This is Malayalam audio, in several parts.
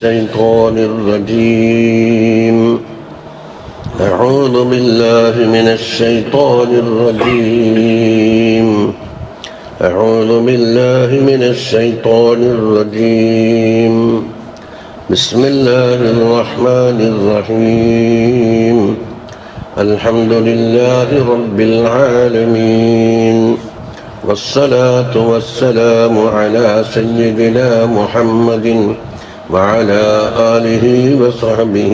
الشيطان الرجيم. أعوذ بالله من الشيطان الرجيم. أعوذ بالله من الشيطان الرجيم. بسم الله الرحمن الرحيم. الحمد لله رب العالمين، والصلاة والسلام على سيدنا محمد وعلى آله وصحبه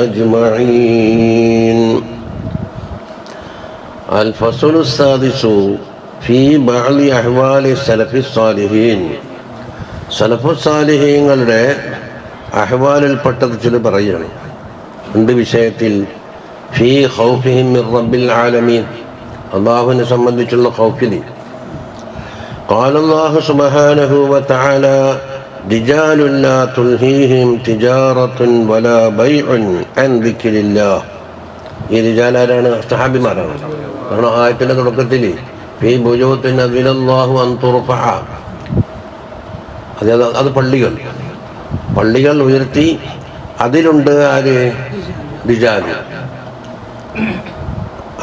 أجمعين. الفصل السادس في بعض أحوال السلف الصالحين. സലഫ് സാലിഹീങ്ങളുടെ അഹ്വാലിൽപ്പെട്ടത് ചില പറയുകയാണ്. എന്ത് വിഷയത്തിൽ? ഫീ ഖൗഫിഹിം മിർ റബ്ബിൽ ആലമീൻ, അല്ലാഹുവിനെ സംബന്ധിച്ചുള്ള ഖൗഫിൽ. ഖാല അല്ലാഹു സുബ്ഹാനഹു വതആല റിജാലുൻ ലാ തുൽഹീഹിം തിജാറത്തുൻ വലാ ബൈഉൻ അൻ ദിക്രില്ലാഹ്. ഈ റിജാലാരാണ്? സഹാബിമാരാണ്. കാരണം ആയത്തിന്റെ തുടക്കത്തിൽ ഫീ ബുയൂത്തിൻ അദിനല്ലാഹു അൻ തുർഫഅ, അത് പള്ളികൾ ഉയർത്തി അതിലുണ്ട് ആര്? റിജാൽ.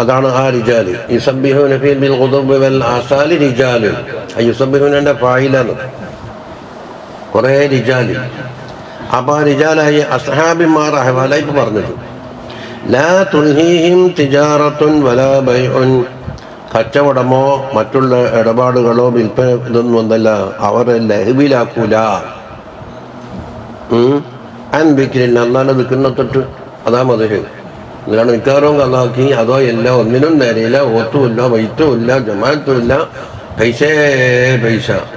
അതാണ് ആ റിജാല്. യുസബ്ബിഹൂന ഫീ ബിൽ ഗുദുബി വൽ ആസാലി റിജാൽ. യുസബ്ബിഹൂനന്റെ ഫായിലാണ് കുറേ റിജാല്. അപ്പോൾ ആ റിജാലായി അസ്ഹാബിമാർ അഹ്വാലായി പറഞ്ഞത് ലാ തുൽഹീഹിം തിജാറത്തുൻ വലാ ബൈഉൻ, കച്ചവടമോ മറ്റുള്ള ഇടപാടുകളോ വിൽപ്പന ഇതൊന്നും ഒന്നല്ല, അവരെ ലഹ്വിലാക്കൂല. അൻ ദിക്രില്ല, അല്ലാതെ ദിക്റിനെ തൊട്ട്. അതാ മദ്ഹ്. ഇതിലാണ് നിക്കാറും കള്ളാക്കി. അതോ എല്ലാം ഒന്നിനും നേരെയില്ല, ഓത്തുമില്ല, വൈത്തുമില്ല, ജമാഅത്തുമില്ല, പൈസ.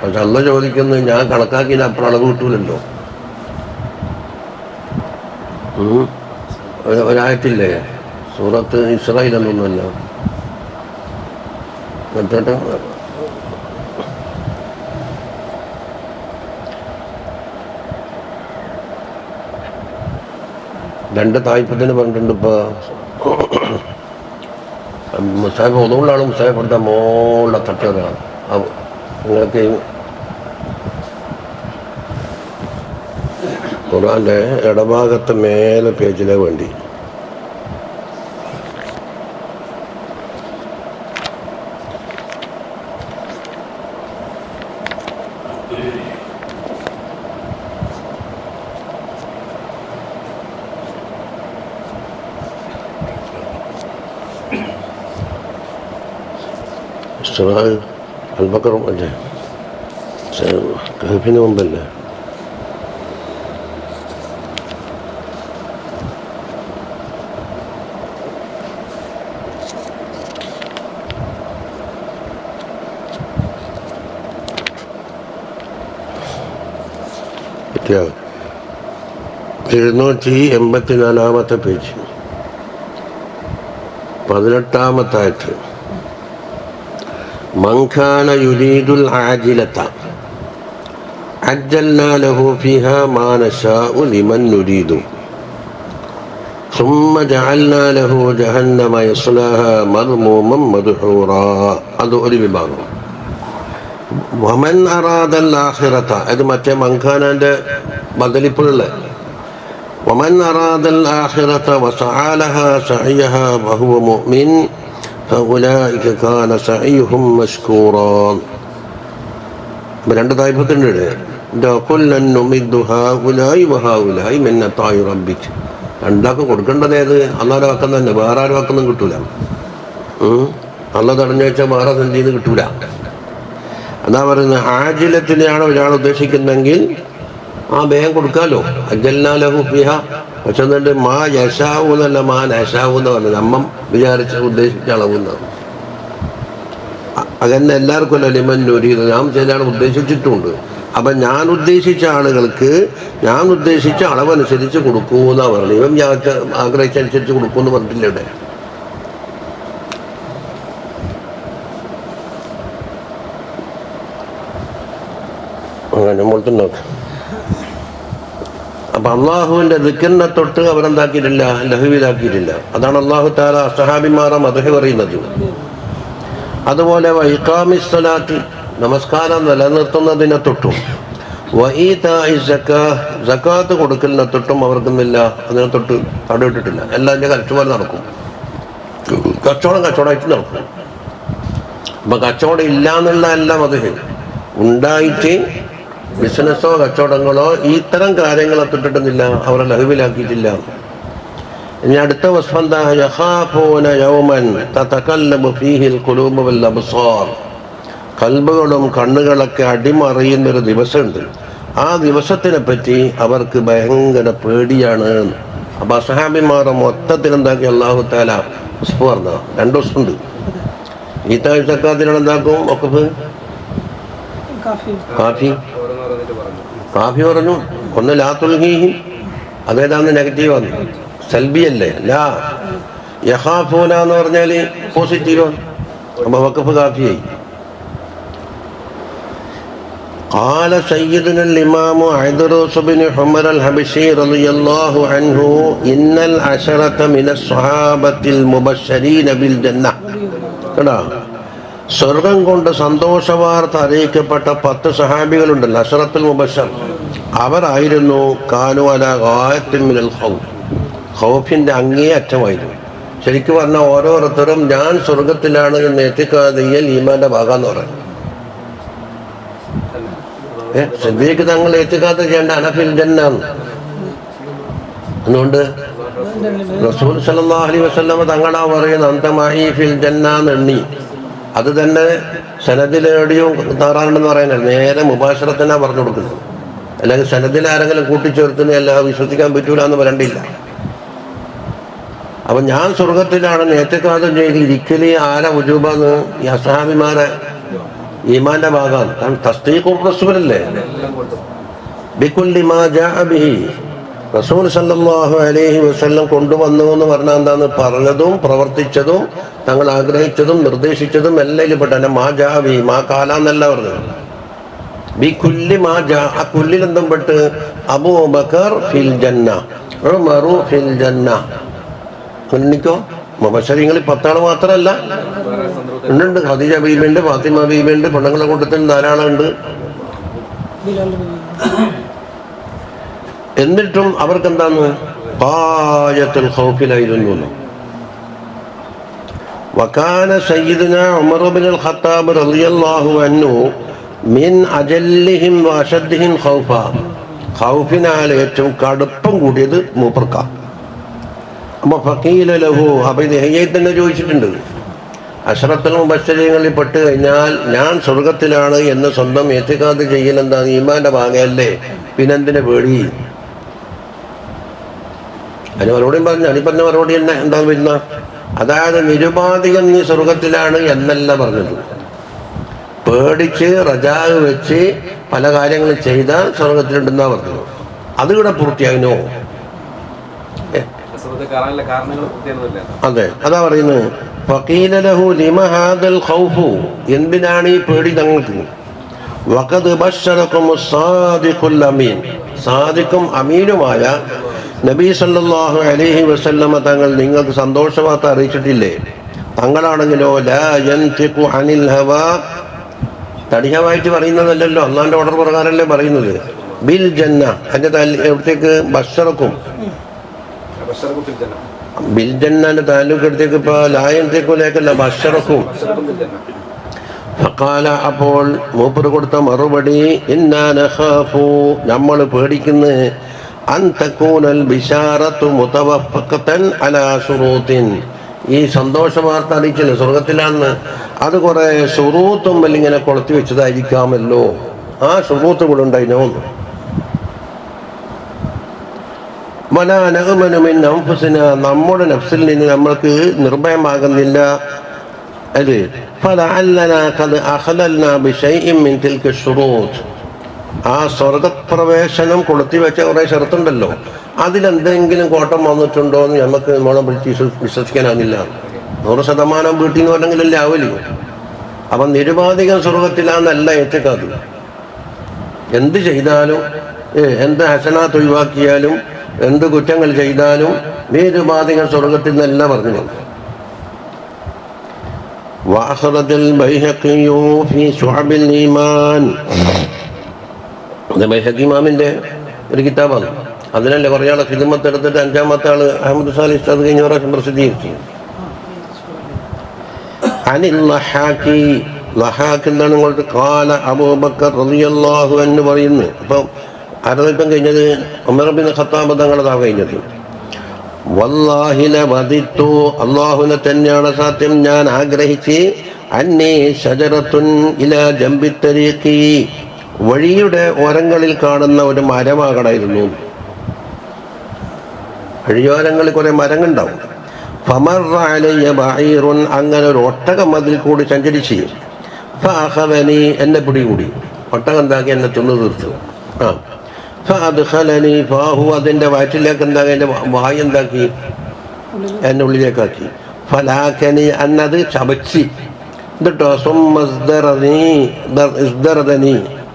പക്ഷെ അല്ല ചോദിക്കുന്നത് ഞാൻ കണക്കാക്കിയത് അപ്പോൾ അളവ് കിട്ടൂലല്ലോ. ഒരായത്തില്ലേ സൂറത്ത് ഇസ്രായേലൊന്നുമല്ല, മറ്റേ രണ്ട് തായ്പത്തിന് പറഞ്ഞിട്ടുണ്ട്. ഇപ്പോൾ മുസാഫ് ഒന്നുകൊണ്ടാണ് മുസാഫ് എടുത്ത മോളുടെ തട്ടതാണ്. നിങ്ങൾക്ക് ഖുർആൻ്റെ ഇടഭാഗത്ത് മേലെ പേജിലെ വേണ്ടി അൽബക്കറും അല്ലേ, കഹഫിന് മുമ്പല്ലേ? പറ്റിയ 784 പേജ് 18 ആയത്ത്. മൻ കാന യുരീദുൽ ആജിലത അജ്ജൽനാ ലഹു ഫീഹാ മാ നശാഉ ലിമൻ നുരീദു സുമ്മ ജഅൽനാ ലഹു ജഹന്നമ യസ്ലാഹാ മദ്മൂമൻ മദ്ഹൂറാ. അത് ഒരു വിഭാഗം. വമൻ അറാദൽ ആഖിറത, അത് മറ്റേ മൻഖാനന്റെ ബദലിപ്പുള്ള വമൻ അറാദൽ ആഖിറത വസഅ ലഹാ സഅയഹാ വഹുവ മുഅ്മിൻ ഫഉലൈക കാന സഅയുഹും മശ്കൂറാ. രണ്ട് തായ്പത്തുണ്ട്. കുല്ലൻ നുമിദ്ദു ഹൗലായി വഹൗലായി മിൻ അതാഇ റബ്ബിക്. രണ്ടാൾക്ക് കൊടുക്കേണ്ടത് ഏത്? അല്ലാഹുവിന്റെ വക്കം തന്നെ, വേറെ ആരും വക്കൊന്നും കിട്ടൂല. അല്ലാഹ് തടഞ്ഞു വെച്ചാൽ വേറെ സഞ്ചിന്ന് കിട്ടൂല. അതാ പറയുന്നത്. ആജിലത്തിനെയാണ് ഒരാൾ ഉദ്ദേശിക്കുന്നെങ്കിൽ ആ വേഗം കൊടുക്കാമല്ലോ. അജ്ജൽനാ ലഹു ഫീഹ. പക്ഷെ എന്നിട്ട് മാ യശാവു എന്നല്ല, മാ നശാവു എന്ന് പറഞ്ഞത്. നമ്മ വിചാരിച്ച് ഉദ്ദേശിച്ച അളവുന്നത് അതന്നെ എല്ലാവർക്കും അല്ല. ലിമൻ നുരീദ്, ഞാൻ ചിലയാണ് ഉദ്ദേശിച്ചിട്ടുണ്ട്. അപ്പം ഞാൻ ഉദ്ദേശിച്ച ആളുകൾക്ക് ഞാൻ ഉദ്ദേശിച്ച അളവനുസരിച്ച് കൊടുക്കൂ എന്നാ പറഞ്ഞു. ഇവൻ ആഗ്രഹിച്ചനുസരിച്ച് കൊടുക്കൂ എന്ന് പറഞ്ഞിട്ടില്ല ഇവിടെ. അങ്ങനെ മുളത്തുണ്ടാക്കും. അപ്പം അള്ളാഹുവിൻ്റെ ദിക്റിനെ തൊട്ട് അവരെന്താക്കിയിട്ടില്ല, ലഹ്വിലാക്കിയിട്ടില്ല. അതാണ് അള്ളാഹു തആല അസ്ഹാബിമാരെ മദ്ഹ് പറയുന്നത്. അതുപോലെ ഇഖാമിസ്സലാത്ത്, നമസ്കാരം നിലനിർത്തുന്നതിനെ തൊട്ടും സക്കാത്ത് കൊടുക്കലിനെ തൊട്ടും അവർക്കൊന്നുമില്ല, അതിനെ തൊട്ട് തടയിട്ടിട്ടില്ല. എല്ലാം അതിൻ്റെ കച്ചവടം നടക്കും. കച്ചവടമായിട്ട് നടക്കും. അപ്പം കച്ചവടം ഇല്ല എന്നുള്ള എല്ലാം അത് ഉണ്ടായിട്ട് ബിസിനസ്സോ കച്ചവടങ്ങളോ ഇത്തരം കാര്യങ്ങളെ തൊട്ടിട്ടുന്നില്ല, അവരെ ലഹുവിലാക്കിയിട്ടില്ല. ഇനി അടുത്ത വസ്ഫ് എന്താ? യഖാഫൂന യൗമൻ തതകല്ലബു ഫീഹിൽ ഖുലൂബു വൽ അബ്സാർ. കൽബുകളും കണ്ണുകളൊക്കെ അടിമറിയുന്നൊരു ദിവസമുണ്ട്. ആ ദിവസത്തിനെ പറ്റി അവർക്ക് ഭയങ്കര പേടിയാണ്. അപ്പം അസ്ഹാബിമാരെ മൊത്തത്തിൽ എന്താക്കി അല്ലാഹു തആല വസ്ഫ് പറഞ്ഞ 2 വസ്ഫുണ്ട്. ഈത്താ സക്കാത്തിനോട് എന്താക്കും? വഖഫ് കാഫി പറഞ്ഞു. ഒന്ന് ലാ തുൽഹീഹിം, അതേതാന്ന് നെഗറ്റീവാണ്, സൽബിയല്ലേ. ലാ യഖാഫൂന എന്ന് പറഞ്ഞാൽ പോസിറ്റീവാണ്. അപ്പോൾ വഖഫ് കാഫിയായി. قال سيدنا الإمام عيدروس بن حمر الحبشي رضي الله عنه إن العشرة من الصحابة المبشرين بالجنة. സ്വർഗം കൊണ്ട് സന്തോഷവാർത്ത അറിയിക്കപ്പെട്ട 10 സഹാബികളുണ്ടല്ലോ, അശറത്തുൽ മുബശ്ശർ. അവരായിരുന്നു കാനു അലാ ഗായത്തിൻ മിനൽ ഖൗഫ്, ഖൗഫിൻ്റെ അങ്ങേ അറ്റമായിരുന്നു. ശരിക്കും പറഞ്ഞാൽ ഓരോരുത്തരും ഞാൻ സ്വർഗത്തിലാണ് എന്ന് എത്തിക്കാതെയ്യൽ ഈമാന്റെ ഭാഗമെന്ന് പറയും. സിദ്ദീഖ് തങ്ങൾ എത്തിക്കാതെ ചെയ്യേണ്ട അനഫിൽ ജന്നാണ്. അതുകൊണ്ട് റസൂൽ സല്ലല്ലാഹു അലൈഹി വസല്ലം തങ്ങളാ പറയുന്ന അന്തമായി ഫിൽ ജന്നാന്ന് എണ്ണി. അത് തന്നെ സനദിലെവിടെയും താറാറുണ്ടെന്ന് പറയാനല്ല, നേരെ മുബാശറത്തിനാ പറഞ്ഞു കൊടുക്കുന്നത്. അല്ലെങ്കിൽ സനദിൽ ആരെങ്കിലും കൂട്ടിച്ചേർത്തുന്ന എല്ലാം വിശ്വസിക്കാൻ പറ്റൂല എന്ന് പറയണ്ടില്ല. അപ്പം ഞാൻ സ്വർഗത്തിലാണ് നേറ്റക്കാലം ചെയ്ത് ഇരിക്കലി ആരെ ഉജൂബാന്ന് ഈ അസ്ഹാബിമാരെ ഈമാന്റെ ഭാഗമാണ്. കാരണം തസ്ദീഖുർ റസൂലല്ലേ, ബികുല്ലി മാ ജാഅ ബിഹി. റസൂൽ സല്ലല്ലാഹു അലൈഹി വസല്ലം കൊണ്ടുവന്നു എന്ന് പറഞ്ഞാൽ എന്താണ്? പറഞ്ഞതും പ്രവർത്തിച്ചതും തങ്ങൾ ആഗ്രഹിച്ചതും നിർദ്ദേശിച്ചതും എല്ലാം ഇതിൽപ്പെട്ട മാ ജാ ബിഹി, മാ കാലാന്നല്ല പറഞ്ഞത്. ബികുല്ലി മാ ജാ, ആ കുല്ലിലെന്തും പെട്ട് അബൂബക്കർ ഫിൽ ജന്ന, ഉമറു ഫിൽ ജന്ന. എനിക്കോ മുബശ്ശരീങ്ങളിൽ 10 ആൾ മാത്രമല്ല ഉണ്ട്. ഖദീജ ബീബിയുണ്ട്, ഫാത്തിമ ബീബിയുണ്ട്, പെണ്ണുങ്ങളെ കൂട്ടത്തിൽ ധാരാളം ഉണ്ട്. എന്നിട്ടും അവർക്ക് എന്താണ്? ഖായത്തുൽ ഖൗഫിലായിരുന്നു. വകാന സയ്യിദുനാ ഉമർ ഇബ്നുൽ ഖത്താബ് റളിയല്ലാഹു അൻഹു മിൻ അജല്ലിഹിം വഅശദ്ദിഹിം ഖൗഫ. ഖൗഫിനാൽ ഏറ്റവും കടുപ്പം കൂടിയത് മൂപ്പർക്ക. അപ്പോൾ ഫഖീല ലഹു, അപ്പോൾ ഇത് ഹയ്യയിൽ തന്നെ ചോദിച്ചിട്ടുണ്ട്. അശ്റത്തുൽ മുബശ്ശരീങ്ങളിൽ പെട്ട് കഴിഞ്ഞാൽ ഞാൻ സ്വർഗത്തിലാണ് എന്ന് സ്വന്തം എത്തിക്കാതെ ചെയ്യലെന്താണ്? ഈമാന്റെ ഭാഗമല്ലേ, പിന്നെന്തിനെ പേടി? അതിന് മറുപടിയും പറഞ്ഞു. അനി പറഞ്ഞ മറുപടി തന്നെ എന്താന്ന് വരുന്ന, അതായത് നിരുപാധികം നീ സ്വർഗത്തിലാണ് എന്നല്ല പറഞ്ഞത്. പേടിച്ച് റജാവ് വെച്ച് പല കാര്യങ്ങളും ചെയ്താൽ സ്വർഗത്തിലുണ്ടെന്നാ പറഞ്ഞത്. അതുകൂടെ പൂർത്തിയായിനോ? അതെ, അതാ പറയുന്നത്. ഫഖീല ലഹു ലിമ ഹാദൽ ഖൗഫു, എന്തിനാണ് ഈ പേടി ഞങ്ങൾക്ക്? വഖദ് ബശ്ശറകുമുസ് സാദിഖുൽ അമീൻ, സാദിഖും അമീനുമായ നബി സല്ലല്ലാഹു അലൈഹി വസല്ലമ തങ്ങൾ നിങ്ങൾക്ക് സന്തോഷവാർത്ത അറിയിച്ചിട്ടില്ലേ? തങ്ങളാണെങ്കിലോ ലാ യൻതിഖു അനിൽ ഹവാ, തടിഹവായിട്ട് പറയുന്നതല്ലല്ലോ, അള്ളാന്റെ ഓർഡർ പ്രകാരമല്ലേ പറയുന്നത്. ബിൽ ജന്ന, അതിന്റെ എവിടത്തേക്ക്? ബശ്ശറക്കും ബിൽ ജന്നാന്റെ താലൂക്ക് എടുത്തേക്ക് ഇപ്പൊ ലായത്തേക്കുലേക്കല്ല, ബശ്ശറക്കും. ഫഖാല, അപ്പോൾ മൂപ്പർ കൊടുത്ത മറുപടി, ഇന്നാ നഖാഫു, നമ്മൾ പേടിക്കുന്നു, അൻ തകൂനൽ ബിശാറത്തു മുതവഫഖതൻ അലാ ശുറൂത്തിൻ, ഈ സന്തോഷ വാർത്ത അറിയിച്ചില്ല സ്വർഗത്തിലാന്ന്, അത് കുറെ ശുറൂത്തും ഇങ്ങനെ കൊളുത്തി വെച്ചതായിരിക്കാമല്ലോ. ആ ശുറൂത്ത് കൂടെ ഉണ്ടായിനോ? വലാ നഅ്മനു മിൻ അൻഫുസിനാ, നമ്മുടെ നഫ്സിൽ നിന്ന് നമ്മൾക്ക് നിർഭയമാകുന്നില്ല. അത് ഫലഅല്ലനാ ഖദ് അഖലൽനാ ബിശൈഇൻ മിൻ തിൽക ശുറൂത്ത്, ആ സ്വർഗപ്രവേശനം കൊളുത്തി വെച്ച കുറേ ഷർത്തുണ്ടല്ലോ, അതിലെന്തെങ്കിലും കോട്ടം വന്നിട്ടുണ്ടോ എന്ന് നമുക്ക് നമ്മളെ വിശ്വസിക്കാനാവില്ല. 100% വീട്ടിൽ നിന്ന് പറഞ്ഞെങ്കിലല്ലേ ആവല്ലോ. അപ്പം നിരുപാധികം സ്വർഗത്തിലാന്നല്ല ഏറ്റക്കാത്. എന്ത് ചെയ്താലും, എന്ത് ഹസനാത്ത് ഒഴിവാക്കിയാലും, എന്ത് കുറ്റങ്ങൾ ചെയ്താലും നിരുപാധികം സ്വർഗത്തിൽ നിന്നല്ല പറഞ്ഞു. وأخرج البيهقي في شعب الإيمان ഹക്കീമാമിൻ്റെ ഒരു കിതാബാണ്. അതിനല്ലേ കുറേ ആളെ ഖിദ്മത്ത് എടുത്തിട്ട് 5-ാമത്തെ ആള് അഹമ്മദ് സാലിഹ് ഉസ്താദ് കഴിഞ്ഞ പ്രാവശ്യം പ്രസിദ്ധീകരിച്ചു. അനിൽ ലഹാക്കി, ലഹാക്ക് എന്താണ് ഇങ്ങോട്ട് കാല അബൂബക്കർ റളിയല്ലാഹു അൻഹു പറയുന്നു. അപ്പം അരളിപ്പം കഴിഞ്ഞത് ഉമർ ബിൻ ഖത്താബ് തങ്ങളതാ കഴിഞ്ഞത്. വല്ലാഹി ലവദിത്തു, അല്ലാഹുവിനെ തന്നെയാണ് സത്യം, ഞാൻ ആഗ്രഹിച്ച് അന്നീ ശജറത്തുൻ ഇലാ ജംബി തരീഖി, വഴിയുടെ ഓരങ്ങളിൽ കാണുന്ന ഒരു മരമാകണമായിരുന്നു. വഴിയോരങ്ങളിൽ കുറെ മരങ്ങളുണ്ടാവും. ഫമർറ അലയ്യ ബഈറുൻ, അങ്ങനെ ഒരു ഒട്ടകം അതിൽ കൂടി സഞ്ചരിച്ച് ഫഅഖദനി, എന്നെ പിടികൂടി. ഒട്ടകം എന്താക്കി എന്നെ തിന്നു തീർത്തു. ഫഅദ്ഖലനി ഫാഹു, അതിൻ്റെ വയറ്റിലേക്ക് എന്താക്കി, എൻ്റെ വായ എന്താക്കി, എന്നെ ഉള്ളിലേക്കാക്കി. ഫലാക്കനി, അന്നത് ചവച്ചി. എന്നിട്ടോ സുമ്മസ്ദറനി,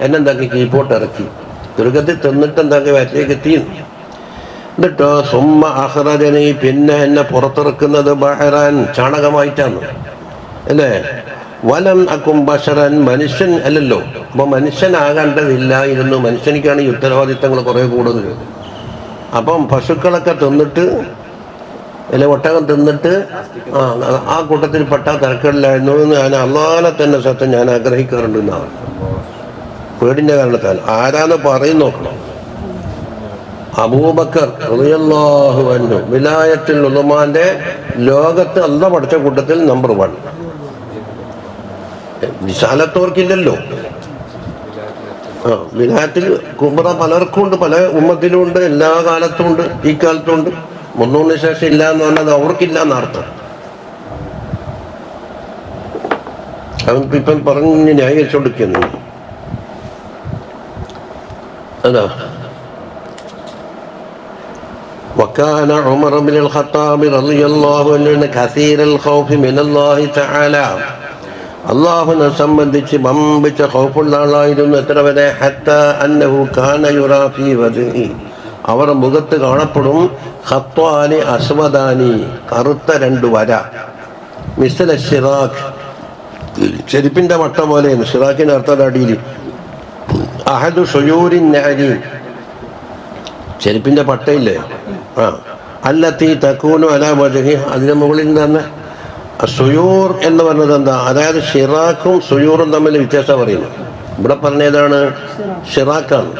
എന്നെന്താക്കി കീപ്പോട്ട് ഇറക്കി. ദുർഗത്തിൽ തിന്നിട്ട് എന്താക്കി വയറ്റിലേക്ക് എത്തി. എന്നിട്ടോ സുമ്മ അഹ്റജനി, പിന്നെ എന്നെ പുറത്തിറക്കുന്നത് ബഹ്റാൻ, ചാണകമായിട്ടാണ് അല്ലേ. വലം അക്കും ബഷറൻ, മനുഷ്യൻ അല്ലല്ലോ, അപ്പോൾ മനുഷ്യനാകേണ്ടതില്ലായിരുന്നു. മനുഷ്യനിക്കാണ് ഈ ഉത്തരവാദിത്തങ്ങൾ കുറേ കൂടുതൽ. അപ്പം പശുക്കളൊക്കെ തിന്നിട്ട് അല്ലെ ഒട്ടകം തിന്നിട്ട് ആ കൂട്ടത്തിൽ പെട്ട തിരക്കില്ലായിരുന്നു എന്ന് ഞാൻ അള്ളാനെ തന്നെ സത്യം ഞാൻ ആഗ്രഹിക്കാറുണ്ട് എന്നാണ്. പേടിൻ്റെ കാരണത്താൽ. ആരാന്ന് പറയും നോക്കണം. അബൂബക്കർ റളിയല്ലാഹു അൻഹു വിലായത്തുൽ ഉലമാന്റെ ലോകത്ത് അള്ള പഠിച്ച കൂട്ടത്തിൽ നമ്പർ 1. വിശാലത്തോർക്കില്ലല്ലോ. വിലായത്തിൽ കുബ്ര പലർക്കും ഉണ്ട്, പല ഉമ്മത്തിലും ഉണ്ട്, എല്ലാ കാലത്തും ഉണ്ട്, ഈ കാലത്തും ഉണ്ട്. 300 ശേഷം ഇല്ല എന്ന് പറഞ്ഞത് അവർക്കില്ല എന്നർത്ഥം. ഇപ്പം പറഞ്ഞ് ന്യായീകരിച്ചുകൊണ്ടിരിക്കുന്നു. അതാ وكان عمر بن الخطاب رضي الله عنه كثير الخوف من الله تعالى, അള്ളാഹുവിനെ സംബന്ധിച്ച് വമ്പിച്ച ഖൗഫുള്ള ആളായിരുന്നു. എത്ര വരെ? ഹത്താ അന്നഹു കാന യുറാ ഫീ വജ്ഹി, അവരുടെ മുഖത്ത് കാണപ്പെടും ഖത്വാനി അസ്വദാനി, കറുത്ത 2 വര. മിസ്ല ഷിറാഖ്, ചെരുപ്പിന്റെ വട്ട പോലെയാണ്. ഷിറാഖിന്റെ അർത്ഥം അടിയിൽ. അഹദു ഷുയൂരിൻ നഅരി, ചെരുപ്പിന്റെ പട്ടയില്ലേ, അല്ലത്തി തക്കൂനു അലാ വജ്ഹി, അതിന് മുകളിൽ തന്നെ. സുയൂർ എന്ന് പറഞ്ഞത് എന്താ? അതായത് ഷിറാഖും സുയൂറും തമ്മിൽ വ്യത്യാസം പറയുന്നു. ഇവിടെ പറഞ്ഞതാണ് ഷിറാഖാണ്.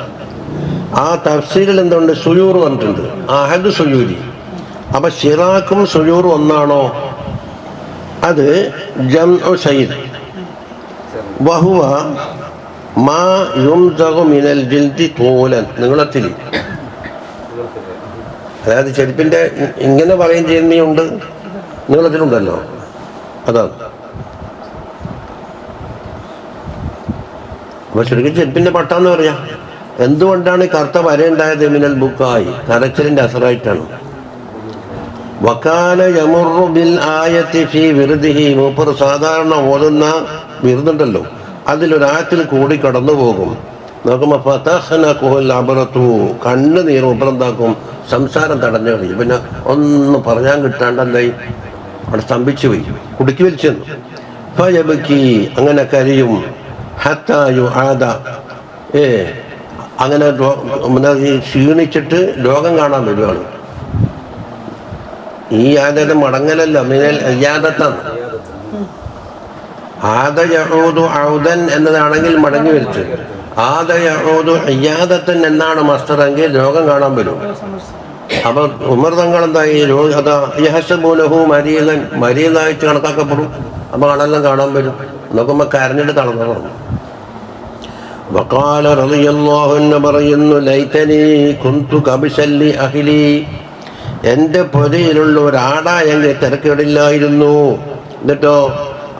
ആ തഫ്സീരിൽ എന്തുണ്ട്? സുയൂർ പറഞ്ഞിട്ടുണ്ട്, അഹദ് സുയൂരി. അപ്പൊ ഷിറാഖും സുയൂറും ഒന്നാണോ? അത് ജംഉ ശൈർ വഹുവ മാ യുംസഖു മിനൽ ജിൽദി തൂലൻ, നീളത്തിൽ. അതായത് ചെരുപ്പിന്റെ ഇങ്ങനെ പറയുകയും ചെയ്യുന്നുണ്ട്, നീളത്തിലുണ്ടല്ലോ, അതാണ്. അപ്പൊ ശരിക്കും ചെരുപ്പിന്റെ പട്ടാന്ന് പറയാം. എന്തുകൊണ്ടാണ് കറുത്ത വരയുണ്ടായത്? മിനൽ ബുക്കായി, കരച്ചിലിന്റെ അസറായിട്ടാണ്. വകാന യമുറു ബിൽ ആയത്തി ഫീ വിർദിഹി, മൂപ്പർ സാധാരണ ഓതുന്ന വിരുന്നുണ്ടല്ലോ, അതിലൊരായത്തിൽ കൂടി കടന്നു പോകും. നോക്കുമ്പോ ഫതഖ്നഖുൽ അബ്റതു, കണ്ണ് നീർ മൂപ്പറെന്താക്കും, സംസാരം തടഞ്ഞു കളയും. പിന്നെ ഒന്നും പറയാൻ കിട്ടാണ്ട് എന്തായി, അവിടെ സ്തംഭിച്ചു പോയി, കുടുക്കി വലിച്ചു. ഫയബ്കി, അങ്ങനെ കരയും. ഹത്താ യുആദ, അങ്ങനെ ക്ഷീണിച്ചിട്ട് ലോകം കാണാൻ വരുവാണ്. ഈ ആദത മടങ്ങലല്ല, മിനൽ അയ്യാദത്താണ്. ആദ യഊദു ഔദൻ എന്നതാണെങ്കിൽ മടങ്ങി വരിച്ചു. ആദ യഊദു അയ്യാദത്തൻ എന്നാണ് മസ്തറെങ്കിൽ ലോകം കാണാൻ വരും. അപ്പൊ ഉമർ തങ്ങൾ എന്തായി, അതാ യഹ്സബൂനഹു മരീദൻ, മരീദായിട്ട് കണക്കാക്കപ്പെടും. അപ്പൊ ആളെല്ലാം കാണാൻ വരും. നോക്കുമ്പോ കരഞ്ഞിട്ട് തളർന്നു. വഖാല റളിയല്ലാഹു അൻഹു പറയുന്നു, ലൈതനി കുന്തു കബ്ശൻ ലി അഹ്ലി, എൻ്റെ പൊരയിലുള്ള ഒരാടായെങ്കിൽ തിരക്കേടില്ലായിരുന്നു. എന്നിട്ടോ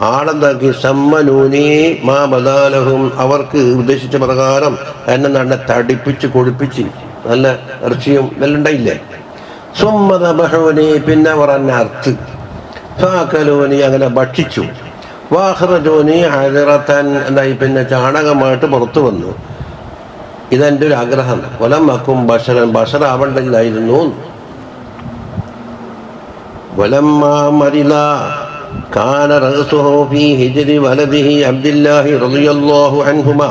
ആടെന്താക്കി, സമ്മനൂനി മാ ബദാലഹും, അവർക്ക് ഉദ്ദേശിച്ച പ്രകാരം എന്നെ നല്ല തടിപ്പിച്ച് കൊഴുപ്പിച്ച് നല്ല ഇറച്ചിയും എല്ലാം ഉണ്ടായില്ലേ. സുമ്മദബഹൂനി, പിന്നെ അവർ എന്നെ അർത്ത്. ഫാക്കലൂനി, അങ്ങനെ ഭക്ഷിച്ചു. വാഹ്റജൂനി ഹജറത്തൻ, എന്തായി, പിന്നെ ചാണകമായിട്ട് പുറത്തു വന്നു. ഇതെൻ്റെ ഒരു ആഗ്രഹം. വലം അക്കും ബഷറൻ, ബഷറാവണ്ടില്ലായിരുന്നു. വലമ്മാ മരില കാന റഅസുഹു ഫീ ഹിജ്രി വലദിഹി അബ്ദുല്ലാഹി റളിയല്ലാഹു അൻഹുമാ,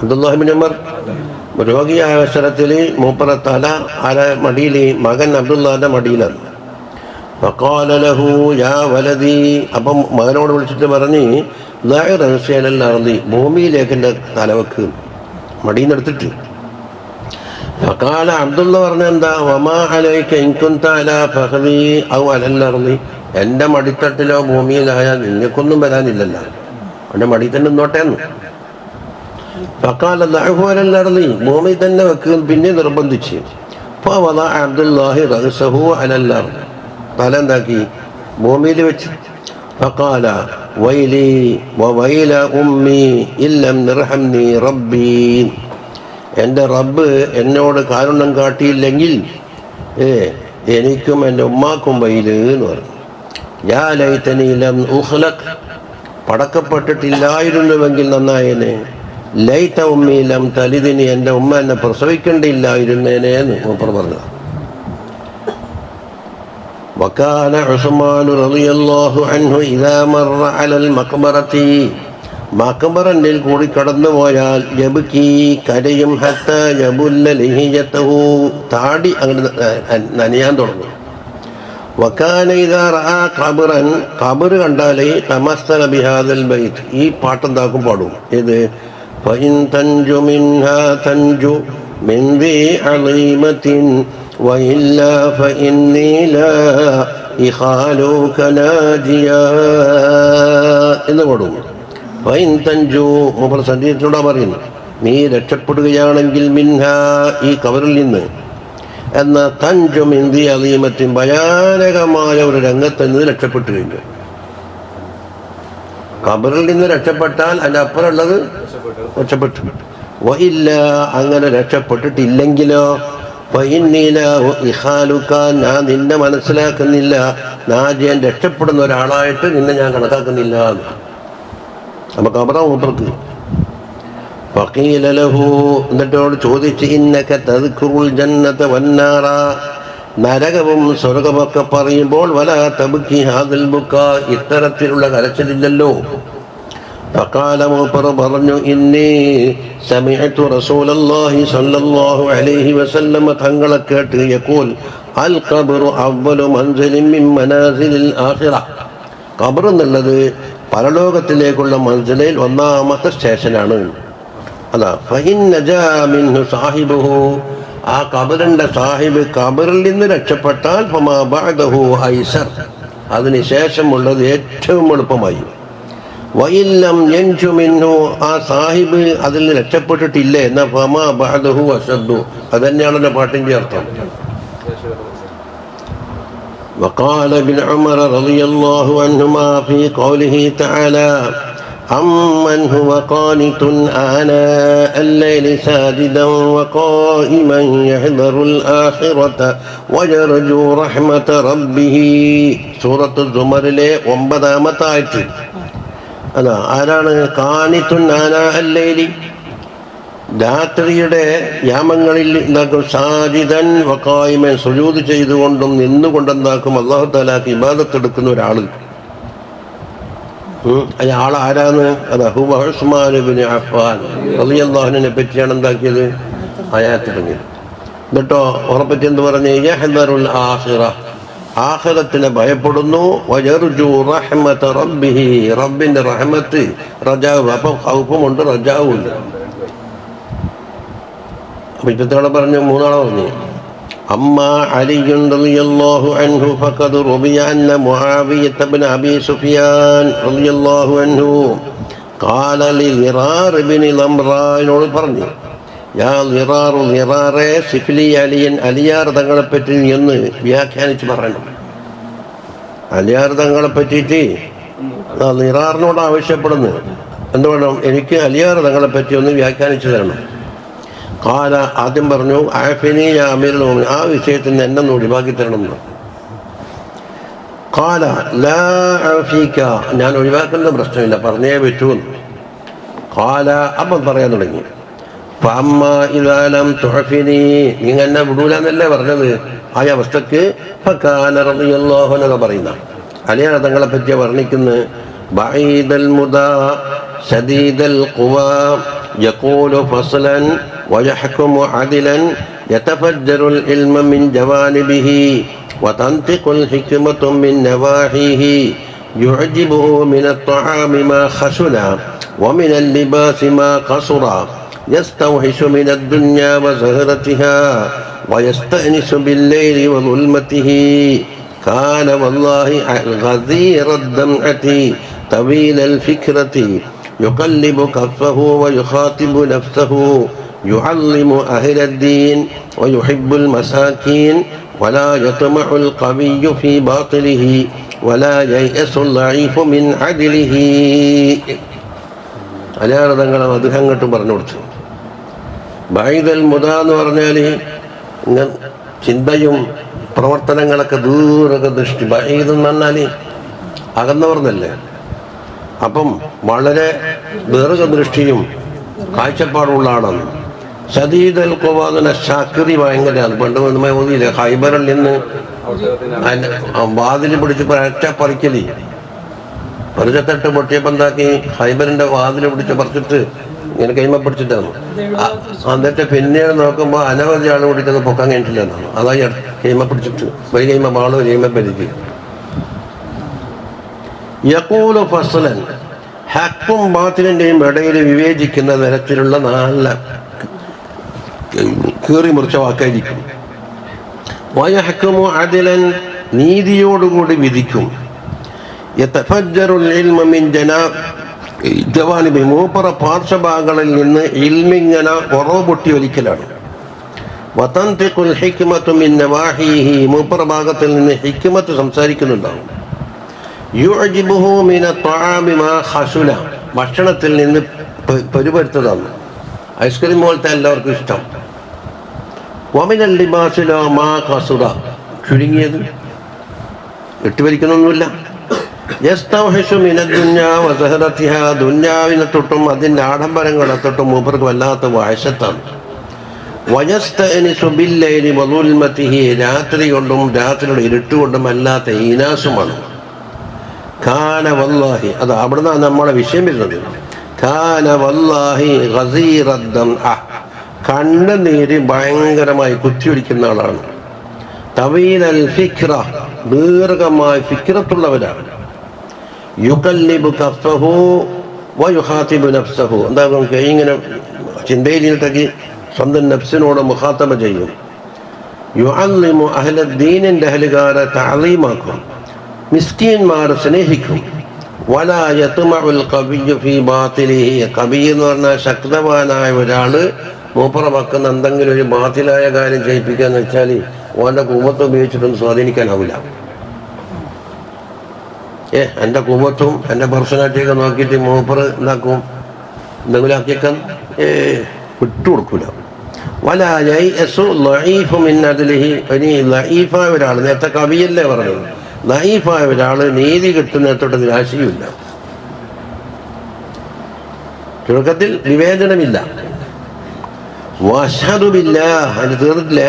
അബ്ദുല്ലാഹി ഇബ്നു ഉമർ രോഗിയായ അവസരത്തിൽ മൂപ്പറ തല മടിയിൽ മകൻ അബ്ദുല്ലാന്റെ മടിയിലാണ്. ഫഖാല ലഹു യാ വലദി, അപ്പം മകനോട് വിളിച്ചിട്ട് പറഞ്ഞ് റഹസ്യനല്ലാർന്നി, ഭൂമിയിലേക്ക് എൻ്റെ തലവെക്ക്, മടിയിൽ നിന്ന് എടുത്തിട്ട്. ഫഖാല അബ്ദുള്ള പറഞ്ഞ എന്താ, വമാ അലൈക ഇൻ കുൻത അലാ ഫഖദി ഔ അലല്ലാർന്നി, എൻ്റെ മടിത്തട്ടിലോ ഭൂമിയിലായാൽ നിങ്ങൾക്കൊന്നും വരാനില്ലല്ലോ, എൻ്റെ മടിയിൽ തന്നെ നിന്നോട്ടേന്ന്. ഫഖാല ദഅഹു അലല്ലാർന്നി, ഭൂമിയിൽ തന്നെ വെക്ക്, പിന്നെ നിർബന്ധിച്ച്. ഫവദഅ അബ്ദുല്ലാഹി റഅസഹു അലല്ലാർന്നി, തല എന്താക്കി ഭൂമിയിൽ വെച്ച്. ഫഖാല വൈലി വവൈല ഉമ്മി ഇല്ലം നിർഹംനി റബ്ബി, എൻ്റെ റബ്ബ് എന്നോട് കാരുണ്യം കാട്ടിയില്ലെങ്കിൽ എനിക്കും എൻ്റെ ഉമ്മാക്കും വൈല് എന്ന് പറഞ്ഞു. യാ ലൈതനി ലം ഉഖ്ലഖ്, പടക്കപ്പെട്ടിട്ടില്ലായിരുന്നുവെങ്കിൽ നന്നായേനെ. ലൈത ഉമ്മി ലം തലിദിനി, എൻ്റെ ഉമ്മ എന്നെ പ്രസവിക്കേണ്ടിയില്ലായിരുന്നേനെ എന്ന് മൂപ്പർ പറഞ്ഞു. وكان عثمان رضي الله عنه إذا مر على المقبرة, മഖബറിൽ കൂടി കടന്നു പോയാൽ യബ്കി, കരയും, ഹത്ത യബുല്ല ലിഹിയതഹു, താടി അങ്ങനെ നനയാൻ തുടങ്ങും. വകാന ഇദാ റഅ ഖബറൻ, ഖബർ കണ്ടാലേ തമസ്സല ബിഹാദൽ ബൈത്ത്, ഈ പാട്ടെന്താക്കും പാടും. ഇത് ഫഇൻ തൻജു മിൻഹാ തൻജു മിൻ ദി അളീമത്തിൻ വഇല്ലാ ഫഇന്നി ലാ ഇഖാലുക നാജിയാ എന്ന് പാടും. ഫൈൻ തൻജു, മൂപ്പർ സന്ദേശത്തോടാ പറയുന്നു, നീ രക്ഷപ്പെടുകയാണെങ്കിൽ മിൻഹ, ഈ കബറിൽ നിന്ന്, എന്ന തൻജു മിൻ ദി അളീമത്തിൻ, ഭയാനകമായ ഒരു രംഗത്ത് നിന്ന് രക്ഷപ്പെട്ടു കഴിഞ്ഞു. കബറിൽ നിന്ന് രക്ഷപ്പെട്ടാൽ അതിൻ്റെ അപ്പുറമുള്ളത് രക്ഷപ്പെട്ടു. വഇല്ല, അങ്ങനെ രക്ഷപ്പെട്ടിട്ടില്ലെങ്കിലോ, ഞാൻ നിന്നെ മനസ്സിലാക്കുന്നില്ല, നാജിയൻ രക്ഷപ്പെടുന്ന ഒരാളായിട്ട് നിന്നെ ഞാൻ കണക്കാക്കുന്നില്ല. അപ്പൊ കബറ മൂപ്പർക്ക്. ഫഖീല ലഹു, എന്നിട്ടോട് ചോദിച്ച്, ഇന്നക തദ്കുറുൽ ജന്നത വന്നാറ, നരകവും സ്വർഗമൊക്കെ പറയുമ്പോൾ വലാ തബ്കി ഹാദൽ ബുക്കാ, ഇത്തരത്തിലുള്ള കരച്ചിലില്ലല്ലോ. ഫഖാല, മൂപ്പർ പറഞ്ഞു, ഇന്നി സമിഅതു റസൂലല്ലാഹി സ്വല്ലല്ലാഹു അലൈഹി വസല്ലം, തങ്ങളെ കേട്ട്, യഖൂൽ അൽ ഖബ്റു അവ്വലു മൻസിലിൻ മിൻ മനാസിലിൽ ആഖിറ, ഖബർ എന്നുള്ളത് പരലോകത്തിലേക്കുള്ള മൻസിലിൽ ഒന്നാമത്തെ സ്റ്റേഷനാണ്. അതാ ഫഇൻ നജാ മിൻഹു സാഹിബുഹു, ആ ഖബറിന്റെ സാഹിബ് ഖബറിൽ നിന്ന് രക്ഷപ്പെട്ടാൽ ഫമാ ബഅദഹു ഐസർ, അതിന് ശേഷമുള്ളത് ഏറ്റവും എളുപ്പമായി. വഇല്ലം യൻജു മിൻഹു, ആ സാഹിബ് അതിൽ നിന്ന് രക്ഷപ്പെട്ടിട്ടില്ലേ, എന്നാ ഫമാ ബഅദഹു അശദ്ദു, അതന്നെയാണല്ലോ പാട്ടിന്റെ അർത്ഥം. وقال ابن عمر رضي الله عنهما في قوله تعالى أمن هو قانت آناء الليل ساجدا وقائما يحذر الآخرة ويرجو رحمة ربه, സൂറത്ത് സുമറിലെ 9-ാമത്തെ ആയത്ത്. അതാ ആരാണ് ഖാനിത്തുൻ ആനാ അല്ലൈലി, രാത്രിയുടെ യാമങ്ങളിൽ എന്താക്കും, സാജിദൻ വഖായിമൻ, സുജൂദ് ചെയ്തുകൊണ്ടും നിന്നുകൊണ്ടെന്താക്കും അല്ലാഹു തആലാക്ക് ഇബാദത്ത് എടുക്കുന്ന ഒരാള്. അയാൾ ആരാന്ന്? അത് ഹുവ ഉസ്മാൻ ഇബ്നു അഫ്ഫാൻ റളിയല്ലാഹു അൻഹുവിനെ പറ്റിയാണ് എന്താക്കിയത്, ആയത്ത് പറഞ്ഞത്. എന്നിട്ടോ ഉറപ്പറ്റി എന്ത് പറഞ്ഞ്, യഹ്ദറുൽ ആഖിറ, ആഖിറത്തിനെ ഭയപ്പെടുന്നു, വയർജു റഹ്മത റബ്ബിഹി, റബ്ബിന്റെ റഹ്മത്ത്, റജാവ്, അപ്പം ഖൗഫുമുണ്ട് റജാവുണ്ട്. അപ്പൊ ഇപ്പത്തോടെ പറഞ്ഞു, മൂന്നാളെ പറഞ്ഞു. അമ്മ അലിയുൻ റളിയല്ലാഹു അൻഹു ഫഖദ് റുബിയ അന്ന മുആവിയത ഇബ്നു അബീ സുഫിയാൻ റളിയല്ലാഹു അൻഹു ഖാല ലിറാർ ഇബ്നു ലംറാനോട് പറഞ്ഞു, യാ ലിറാറു, ലിറാറെ, സിഫ്ലി അലിയൻ, അലിയാർ തങ്ങളെ പറ്റി എന്ന് വ്യാഖ്യാനിച്ച് പറയണം. അലിയാർ തങ്ങളെ പറ്റിയിട്ട് ലിറാറിനോട് ആവശ്യപ്പെടുന്നു, എന്തുവേണം, എനിക്ക് അലിയാർ തങ്ങളെ പറ്റി ഒന്ന് വ്യാഖ്യാനിച്ചു തരണം. കാല, ആദ്യം പറഞ്ഞു, ആഫിനി യാ അമീറുൽ മുഅ്മിനീൻ, ആ വിഷയത്തിൽ നിന്ന് എന്നെ ഒഴിവാക്കി തരണം എന്ന്. കാല ലാ അഫീക, ഞാൻ ഒഴിവാക്കുന്ന പ്രശ്നമില്ല, പറഞ്ഞേ പറ്റൂന്ന്. കാല, അപ്പം പറയാൻ തുടങ്ങി. ഫഅമ്മ ഇദാ ലം തുഅഫിനി, നിങ്ങൾ എന്നെ വിടൂലെന്നല്ലേ പറഞ്ഞത്, ആ അവസ്ഥക്ക് ഫകാന റളിയല്ലാഹു അൻഹു പറയുന്ന അലിയാർ തങ്ങളെ പറ്റി വർണ്ണിക്കുന്ന, ബഈദൽ മുദാ ശദീദൽ ഖുവാ യഖൂലു ഫസ്ലൻ ويحكم عدلا يتفجر العلم من جوانبه وتنطق الحكمة من نواحيه يعجبه من الطعام ما خشن ومن اللباس ما قصر يستوحش من الدنيا وزهرتها ويستأنس بالليل وظلمته كان والله غزير الدمعة طويل الفكرة يقلب كفه ويخاطب نفسه يعلم أهل الدين ويحب المساكين ولا يطمع القوي في باطله ولا ييأس الضعيف من عدله. അലിയാർ തങ്ങളെ അദ്ദേഹം അങ്ങോട്ട് പറഞ്ഞു കൊടുത്തു. ബൈദൽ മുദ എന്ന് പറഞ്ഞാൽ ചിന്തയും പ്രവർത്തനങ്ങളൊക്കെ ദൂരദൃഷ്ടി. ബൈദ് എന്ന് പറഞ്ഞാൽ അകന്നവർന്നല്ലേ. അപ്പം വളരെ ദീർഘദൃഷ്ടിയും കാഴ്ചപ്പാടുള്ള ആളാണ്. ഷദീദൽ ഖുവാദിന ഷാക്കിറി ഭയങ്കരമാണ്. പണ്ട് ഓതിയില്ലേ ഹൈബറിൽ നിന്ന് വാതിൽ പിടിച്ച് ഒറ്റ പറിക്കലി പരിചത്തെട്ട് പൊട്ടിയപ്പോൾ എന്താക്കി ഹൈബറിന്റെ വാതിൽ പിടിച്ച് പറിച്ചിട്ട് ഇങ്ങനെ കൈമ പിടിച്ചിട്ടാണ്. എന്നിട്ട് പിന്നീട് നോക്കുമ്പോൾ അനവധി ആൾ പിടിക്കുന്നത് പൊക്കാൻ കഴിഞ്ഞിട്ടില്ല എന്നാണ്. അതായി കൈമ പിടിച്ചിട്ട് ഒരു കൈമ വാള് ഒരു കൈമ പരിക്ക്. യഖൂലു ഫസ്ലൻ, ഹക്കും ബാത്തിലിന്റെയും ഇടയിൽ വിവേചിക്കുന്ന തരത്തിലുള്ള നല്ല കീറി മുറിച്ച വാക്കായിരിക്കും. വയഹ്കുമു അദ്ലൻ, നീതിയോടുകൂടി വിധിക്കും. യതഫജ്ജറുൽ ഇൽമ മിൻ ജവാനിബി, മൂപ്പറ പാർശ്വഭാഗങ്ങളിൽ നിന്ന് ഇൽമിങ്ങനെ ഉറവ് പൊട്ടി ഒലിക്കലാണ്. വതൻതിഖുൽ ഹിക്മതു മിൻ നവാഹിഹി, മൂപ്പറ ഭാഗത്തിൽ നിന്ന് ഹിക്മത്ത് സംസാരിക്കുന്നുണ്ടാവും. യുഅജിബുഹു മിന ത്വആമി മാ ഖശുല, ഭക്ഷണത്തിൽ നിന്ന് പെരുപരുത്തതാണ്. ഐസ്ക്രീം പോലത്തെ എല്ലാവർക്കും ഇഷ്ടം. വമിനൽ ലിബാസിലോ മാ ഖസുറ, ചുരുങ്ങിയത് ഇട്ടുവലിക്കുന്നൊന്നുമില്ല. യസ്തൗഹിഷു മിനദ് ദുനിയാ വസഹറതിഹാ, ദുനിയാവിനെ തൊട്ടും അതിൻ്റെ ആഡംബരങ്ങളെ തൊട്ടും മൂപ്പർക്ക് വല്ലാത്ത വയസ്സത്താണ്. വയസ്തഅനിസു ബില്ലൈലി വദുൽമതിഹി, രാത്രി കൊണ്ടും രാത്രിയുടെ ഇരുട്ടുകൊണ്ടും അല്ലാത്ത ഈനാസുമാണ്. കാന വല്ലാഹി, അത് അവിടുന്ന് നമ്മളെ വിഷയം വരുന്നത്. കാന വല്ലാഹി ഗസീറദ്ദം, കണ്ണുനീര് ഭയങ്കരമായി കുത്തിയൊലിക്കുന്ന ആളാണ്. തവീലൽ ഫിക്ര, ദീർഘമായ ഫിക്രത്തുള്ളവരാണ്. യുഖല്ലിബു കഫഹു വയുഖാതിബു നഫ്സഹു, എന്താകും ഇങ്ങനെ ചിന്തയിലിട്ടേക്ക് സ്വന്തം നഫ്സിനോട് മുഖാത്തബ ചെയ്യും. യുഅല്ലിമു അഹ്ലദ്ദീനിന്റെ അഹ്ലുകാരെ തഅലീമാക്കും, മിസ്കീന്മാരെ സ്നേഹിക്കും. വലാ യത്മഉൽ ഖവിയ്യു ഫീ ബാതിലിഹി, ഖവി എന്ന് പറഞ്ഞാൽ ശക്തവാനായ ഒരാള് മൂപ്പറ വെക്കുന്ന എന്തെങ്കിലും ഒരു ബാത്തിലായ കാര്യം ചെയ്യിപ്പിക്കാന്ന് വെച്ചാൽ ഓൻ്റെ കൂമത്ത് ഉപയോഗിച്ചിട്ടൊന്നും സ്വാധീനിക്കാനാവില്ല. എൻ്റെ കൂമത്തും എൻ്റെ പേഴ്സണാലിറ്റിയൊക്കെ നോക്കിയിട്ട് മൂപ്പർ എന്താക്കും, എന്തെങ്കിലും ആക്കിയേക്കാൻ വിട്ടുകൊടുക്കൂല. വലാ യൈഅസു ലഈഫു മിൻ അദ്ലിഹി, ഇനി ലഈഫായ ഒരാൾ, നേരത്തെ കവിയല്ലേ പറഞ്ഞത്, ലഈഫായ ഒരാൾ നീതി കിട്ടുന്നിടത്തോട്ട് നിരാശയുമില്ല. ചുരുക്കത്തിൽ വിവേചനമില്ല. വഅശ്ഹദു ബില്ലാഹ്, അതിന് തീർന്നില്ല.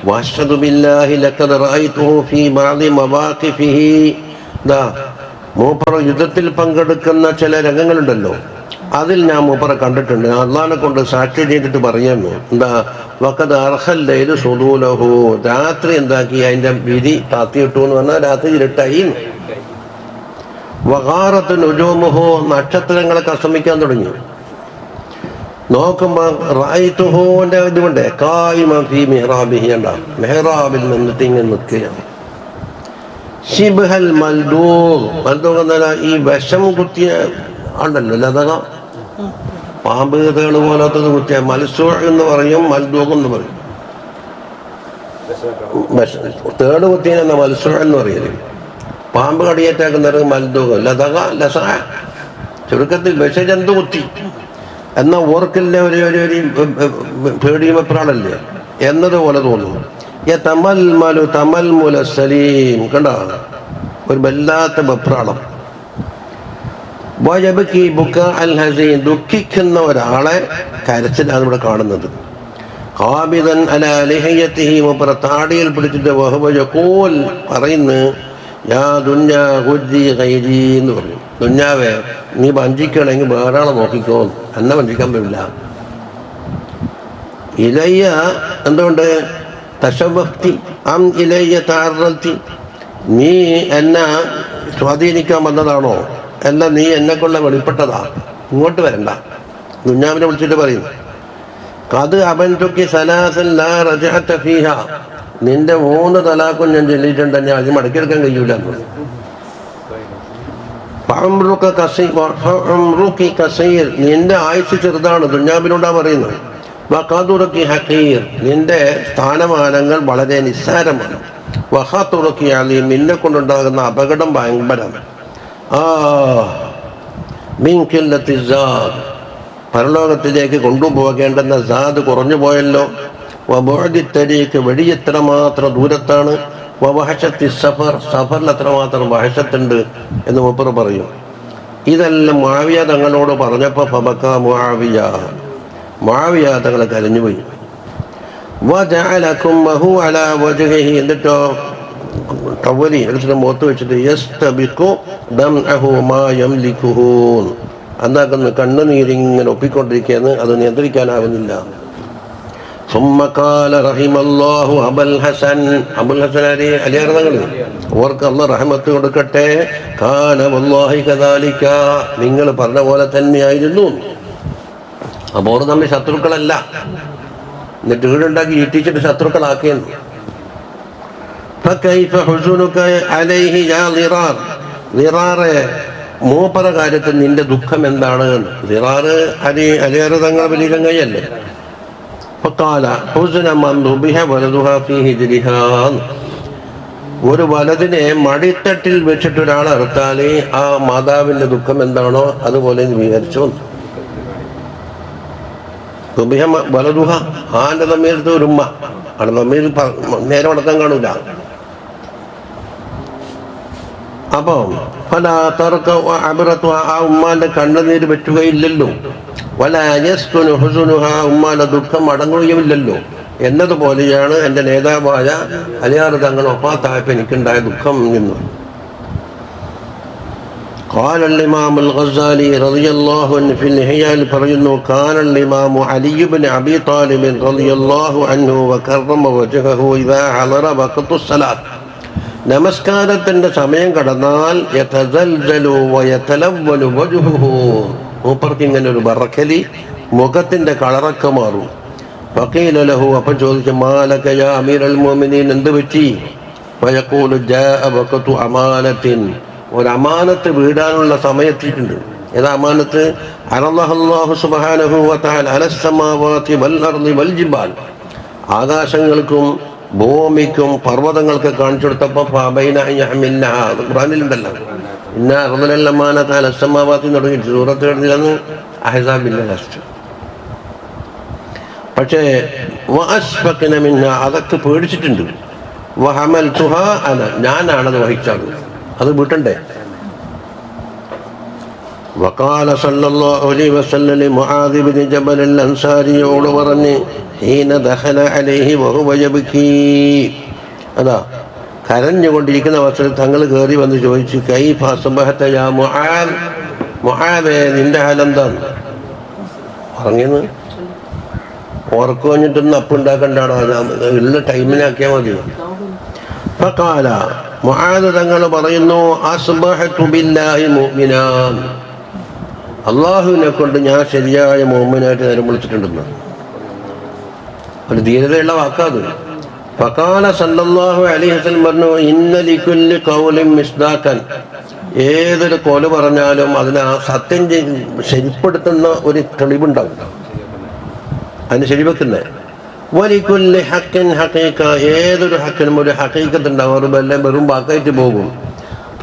വഅശ്ഹദു ബില്ലാഹി ലഖദ് റഅയ്തുഹു ഫീ ബഅദി മവാഖിഫിഹി, മൂപ്പറ യുദ്ധത്തിൽ പങ്കെടുക്കുന്ന ചില രംഗങ്ങളുണ്ടല്ലോ, അതിൽ ഞാൻ മൂപ്പറെ കണ്ടിട്ടുണ്ട്. അള്ളാഹിനെ കൊണ്ട് സാക്ഷി ചെയ്തിട്ട് പറയുന്നു. എന്താ, വഖദ് അർഹൽ ലൈലു സുദൂലഹു, രാത്രി എന്താക്കി അതിൻ്റെ വിധി താത്തിയിട്ടു എന്ന് പറഞ്ഞാൽ രാത്രി ഇരുട്ടായി. വഗാറത്ത് നുജൂമുഹു, നക്ഷത്രങ്ങളൊക്കെ അസ്തമിക്കാൻ തുടങ്ങി. നോക്കുമ്പോൾ റഅയ്തുഹുവിൻ്റെ ഇതുകൊണ്ട് ഖായിമൻ ഫീ മിഹ്റാബിഹി, മെഹ്റാബിൽ നിന്നിട്ട് ഇങ്ങനെ നിൽക്കുകയാണ്. ശിബ്ഹൽ മൽദൂഗ്, മൽദൂഗ് എന്നല്ല ഈ വിഷം കുത്തിയ ഉണ്ടല്ലോ ലതക, പാമ്പ് തേള് പോലത്തത് കുത്തിയ മൽസൂ എന്ന് പറയും, മൽദൂഗ് എന്ന് പറയും. തേട് കുത്തിയെന്ന മൽസൂ എന്ന് പറയല്. പാമ്പ് കടിയേറ്റാക്കുന്നത് മൽദൂഗ്, ലതക ലസ, ചുരുക്കത്തിൽ വിഷജന്തു കുത്തി. എന്നാൽ ഓർക്കില്ല ഒരു പേടിയും വെപ്രാളല്ലേ എന്നതുപോലെ തോന്നുന്നു. തമൽമലു തമൽമുല സലീം, കണ്ട ഒരു വല്ലാത്ത വെപ്രാളം. വയബ്കി ബുകാ അൽ ഹസീൻ, ദുഃഖിക്കുന്ന ഒരാളെ കരച്ചിലാണ് ഇവിടെ കാണുന്നത്. ഖാബിദൻ അലാ ലിഹയതിഹി, മൂപ്പറ താടിയിൽ പിടിച്ചിട്ട് വഹുവ യഖൂൽ, പറയുന്നു, യാ ദുന്യാ ഖുദ്ദി ഗൈരി എന്ന് പറഞ്ഞു. ദുന്യാവേ, നീ വഞ്ചിക്കണമെങ്കിൽ വേറെ ആളെ നോക്കിക്കോ, എന്നെ വഞ്ചിക്കാൻ പറ്റില്ല. ഇലയ്യ എന്തുകൊണ്ട് തശവക്തി അം ഇലയ്യ താറത്തി, നീ എന്നെ സ്വാധീനിക്കാൻ വന്നതാണോ, അല്ല നീ എന്നെക്കൊള്ള വെളിപ്പെട്ടതാ, ഇങ്ങോട്ട് വരണ്ട. ദുഞ്ഞാവിനെ വിളിച്ചിട്ട് പറയും, കത് അബൻതുക്കി സലാസൻ ലാ റജഅത ഫീഹ, നിന്റെ 3 തലാഖും ഞാൻ ചൊല്ലിയിട്ടുണ്ട്, ഞാൻ അത് മടക്കിയെടുക്കാൻ കഴിയൂല. നിന്റെ ആയുസ് ചെറുതാണ്, ദുഞ്ഞാബിനോടാ പറയുന്നത്. വഖാതുറക്കി ഹഖീർ, നിന്റെ സ്ഥാനമാനങ്ങൾ വളരെ നിസ്സാരമാണ്. വഖാതുറക്കി അലീം, നിന്നെ കൊണ്ടുണ്ടാകുന്ന അപകടം ഭയങ്കരമാണ്. മിൻ ഖില്ലത്തി സാദ്, പരലോകത്തിലേക്ക് കൊണ്ടുപോകേണ്ടുന്ന സാദ് കുറഞ്ഞു പോയല്ലോ. വബുഅദി തരീഖ്, വഴി എത്രമാത്രം ദൂരത്താണ്. വവഹശത്തി സഫർ, സഫറിൽ എത്രമാത്രം വഹശത്തുണ്ട് എന്ന് മൂപ്പർ പറയും. ഇതെല്ലാം മുആവിയ തങ്ങളോട് പറഞ്ഞപ്പോൾ ഫബക മുആവിയ, മുആവിയ തങ്ങൾ കരഞ്ഞുപോയി. വജഅല കുമ്മഹു അലാ വജ്ഹിഹി, എന്നിട്ടോ ടവലി എടുത്തിട്ട് മുഖത്ത് വെച്ചിട്ട് യസ്തബിഖു ദംഅഹു മാ യംലികുഹു, എന്താക്കുന്നു കണ്ണുനീരിങ്ങനെ ഒപ്പിക്കൊണ്ടിരിക്കുകയെന്ന്, അത് നിയന്ത്രിക്കാനാവുന്നില്ല. ثم قال رحم الله അബുൽ ഹസൻ, അബുൽ ഹസൻ അലിയാർ തങ്ങൾ, അവർക്ക് അല്ലാഹ് റഹ്മത്ത് കൊടുക്കട്ടെ. കാന വല്ലാഹി കദാലിക, നിങ്ങൾ പറഞ്ഞ പോലെ തന്നെയായിരുന്നു. അപ്പോൾ അവർ തമ്മിൽ ശത്രുക്കളല്ല, എന്നിട്ട് വീടുണ്ടാക്കി ഈട്ടിച്ചിട്ട് ശത്രുക്കളാക്കിയെന്ന്. فكيف حزنك عليه يا ضرار, ضراره മൂപ്പറ കാര്യത്തിൽ നിന്റെ ദുഃഖം എന്താണ്? ദിറാറ് അലിയാർ തങ്ങൾ വലിയ ചങ്ങയല്ലേ. ഒരു വലതിനെ മടിത്തട്ടിൽ വെച്ചിട്ട് ഒരാൾ അറുത്താല് ആ മാതാവിന്റെ ദുഃഖം എന്താണോ അതുപോലെ വിചാരിച്ചു. വലതുഹ, ആന്റെ തമ്മീരത്ത് ഒരു ഉമ്മ, അവിടെ തമ്മീർ നേരെ നടത്താൻ കാണൂല. അപ്പൊ പല തർക്ക അബിറത്തു, ആ ഉമ്മാന്റെ കണ്ണുനീര് പറ്റുകയില്ലല്ലോ. വലായസ്കുനു ഹുസുനുഹ, ഉമ്മാന്റെ ദുഃഖം അടങ്ങുകയുമില്ലല്ലോ എന്നതുപോലെയാണ് എൻ്റെ നേതാവായ അലിയാർ തങ്ങൾ വഫാത്തായപ്പോൾ എനിക്കുണ്ടായ ദുഃഖം എന്ന്. قال الإمام الغزالي رضي الله عنه في الإحياء പറയുന്നു, كان الإمام علي بن أبي طالب رضي الله عنه وكرم وجهه إذا حضر وقت الصلاة, നമസ്കാരത്തിന്റെ സമയം കടന്നാൽ യതസൽസലു വയതലവ്വലു വജ്ഹുഹു, മൂപ്പർക്ക് ഇങ്ങനെ ഒരു ബറക്കലി, മുഖത്തിന്റെ കളറൊക്കെ മാറും. ഫഖീല ലഹു, അപ്പം ചോദിച്ചു, മാലക യാ അമീറൽ മുഅ്മിനീൻ, എന്ത് പറ്റി? ഫയഖൂലു ജാഅ വഖതു അമാനത്തിൻ, ഒരു അമാനത്ത് വീടാനുള്ള സമയത്തിട്ടുണ്ട്. ഏതാ അമാനത്ത്? അറളഹല്ലാഹു സുബ്ഹാനഹു വതആല അലസ് സമാവാതി വൽ അർളി വൽ ജിബാൽ, ആകാശങ്ങൾക്കും ഭൂമിക്കും പർവ്വതങ്ങൾക്ക് കാണിച്ചു കൊടുത്തപ്പോൾ ഖുർആനിലുണ്ടല്ലോ, ഇന്ന അർളൽ അമാനത അലസ് സമാവാതി തുടങ്ങി സൂറത്ത് എഴുതില്ലെന്ന് അഹ്സാബിന്റെ ലാസ്റ്റ്. പക്ഷേ വഅസ്ഫഖന മിൻഹ, അതൊക്കെ പേടിച്ചിട്ടുണ്ട്. വഹമൽതുഹാ അന, ഞാനാണത് വഹിച്ചത്, അത് വീട്ടണ്ടേ. വഖാല സല്ലല്ലാഹു അലൈഹി വസല്ലം ലിമുആദ് ഇബ്നു ജബൽ അൽ അൻസാരിയോട് പറഞ്ഞു, ഹീന ദഖല അലൈഹി വഹുവ യബ്കീ, അതാ കരഞ്ഞുകൊണ്ടിരിക്കുന്ന അവസരത്തിൽ തങ്ങൾ കയറി വന്ന് ചോദിച്ചു, കൈഫ അസ്ബഹത യാ മുആദ്, മുആദേ നിന്റെ ഹാലെന്താണ്? പറഞ്ഞെന്ന് ഉറക്കു കഴിഞ്ഞിട്ടൊന്നും അപ്പുണ്ടാക്കണ്ടാണോ, ഉള്ള ടൈമിനാക്കിയാൽ മതി. ഫഖാല, മുആദ് തങ്ങൾ പറയുന്നു, അസ്ബഹതു ബില്ലാഹി മുഅ്മിനാൻ, അള്ളാഹുവിനെ കൊണ്ട് ഞാൻ ശരിയായ മുഅ്മിനായിട്ട് നേരം വിളിച്ചിട്ടുണ്ടെന്ന്. ഒരു ധീരതയുള്ള വാക്കാത്. ഫഖാല സല്ലല്ലാഹു അലൈഹി വസല്ലം പറഞ്ഞു, ഇന്ന ലികുല്ലി ഖൗലിൻ മിസ്ദാഖൻ, ഏതൊരു കോല് പറഞ്ഞാലും അതിന് ആ സത്യം ശരിപ്പെടുത്തുന്ന ഒരു തെളിവുണ്ടാവും, അതിന് ശരിവെക്കുന്നത്. വലിക്കുല്ലി ഹഖിൻ ഹഖീഖ, ഏതൊരു ഹക്കിനും ഒരു ഹഖീഖത്ത് ഉണ്ടാവും, അത് വെറും വാക്കായിട്ട് പോകും.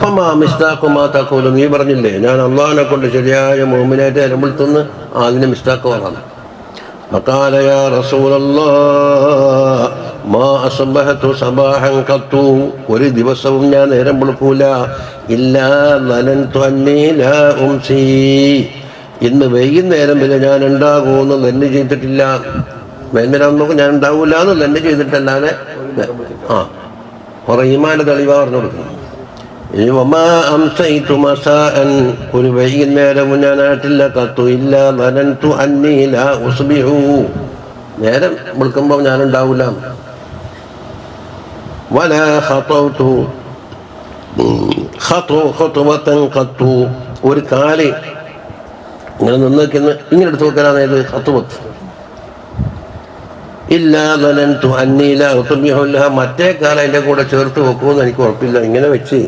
ഫമാ മിസ്ദാഖു മാ തഖൂലു, നീ പറഞ്ഞില്ലേ ഞാൻ അള്ളാഹിനെ കൊണ്ട് ശരിയായ മുഅ്മിനായിട്ട് ഇറമ്പെടുത്തുന്ന, അതിന് മിസ്ദാഖ് പറഞ്ഞു. ഫഖാല യാ റസൂലല്ലാഹ് മാ അസ്ബഹതു സബാഹൻ ഖത്തു, ഒരു ദിവസവും ഞാൻ നേരം വിളിക്കൂല, ഇല്ലാ ലനൻതു അന്നീ ലാ ഉംസി, ഇന്ന് വൈകുന്നേരം വരെ ഞാൻ ഉണ്ടാകുമെന്ന് തന്നെ ചെയ്തിട്ടില്ല, വൈകുന്നേരം നോക്കും ഞാൻ ഉണ്ടാവൂല എന്ന് തന്നെ ചെയ്തിട്ടല്ലാതെ. കുറെ ഈമാന്റെ തെളിവാ പറഞ്ഞു കൊടുക്കുന്നു. ഒരു വൈകുന്നേരവും ഞാനായിട്ടില്ല, കത്തു ഇല്ല ലനൻതു അന്നീ ലാ ഉസ്ബിഹു, നേരം വിളിക്കുമ്പോൾ ഞാനുണ്ടാവില്ല. വല ഖതൗതു ഖത്വതൻ ഖത്തു, ഒരു കാല് ഇങ്ങനെ നിന്നിരിക്കുന്ന ഇങ്ങനെ എടുത്ത് വെക്കലാണ് ഏത് ഖത്വത്ത്. ഇല്ലാ ദനൻതു അന്നീ ലാ ഉത്ബിഹു ലഹ, മറ്റേ കാലം അതിൻ്റെ കൂടെ ചേർത്ത് വെക്കുമെന്ന് എനിക്ക് ഉറപ്പില്ല. ഇങ്ങനെ വെച്ച്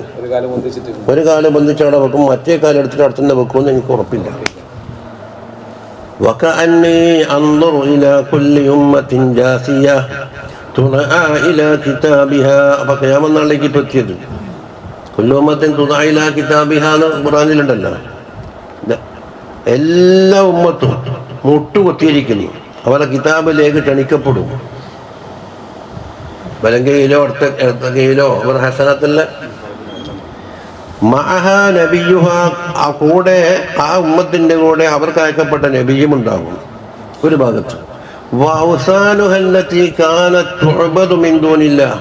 ഒരു കാലം ബന്ധിച്ച് അവിടെ വെക്കും, മറ്റേ കാലം എടുത്തിട്ട് അവിടെ തന്നെ വെക്കുമെന്ന് എനിക്ക് ഉറപ്പില്ല. വകഅന്നീ അൻദുറു ഇലാ കുല്ലി ഉമ്മത്തിൻ ജാസിയ തുദഅ ഇലാ കിതാബിഹാ. അപ്പോൾ ഖിയാമത്ത് നാളിലേക്ക് ഇപ്പോൾ എത്തിയത് കുല്ലു ഉമ്മത്തിൻ തുദഅ ഇലാ കിതാബിഹാ എന്ന് ഖുർആനിലുണ്ടല്ലോ. എല്ലാ ഉമ്മത്തും മുട്ടുകുത്തിയിരിക്കുന്നു, അവരുടെ കിതാബിലേക്ക് ക്ഷണിക്കപ്പെടും. വലങ്കയിലോ അടുത്ത കയ്യിലോ അവർ ഹസനത്തല്ല മഅഹ നബിയുഹ, ആ കൂടെ ആ ഉമ്മത്തിൻ്റെ കൂടെ അവർക്ക് അയക്കപ്പെട്ട നബിയും ഉണ്ടാകും ഒരു ഭാഗത്ത്. വഔസാനുഹല്ലതി കാനത് തുഅബദു മിൻ ദൂനില്ലാഹ്,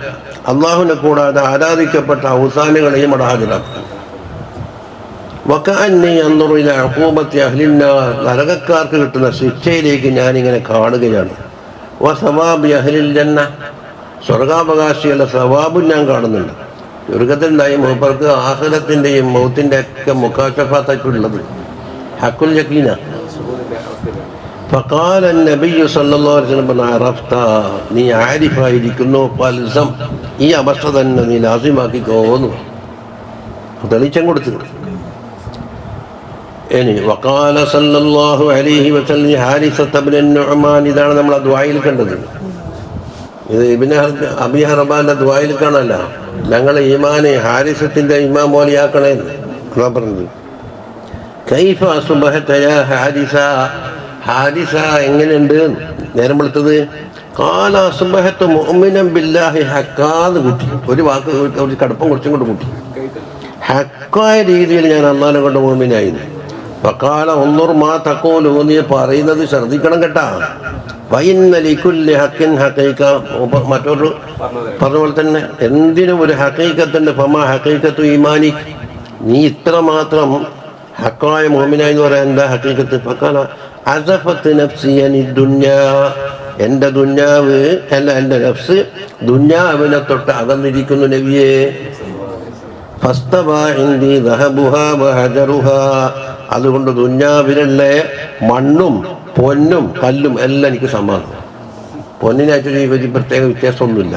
അല്ലാഹുവിനെ കൂടാതെ ആരാധിക്കപ്പെട്ട ഔസാനുകളെയും അവിടെ ഹാജരാക്കും. വകഅന്നി അൻദുറു ഇലാ ഉഖൂബത്തി അഹ്ലിന്നാർ, നരകക്കാർക്ക് കിട്ടുന്ന ശിക്ഷയിലേക്ക് ഞാനിങ്ങനെ കാണുകയാണ്. വസവാബി അഹ്ലിൽ ജന്ന, സ്വർഗാവകാശികളുടെ സവാബും ഞാൻ കാണുന്നുണ്ട്. സ്വർഗത്തിൻ്റെയും മൂപ്പർക്ക് ആഖിറത്തിൻ്റെയും മൗത്തിൻ്റെ ഒക്കെ മുക്കാശഫാത്തായിട്ടുള്ളത് ഹക്കുൽ യഖീന. ഫഖാല നബിയ്യു സല്ലല്ലാഹു അലൈഹി വസല്ലം അറഫ്ത, നീ ആരിഫായിരിക്കുന്നു, ഫൽസം, ഈ അവസ്ഥ തന്നെ നീ ലാസിമാക്കിക്കോന്നു തെളിച്ചം കൊടുത്തു. ഇനി വഖാല സല്ലല്ലാഹു അലൈഹി വസല്ലം ഹാരിസത ഇബ്നു നുഅ്മാൻ, ഇതാണ് നമ്മൾ ആ ദുആയിൽ കണ്ടത്. ഇത് ഇബ്നു അബീ ഹർബാന്റെ ദുആയിൽ കാണല്ല, ഞങ്ങൾ ഈമാനെ ഹാരിസത്തിന്റെ ഇമാം പോലെയാക്കണേ എന്നാ പറഞ്ഞത്. കൈഫ അസ്ബഹത യാ ഹാരിസ, ഹാരിസ എങ്ങനെയുണ്ട് നേരം വെളുത്തത്? ഖാല അസ്ബഹതു മുഅ്മിനൻ ബില്ലാഹി ഹക്കാന്ന് കൂട്ടി, ഒരു വാക്ക് ഒരു കടുപ്പം കുറച്ചും കൊണ്ട് കൂട്ടി. ഹക്കായ രീതിയിൽ ഞാൻ അല്ലാഹുവിനെ കൊണ്ട് മുഅ്മിനായി. ഫഖാല ഉൻദുർ മാ തഖൂലു, നീ പറയുന്നത് ശ്രദ്ധിക്കണം കേട്ടാ. വഇന്ന ലികുല്ലി ഹഖിൻ ഹഖീഖ, മറ്റൊരു പറഞ്ഞ പോലെ തന്നെ എന്തിനും ഒരു ഹഖീഖത്തുണ്ട്. ഫമാ ഹഖീഖത്തു ഈമാനി, നീ ഇത്ര മാത്രം ഹക്കായ മുഅ്മിനായി എന്ന് പറയാൻ എന്താ ഹഖീഖത്ത്? ഫഖാല അസഫത്ത് നഫ്സി അനി ദുനിയാ, എൻ്റെ ദുന്യാവ് അല്ല എൻ്റെ നഫ്സ് ദുന്യാവിനെ തൊട്ട് അകന്നിരിക്കുന്നു നബിയെ. ഫസ്തവാ ഇൻദി ദഹബുഹാ വഹജറുഹാ, അതുകൊണ്ട് ദുന്യാവിലുള്ള മണ്ണും പൊന്നും കല്ലും എല്ലാം എനിക്ക് സമാനം. പൊന്നിനായിട്ട് പ്രത്യേക വ്യത്യാസമൊന്നുമില്ല.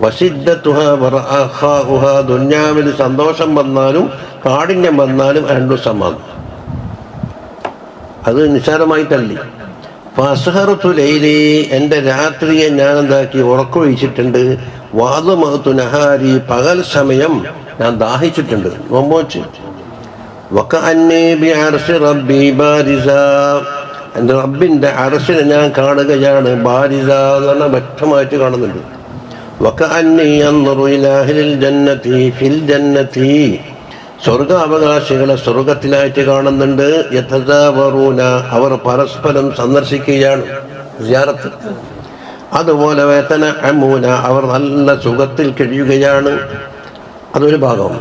വസിദ്ദത്തുഹാ വറഅഖാഉഹാ, ദുന്യാവിൽ സന്തോഷം വന്നാലും കാഠിന്യം വന്നാലും രണ്ടും സമാനം. അത് നിസ്സാരമായി തള്ളി. ഫസ്ഹറത്തു ലൈലി, എൻ്റെ രാത്രിയെ ഞാൻ എന്താക്കി ഉറക്കൊഴിച്ചിട്ടുണ്ട്. വാദമഹത്തു നഹാരി, പകൽ സമയം ഞാൻ ദാഹിച്ചിട്ടുണ്ട്, നോമ്പ് വെച്ച്. വകഅന്നീ ബിഅർശി റബ്ബി ബാരിസ, എൻ്റെ റബ്ബിൻ്റെ അർശിനെ ഞാൻ കാണുകയാണ്. ബാരിസ എന്ന് പറഞ്ഞാൽ വ്യക്തമായിട്ട് കാണുന്നുണ്ട്. വകഅന്നീ അൻദുറു ഇലാ അഹ്ലിൽ ജന്നതി ഫിൽ ജന്നതി, സ്വർഗാവകാശികളെ സ്വർഗത്തിലായിട്ട് കാണുന്നുണ്ട്. യതസാവറൂന, അവർ പരസ്പരം സന്ദർശിക്കുകയാണ്, സിയാറത്ത്. അതുപോലെ വയതനഅമൂന, അവർ നല്ല സുഖത്തിൽ കഴിയുകയാണ്. അതൊരു ഭാഗം.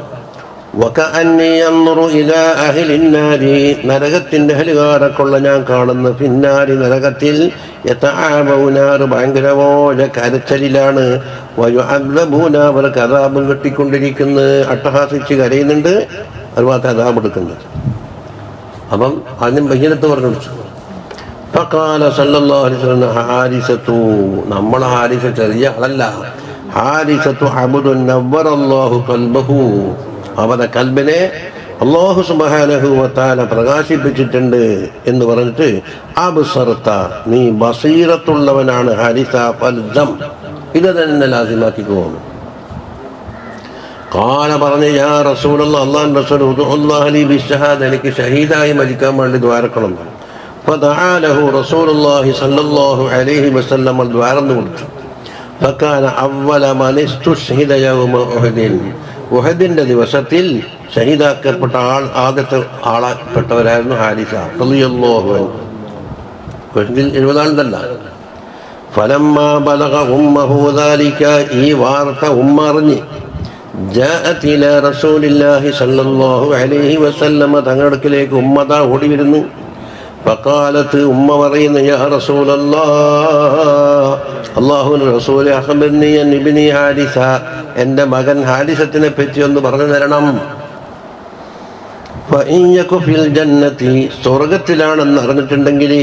വകഅന്നീ അൻദുറു ഇലാ അഹ്ലിൻ നാരി, നരകത്തിൻ്റെ അഹലുകാരെക്കൊള്ള ഞാൻ കാണുന്നു. ഫിന്നാരി, നരകത്തിൽ. യതആബൂന, ഭയങ്കരമായ കരച്ചലിലാണ്. വയുഅദ്ദബൂന, അവർക്ക് അദാബും കിട്ടിക്കൊണ്ടിരിക്കുന്നു, അട്ടഹാസിച്ച് കരയുന്നുണ്ട്, അതുപോലെ അദാബ് എടുക്കുന്നുണ്ട്. അപ്പം ആദ്യം ബഹീനത്ത് പറഞ്ഞു കൊടുത്തു. ഫഖാല സല്ലല്ലാഹു അലൈഹി വസല്ലം ഹാരിസത്തു, നമ്മളെ ഹാരിസ ചെറിയ ആളല്ല. ഹാരിസത്തു അബ്ദുൻ നവ്വറല്ലാഹു ഖൽബഹു, അവരുടെ കൽബിനെ അല്ലാഹു സുബ്ഹാനഹു വ തആല പ്രകാശിപ്പിച്ചിട്ടുണ്ട് എന്ന് പറഞ്ഞിട്ട് അബ്സർത, നീ ബസീറത്തുള്ളവനാണ് ഹാരിസ, ഫൽസം, ഇത് തന്നെ ലാസിമാക്കിക്കോ. ഖാല, പറഞ്ഞു, യാ റസൂലല്ലാഹ്, അല്ലാഹുവിൻ്റെ റസൂൽ, ഉദ്ഉല്ലാഹ ലി ബിശ്ശഹാദ, എനിക്ക് ഷഹീദായി മരിക്കാൻ വേണ്ടി ദ്വാരക്കണം. ഫദഅ ലഹു റസൂലുള്ളാഹി സ്വല്ലല്ലാഹു അലൈഹി വസല്ലം, ദ്വാരന്നു കൊടുത്തു. ഫകാന അവ്വല മൻ ഇസ്തുശ്ഹിദ യൗമ ഉഹദിൻ, ഉഹദിൻ്റെ ദിവസത്തിൽ ഷഹീദാക്കപ്പെട്ട ആദ്യത്തെ ആളപ്പെട്ടവരായിരുന്നു ഹാരിസ റളിയല്ലാഹു അൻഹു. ഉഹദിൽ 70 ആളുണ്ടല്ല. ഫലമ്മാ ബലഗ ഉമ്മഹു ദാലിക, ഈ വാർത്ത ഉമ്മ അറിഞ്ഞ്. ജാഅത് ഇലാ റസൂലില്ലാഹി സ്വല്ലല്ലാഹു അലൈഹി വസല്ലം, തങ്ങളുടെ അടുക്കലേക്ക് ഉമ്മത ഓടി വരുന്നു. ഫഖാലത്ത് ഉമ്മ പറയുന്നു യാ റസൂലല്ലാഹ് അല്ലാഹുവിന്റെ റസൂലേ അഖ്ബിർനി അൻ ഇബ്നി ഹാരിസ എൻ്റെ മകൻ ഹാരിസത്തിനെ പറ്റി ഒന്ന് പറഞ്ഞു തരണം. ഫഇൻ യകു ഫിൽ ജന്നതി സ്വർഗ്ഗത്തിലാണെന്ന് അറിഞ്ഞിട്ടുണ്ടെങ്കിൽ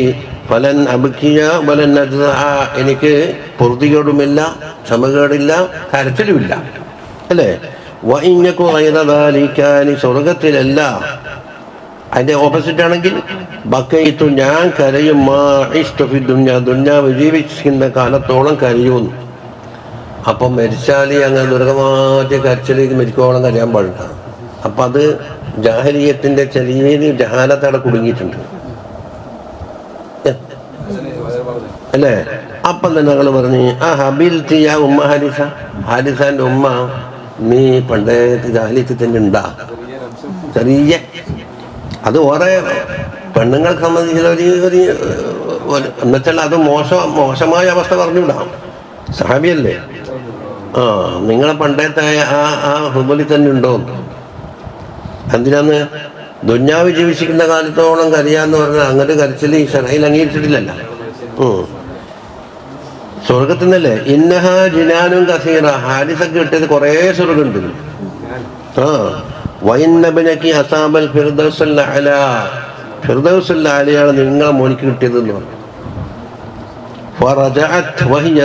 ഫലൻ അബ്കിയ വലൻ അജ്സഅ എനിക്ക് പൊറുതികേടുമില്ല, ക്ഷമകേടില്ല, കരച്ചിലുമില്ല അല്ലേ. വഇൻ യകു ഗൈറ ദാലിക സ്വർഗ്ഗത്തിലല്ല, അതിൻ്റെ ഓപ്പോസിറ്റ് ആണെങ്കിൽ ബക്കയിത്തു ഞാൻ കരയും മാ ഇഷ്തു ഫി ദുനിയ ദുനിയാവ് ജീവിച്ചിരിക്കുന്ന കാലത്തോളം കരയുന്നു. അപ്പം മരിച്ചാൽ അങ്ങനെ ദുർഗമാറ്റ കരച്ചിലേക്ക് മരിക്കോളം കരയാൻ പാടില്ല. അപ്പം അത് ജാഹലിയത്തിൻ്റെ ചെറിയ ജഹാലത്തവിടെ കുടുങ്ങിയിട്ടുണ്ട് അല്ലേ. അപ്പം തന്നെ ഞങ്ങൾ പറഞ്ഞ് ആ ഹബിൽ തിയ ഉമ്മ ഹാരിസ, ഹാരിസാൻ്റെ ഉമ്മ നീ പണ്ടത്തെ ജാഹലിയത്തിൽ തന്നെ ഉണ്ടാ ചെറിയ. അത് ഓരോ പെണ്ണുങ്ങൾക്ക് സംബന്ധിച്ച ഒരു എന്നുവെച്ചാൽ അത് മോശമായ അവസ്ഥ പറഞ്ഞുവിടാം. സഹാബിയല്ലേ, ആ നിങ്ങളെ പണ്ടത്തെ ആ ഹുബലിൽ തന്നെ ഉണ്ടോ? എന്തിനാന്ന് ദുന്യാവ് ജീവിച്ചിരിക്കുന്ന കാലത്തോളം കരയാന്ന് പറഞ്ഞാൽ അങ്ങോട്ട് കരച്ചിൽ ഈ ഷറയിൽ അംഗീകരിച്ചിട്ടില്ലല്ലോ. സ്വർഗത്തിൽ നിന്നല്ലേ ഇന്നഹ ജിനാനും കസീറ ഹാരിസൊക്കെ കിട്ടിയത് കുറേ സ്വർഗമുണ്ട്. ആ വൈന്നബനക്ക് അസാബൽ ഫിർദൗസുൽ അഅല ഫിർദൗസുൽ അഅലയാണ് നിങ്ങളെ മോനിക്ക് കിട്ടിയതെന്ന് പറഞ്ഞു. ഫറജഅത് വഹിയ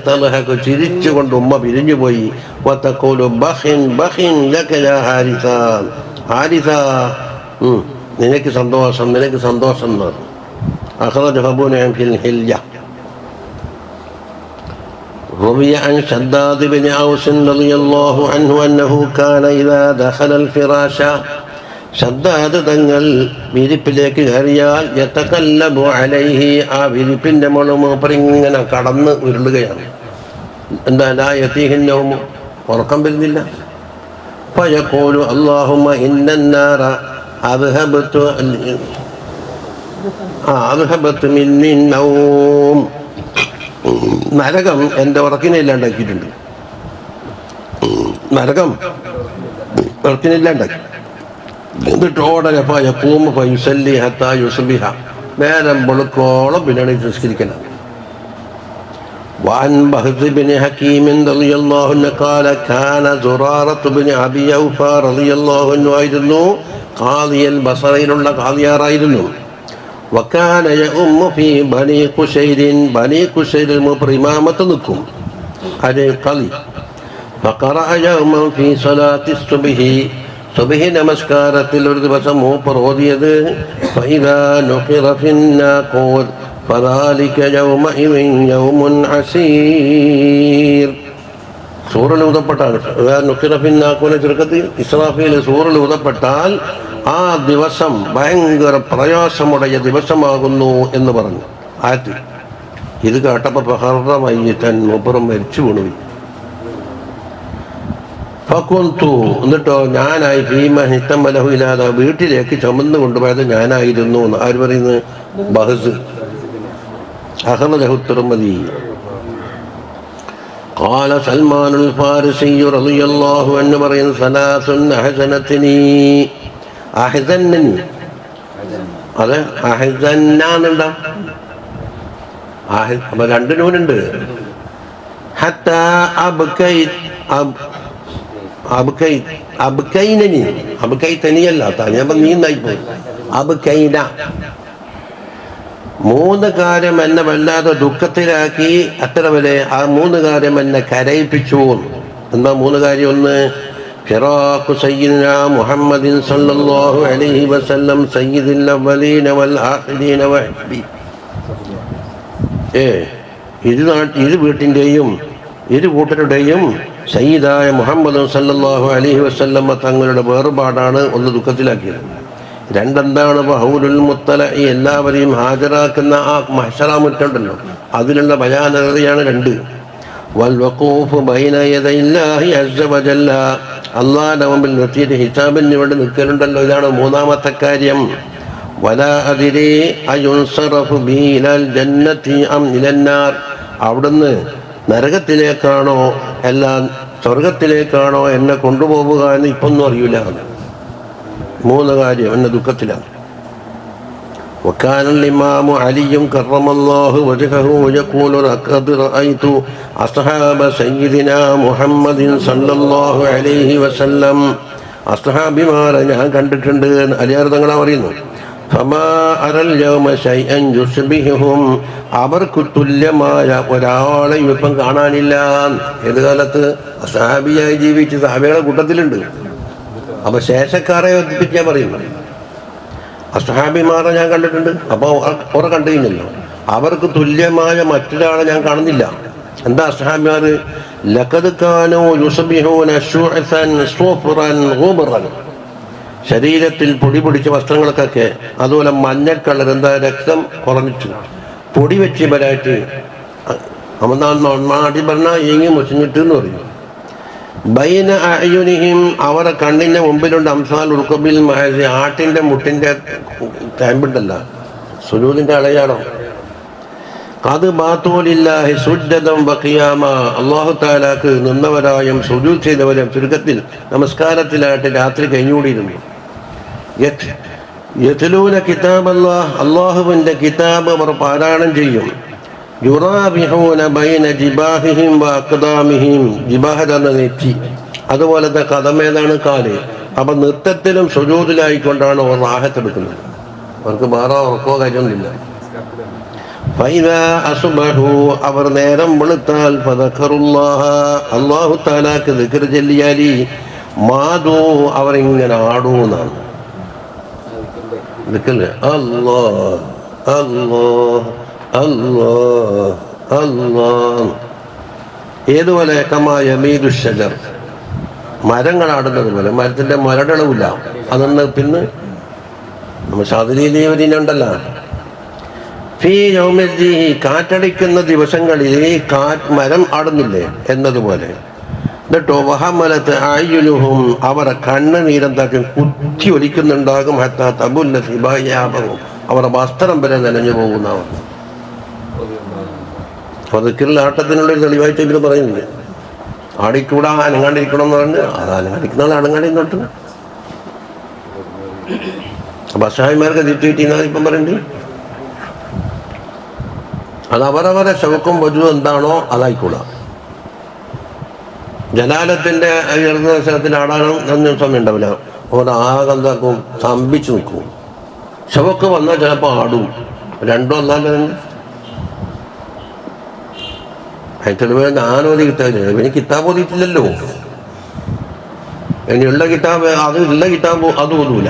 തൽഹഖു ചിരിച്ചുകൊണ്ട് ഉമ്മ പിരിഞ്ഞു പോയി. വതഖൂലു ബഖിൻ ബഖിൻ ലക യാ ഹാരിസ ഹാരിസ നിനക്ക് സന്തോഷം നിനക്ക് സന്തോഷം എന്ന് പറഞ്ഞു. അഖ്റജഹു അബൂ നഈം ഫിൽ ഹില്യ. روي عن شداد بن أوس رضي الله عنه أنه كان إذا دخل الفراش ഷദ്ദാദ് തങ്ങൾ വിരിപ്പിലേക്ക് കയറിയാൽ യതകല്ലബു അലൈഹി ആ വിരിപ്പിൻ്റെ മൂപ്പരിങ്ങനെ കടന്ന് ഉരുളുകയാണ്. എന്താ ലാ യതീഹിൻ നൗം ഉറക്കം വരുന്നില്ല. ഫയഖൂലു അല്ലാഹുമ്മ ഇന്നന്നാറ അദ്ഹബതു മിന്നി നൗം നരകം എൻ്റെ ഉറക്കിനെ ഇല്ലാണ്ടാക്കിയിട്ടുണ്ട്. നരകം ഉറക്കിനെ ഇല്ലാണ്ടാക്കി. എന്നിട്ട് ഓടനെ യഖൂമു ഫയുസല്ലി ഹത്താ യുസ്ബിഹ നേരം വെളുക്കോളം പിന്നണി നിസ്കരിക്കണം. وعن بهز بن حكيم رضي الله عنه قال كان زرارة بن أبي أوفى رضي الله عنه ആയിരുന്നു ഖാദിയൽ ബസറയിലുള്ള ഖാദിയാറായിരുന്നു. وكان يؤم في بني قشير بني قشير മൂപ്പർ ഇമാമത്ത് നിൽക്കും അത് കളി. فقرأ يوما في صلاة الصبح സുബ്ഹി നമസ്കാരത്തിൽ ഒരു ദിവസം മൂപ്പർ ഓതിയത് فإذا نقر في الناقور فذلك يومئذ يوم عسير സൂറിൽ ഊതപ്പെട്ടാണ്. നുഖിറ ഫി الناقور ചുരുക്കത്തിൽ ഇസ്രാഫീൽ സൂറിൽ ഊതപ്പെട്ടാൽ ആ ദിവസം ഭയങ്കര പ്രയാസമുடைய ദിവസമാകുന്നു എന്ന് പറഞ്ഞു ആയത്തിൽ. ഇത് കേട്ടപ്പോൾ ഫഖറ മയ്യിതൻ മൂപ്പർ മരിച്ചു വീണുപോയി. ഫകുന്തു എന്നിട്ടോ ഞാനായി ഭീമഹിത്തമലഹു ഇല്ലാതെ വീട്ടിലേക്ക് ചുമന്ന് കൊണ്ടുപോയത് ഞാനായിരുന്നു. ആര് പറയുന്നത്? ബഹസ് അഹ്റജഹു തിർമിദി. ഖാല സൽമാനുൽ ഫാരിസി റളിയല്ലാഹു അൻഹു പറയുന്നു സലാസുൻ അഹ്സനത്നി അഹ്സന്നനി അതെ അഹ്സന്നാന്നുണ്ടോ അപ്പൊ രണ്ട് നൂനുണ്ട്. ഹത്താ അബ്കൈനനി അബ്കൈതനിയല്ല ഞാൻ നീന്നായിപ്പോയി. അബ്കൈന മൂന്ന് കാര്യം എന്നെ വല്ലാതെ ദുഃഖത്തിലാക്കി അത്ര വരെ ആ മൂന്ന് കാര്യം എന്നെ കരയിപ്പിച്ചു. എന്താ മൂന്ന് കാര്യം? ഒന്ന് ഫിറാഖു സയ്യിദിനാ മുഹമ്മദിൻ സല്ലല്ലാഹു അലൈഹി വസല്ലം സയ്യിദുൽ അവ്വലീന വൽ ആഖിരീന വഹ്ബി. ഇരു വീട്ടിൻ്റെയും ഇരു കൂട്ടരുടെയും സയ്യിദായ മുഹമ്മദ് സല്ലല്ലാഹു അലൈഹി വസല്ലം തങ്ങളുടെ വേർപാടാണ് ഒന്ന് ദുഃഖത്തിലാക്കിയത്. രണ്ടെന്താണ് ബഹൂലുൽ മുത്തല എല്ലാവരെയും ഹാജരാക്കുന്ന ആ മഹ്ശറ മുറ്റുണ്ടല്ലോ അതിലുള്ള ഭയാനകതയാണ് രണ്ട്. വൽ വഖൂഫ് ബൈന യദൈല്ലാഹി അസ്സ വജല്ല അല്ലാഹുവിന്റെ മുമ്പിൽ നിർത്തിയിട്ട് ഹിസാബിന് വേണ്ടി നിൽക്കലുണ്ടല്ലോ ഇതാണ് മൂന്നാമത്തെ കാര്യം. വലാ അദ്രി അയുൻസറഫു ബി ഇലൽ ജന്നതി അം ഇലന്നാർ അവിടുന്ന് നരകത്തിലേക്കാണോ എല്ലാം സ്വർഗത്തിലേക്കാണോ എന്നെ കൊണ്ടുപോവുക എന്ന് ഇപ്പൊന്നും അറിയില്ല. മൂന്ന് കാര്യം എന്നെ ദുഃഖത്തിലാണ്. وكان الإمام علي كرم الله وجهه يقول لقد رأيت أصحاب سيدنا محمد صلى الله عليه وسلم അസ്ഹാബിമാരെ ഞാൻ കണ്ടിട്ടുണ്ട് അലിയാർ തങ്ങളാ പറയുന്നു. ഫമാ അറൽ യൗമ ശൈഅൻ യുസ്ബിഹും, അവർക്ക് തുല്യമായ ഒരാളെ ഇപ്പം കാണാനില്ല. ഏത് കാലത്ത് അസ്ഹാബിയായി ജീവിച്ച് സഹാബികളുടെ കൂട്ടത്തിലുണ്ട്. അപ്പൊ ശേഷക്കാരെ ഒത്തിപ്പിച്ചാൽ പറയുന്നു അസ്ഹാബിമാരെ ഞാൻ കണ്ടിട്ടുണ്ട്. അപ്പോൾ അവരെ കണ്ടു കഴിഞ്ഞല്ലോ. അവർക്ക് തുല്യമായ മറ്റൊരാളെ ഞാൻ കാണുന്നില്ല. എന്താ അസ്ഹാബിമാർ? ലഖദ് കാനൂ യുസ്ബിഹൂന ശുഅസൻ സുഫ്റൻ ഗുബ്റൻ, ശരീരത്തിൽ പൊടി പിടിച്ച വസ്ത്രങ്ങൾക്കൊക്കെ അതുപോലെ മഞ്ഞ കളർ, എന്താ രക്തം കുറഞ്ഞിട്ട് പൊടി വെച്ച് വരായിട്ട് നാട്ടിൽ പറഞ്ഞാൽ ഏങ്ങി മുറിഞ്ഞിട്ട് എന്ന് പറയും. ബൈന അഅ്യുനിഹിം, അവരുടെ കണ്ണിന്റെ മുമ്പിലുണ്ട് അംസാൽ ഉർഖബിൽ മഹസി, ആട്ടിന്റെ മുട്ടിന്റെ ടൈമ്പുണ്ടല്ല, സുജൂദിന്റെ അളയാടം. അത് ബാത്തൂലില്ലാഹി സുജ്ജദൻ വഖിയാമ, അല്ലാഹു തആലാക്ക് നിന്നവരായും സുജൂദ് ചെയ്തവരും ചുരുക്കത്തിൽ നമസ്കാരത്തിലായിട്ട് രാത്രി കഴിഞ്ഞുകൂടിയിരുന്നു. യത്ലൂന കിതാബല്ലാഹ്, അല്ലാഹുവിന്റെ കിതാബ് അവർ പാരായണം ചെയ്യും. യുറാബിഹൂന ബൈന ജിബാഹിഹിം വഅഖ്ദാമിഹിം, ജിബാഹ് എന്ന നെറ്റി, അതുപോലത്തെ കദമേതാണ് കാല്. അപ്പൊ നൃത്തത്തിലും സുജൂദിലായിക്കൊണ്ടാണ് അവർ റാഹത്തെടുക്കുന്നത്. അവർക്ക് വേറെ ഉറക്കോ കാര്യമൊന്നുമില്ല. ഫൈദാ അസ്ബഹു, അവർ നേരം വെളുത്താൽ ഫദക്കറുല്ലാഹ, അല്ലാഹു തആലാക്ക് ദിക്ർ ചൊല്ലിയാലി മാദൂ, അവർ ഇങ്ങനെ ആടൂന്നാണ്. ദിക്റില് അല്ലാഹ് അല്ലാഹ് അല്ലാഹ് അല്ലാഹ്. ഏതുപോലെ കമാ യമീദു ഷജർ, മരങ്ങളാടുന്നത് പോലെ. മരത്തിന്റെ മരടളവില്ല, അതൊന്ന് പിന്നെ നമ്മൾ ശാദരീതിയുണ്ടല്ലോ. ഫീ യൗമിദ്ദീ, കാറ്റടിക്കുന്ന ദിവസങ്ങളിൽ മരം ആടുന്നില്ലേ എന്നതുപോലെ. എന്നിട്ടോ വഹമലത്ത് അയ്യുനുഹും, അവരുടെ കണ്ണ് നീരെന്താക്കും കുത്തി ഒലിക്കുന്നുണ്ടാകും. ഹത്താ തബുല്ല സിബായാബഹും, അവരുടെ വസ്ത്രം വരെ നനഞ്ഞു പോകുന്നവർ. അപ്പോൾ ദിക്റിൽ ആട്ടത്തിനുള്ളൊരു തെളിവായിട്ട് ഇവർ പറയുന്നത്. ആടിക്കൂടാ, അനങ്ങാണ്ടിരിക്കണം എന്ന് പറഞ്ഞ് അത് അനങ്ങാണ്ടിരിക്കുന്ന അടങ്ങാണ്ടി നോട്ട്. അപ്പം അസ്ഹാബിമാർക്ക് തിരിച്ചുകിട്ടിയെന്നാണ് ഇപ്പം പറയുന്നത്. അത് അവരവരെ ശവക്കും വജു എന്താണോ അതായിക്കൂടാ. ജലാലത്തിന്റെ ഉയർന്ന സ്ഥലത്തിൽ ആടാനും ഒന്നും സമയം ഉണ്ടാവില്ല. അവിടെ ആകെ എന്താക്കും, സ്തംഭിച്ചു നിൽക്കും. ശവക്ക് വന്നാൽ ചിലപ്പോൾ ആടും. രണ്ടും ഒന്നാലും തെളിവ് ഞാനോതി കിട്ടാബില്ല. ഇനി കിതാബ് ഓതിയിട്ടില്ലല്ലോ. ഇനിയുള്ള കിതാബ്, അത് ഉള്ള കിതാബ് അത് ഓതൂല.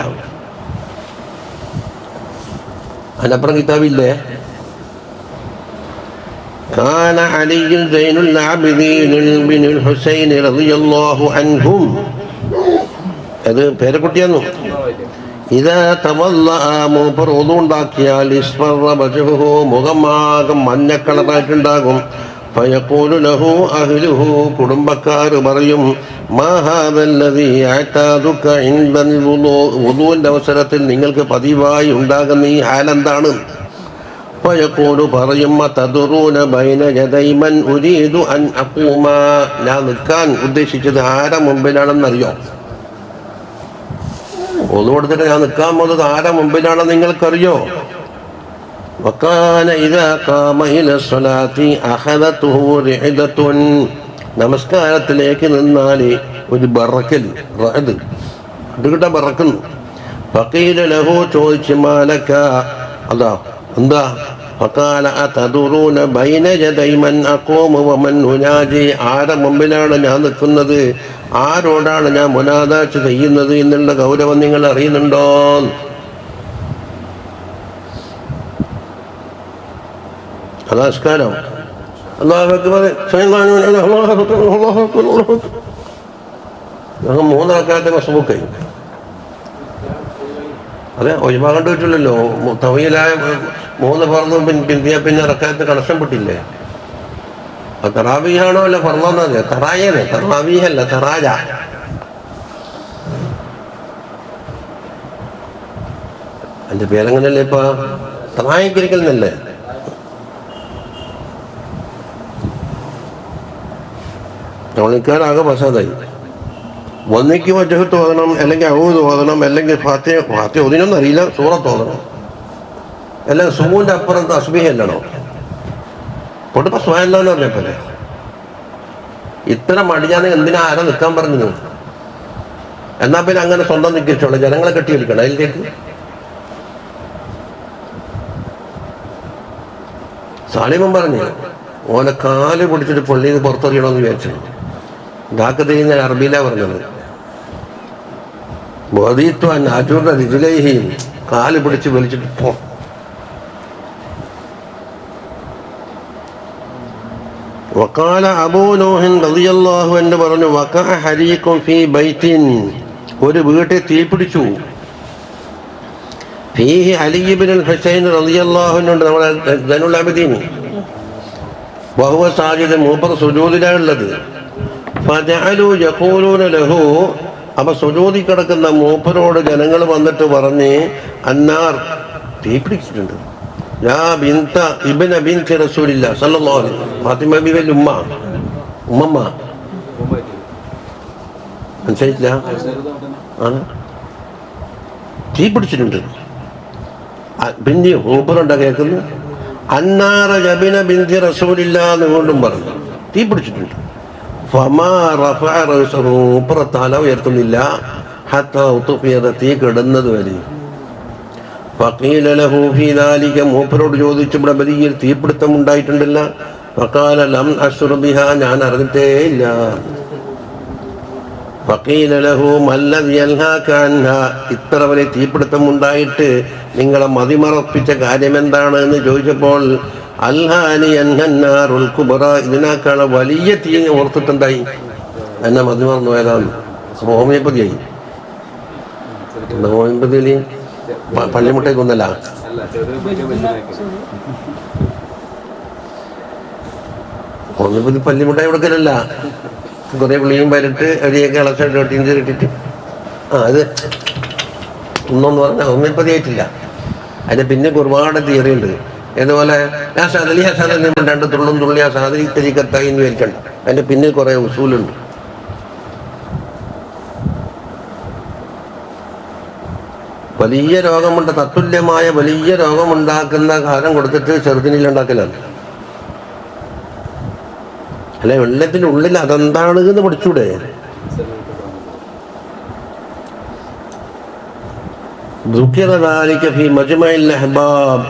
അതിനപ്പുറം കിതാബില്ലേ. كان علي زين العابدين بن الحسين رضي الله عنهم, അത് പേരക്കുട്ടിയാന്നു. ഇതാ തവല്ലഅ, മൂപ്പർ ഉളു ഉണ്ടാക്കിയാൽ ഇസ്ഫറ വജ്ഹുഹു, മുഖമാകം മഞ്ഞക്കളറായിട്ടുണ്ടാകും. ഫയഖൂലു ലഹു അഹ്ലുഹു, കുടുംബക്കാർ പറയും മാ ഹാദല്ലദീ അഅതാദുക ഇൻദൽ വുളൂ, വുളൂന്റെ അവസരത്തിൽ നിങ്ങൾക്ക് പതിവായി ഉണ്ടാകുന്ന ഈ ഹാലെന്താണ്? ഫയഖൂലു, പറയും തദറൂന ബൈന യദൈ മൻ ഉരീദു അൻ അഖൂമ, ഞാൻ നിൽക്കാൻ ഉദ്ദേശിച്ചത് ആരെ മുമ്പിലാണെന്നറിയോ? ഒന്നു കൊടുത്തിട്ട് ഞാൻ നിൽക്കാൻ പോകുന്നത് ആരെ മുമ്പിലാണെന്ന് നിങ്ങൾക്കറിയോ? വകാന ഇദാ ഖാമ ഇല സ്വലാത്തി അഖദതുഹു റിഅദത്തുൻ, നമസ്കാരത്തിലേക്ക് നിന്നാൽ ഒരു ബറക്കൽ, റഅദ് അതുകിട്ട ബറക്കുന്നു. ഫഖീല ലഹു, ചോദിച്ചു മാലക, അതാ എന്താ? ഫഖാല അതദറൂന ബൈന യദൈ മൻ അഖൂമു വമൻ ഉനാജി, ആരെ മുമ്പിലാണ് ഞാൻ നിൽക്കുന്നത്, ആരോടാണ് ഞാൻ മുനാദാത്ത് ചെയ്യുന്നത് എന്നുള്ള ഗൗരവം നിങ്ങൾ അറിയുന്നുണ്ടോ? അതാ നമസ്കാരം. അല്ലാഹു അക്ബർ, ഞങ്ങൾ 3 റക്അത്ത് മസ്ബൂക്കായി. അതെ, ഒഴിവാകേണ്ടി പറ്റില്ലല്ലോ. തവീലായ 3 ഫർദും പിന്നെ റക്അത്ത് കണക്ഷൻ പെട്ടില്ലേ. അത് തറാവീഹാണോ അല്ല ഫർദാണോ? തറായാണ്, തറാവീഹല്ല, തറാജ. അതിന്റെ പേരെങ്ങനെയല്ലേ ഇപ്പൊ? തറായിക്കിരിക്കലെന്നല്ലേ? ടോണിക്കാരാകെ പ്രസാദായി. ഒന്നിക്ക് വജഹത്ത് ഓതണം, അല്ലെങ്കിൽ ഔദ് ഓതണം, അല്ലെങ്കിൽ ഫാത്തിഹ ഓതിനൊന്നും അറിയില്ല, സൂറത്ത് ഓതണം. എല്ലാം സുമൂന്റെ അപ്പുറം തസ്ബീഹല്ലണോ? പൊട്ടിപ്പോ സുബഹാനല്ലാഹ് എന്ന് പറഞ്ഞപ്പോലെ ഇത്ര മടിയാന്ന് എന്തിനാ ആരാ നിൽക്കാൻ പറഞ്ഞു? എന്നാ പിന്നെ അങ്ങനെ സ്വന്തം നിൽക്കിച്ചോളൂ, ജനങ്ങളെ കെട്ടി വിളിക്കണം അതിലേക്ക്. സാലിമൻ പറഞ്ഞു ഓനെ കാല് പിടിച്ചിട്ട് പള്ളിയിൽ നിന്ന് പുറത്തെറിയണമെന്ന് വിചാരിച്ചു. ഇതാക്കത്തെ ഞാൻ അറബിയിലാ പറഞ്ഞത്. ബോധിത്വാൻ ആറ്റൂറിന്റെ രിജിലൈഹിയും കാല് പിടിച്ച് വലിച്ചിട്ട് പോ. വഖാല അബൂ നൂഹ് റളിയല്ലാഹു അൻഹു പറഞ്ഞു വഖഅ ഹരീഖുൻ ഫീ ബൈത്തിൻ, ഒരു വീട്ടിൽ തീപിടിച്ചു. ഫീഹി അലി ഇബ്നുൽ ഹുസൈൻ റളിയല്ലാഹു അൻഹു, നമ്മുടെ സൈനുൽ ആബിദീൻ, വഹുവ സാജിദ്, മൂപ്പർ സുജൂദിലാണുള്ളത്. ഫജഅലു യഖൂലൂന ലഹു, അപ്പൊ സുജൂദി കിടക്കുന്ന മൂപ്പരോട് ജനങ്ങൾ വന്നിട്ട് പറഞ്ഞ് അന്നാർ, തീ പിടിച്ചിട്ടുണ്ട്. യാ ബിൻത ഇബ്ന ബിൻതി റസൂലില്ലാഹ് സല്ലല്ലാഹു അലൈഹി വസല്ലം, ഫാത്തിമ ബീവിയുടെ ഉമ്മമ്മ മനസ്സിലായിട്ടില്ല, ആണ് തീ പിടിച്ചിട്ടുണ്ട്. പിന്നെയും മൂപ്പറുണ്ടാ കേൾക്കുന്നു അന്നാറ ജബിന ബിൻതി റസൂലില്ലാഹ് എന്ന് വീണ്ടും പറഞ്ഞു തീ പിടിച്ചിട്ടുണ്ട്. ഫമാ റഫഅ റഅസഹു, മൂപ്പറ തല ഉയർത്തുന്നില്ല. ഹത്താ ഉത്ഫിയ, തീ കിടന്നത് വരെ. ഫഖീല ലഹു ഫീ ദാലിക, മൂപ്പരോട് ചോദിച്ചു ഇവിടെ വലിയ തീപിടുത്തം ഉണ്ടായിട്ടുണ്ടല്ല. ഫഖാല ലം അശ്ഉർ ബിഹാ, ഞാൻ അറിഞ്ഞിട്ടേ ഇല്ല. ഫഖീല ലഹു മല്ലദി യൻഹാക അൻഹാ, ഇത്ര വലിയ തീപിടുത്തം ഉണ്ടായിട്ട് നിങ്ങളെ മതിമറപ്പിച്ച കാര്യം എന്താണ് എന്ന് ചോദിച്ചപ്പോൾ അൽഹാനി അൻഹന്നാറുൽ കുബ്ര, ഇതിനേക്കാൾ വലിയ തീ ഓർത്തിട്ടുണ്ടായി, എന്നെ മതിമറന്നു പോയതാണ്. ഹോമിയോപ്പതിയായി. ഹോമിയോപ്പതിയിൽ പള്ളിമുട്ടേക്കൊന്നല്ല, ഹോമിയോപ്പതി പള്ളിമുട്ടായി കൊടുക്കലല്ല. കുറെ പുള്ളിയും വരട്ട് അരിയൊക്കെ ഇളച്ചിട്ട് ഇട്ടിട്ട് അത് ഒന്നൊന്ന് പറഞ്ഞാൽ ഹോമിയോപ്പതി ആയിട്ടില്ല. അതിന് പിന്നെ ഒരുപാട് തിയറി ഉണ്ട്. ഇതുപോലെ ആ സാധലി ആ സാധനം രണ്ട് തുള്ളും തുള്ളി ആ സാധന തരിക്കത്തായി എന്ന് വിചാരിക്കണ്ട, അതിന്റെ പിന്നിൽ കുറെ ഉസൂലുണ്ട്. വലിയ രോഗമുണ്ട്, തത്തുല്യമായ വലിയ രോഗമുണ്ടാക്കുന്ന കാലം കൊടുത്തിട്ട് ചെറുതിനിലുണ്ടാക്കലാണ്. അല്ലെ വെള്ളത്തിന്റെ ഉള്ളിൽ അതെന്താണ് എന്ന് പഠിച്ചൂടെ?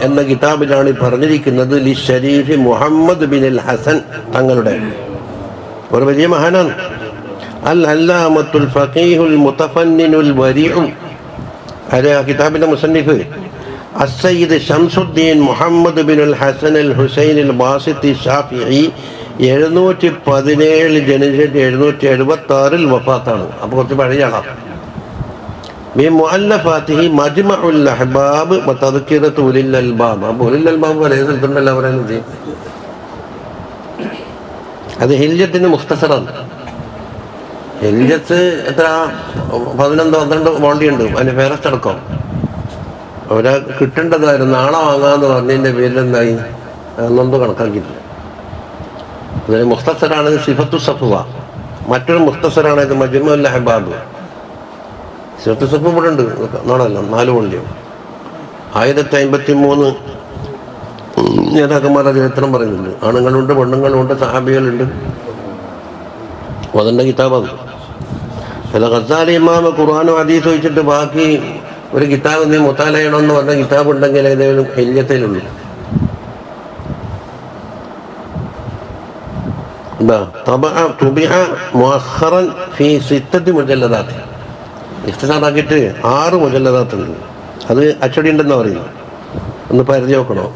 എന്ന കിതാബിലാണ് പറഞ്ഞിരിക്കുന്നത്. ലിശരീഫ് മുഹമ്മദ് ബിൻ അൽ ഹസൻ തങ്ങളുടെ ഒരു വലിയ മഹാനാണ്. അൽ അല്ലാമത്തുൽ ഫഖീഹുൽ മുതഫന്നിനുൽ വരീഉ, കിതാബിന്റെ മുസന്നിഫ് അസ്സയ്യിദ് ശംസുദ്ദീൻ മുഹമ്മദ് ബിൻ അൽ ഹസൻ അൽ ഹുസൈൻ അൽ ബാസിത്തി ഷാഫിഈ 717 ജനിച്ചിട്ട് 776 വഫാത്താണ്. അപ്പോൾ കുറച്ച് പഴയ ആളാണ്. മുഅല്ലഫാത്തിഹി മജ്മഉൽ അഹ്ബാബ് വതദ്കിറത്തു ഉലിൽ അൽബാബ്. അപ്പോൾ ഉലിൽ അൽബാബ് പല സ്ഥലത്തുണ്ടല്ലോ പറയുന്നത്. അത് ഹിൽജത്തിന് മുഖ്തസറാണ്. ഹിൽജത്ത് എത്ര 11-12 വോണ്ടിയുണ്ട്. അതിന് ഫേറസ്റ്റ് അടക്കം അവരെ കിട്ടേണ്ടതായിരുന്നു. നാളെ വാങ്ങാന്ന് പറഞ്ഞതിൻ്റെ പേരിൽ എന്തായി അന്നൊന്നും കണക്കാക്കിയില്ല. അതിന് മുഖ്തസറാണ് സിഫത്തു സഫ്വ. മറ്റൊരു മുഖ്തസറാണ് ഇത് മജ്മുഉൽ അഹ്ബാബ്. സിഫത്തു സഫ്വ ഇവിടെ ഉണ്ട്, നാളല്ല 4 വോള്യം. 1053 നേതാക്കന്മാരുടെ ചരിത്രം പറയുന്നുണ്ട്. ആണുങ്ങളുണ്ട്, പെണ്ണുങ്ങളുണ്ട്, സഹാബികളുണ്ട്. അതിൻ്റെ കിതാബാണ്. ചില ഖസാലി ഇമാമ ഖുർആനും ഹദീസും വെച്ചിട്ട് ബാക്കി ഒരു കിതാബ് നീ മുത്താല ചെയ്യണമെന്ന് പറഞ്ഞ കിതാബ് ഉണ്ടെങ്കിൽ ഏതെങ്കിലും ഹില്യത്തിലുള്ളൂ. ഇഖ്തിസാറാക്കിയിട്ട് 6 മുജല്ലദാത്തുണ്ട്. അത് അച്ചടി ഉണ്ടെന്ന് പറയുന്നു. ഒന്ന് പരിധി നോക്കണോ?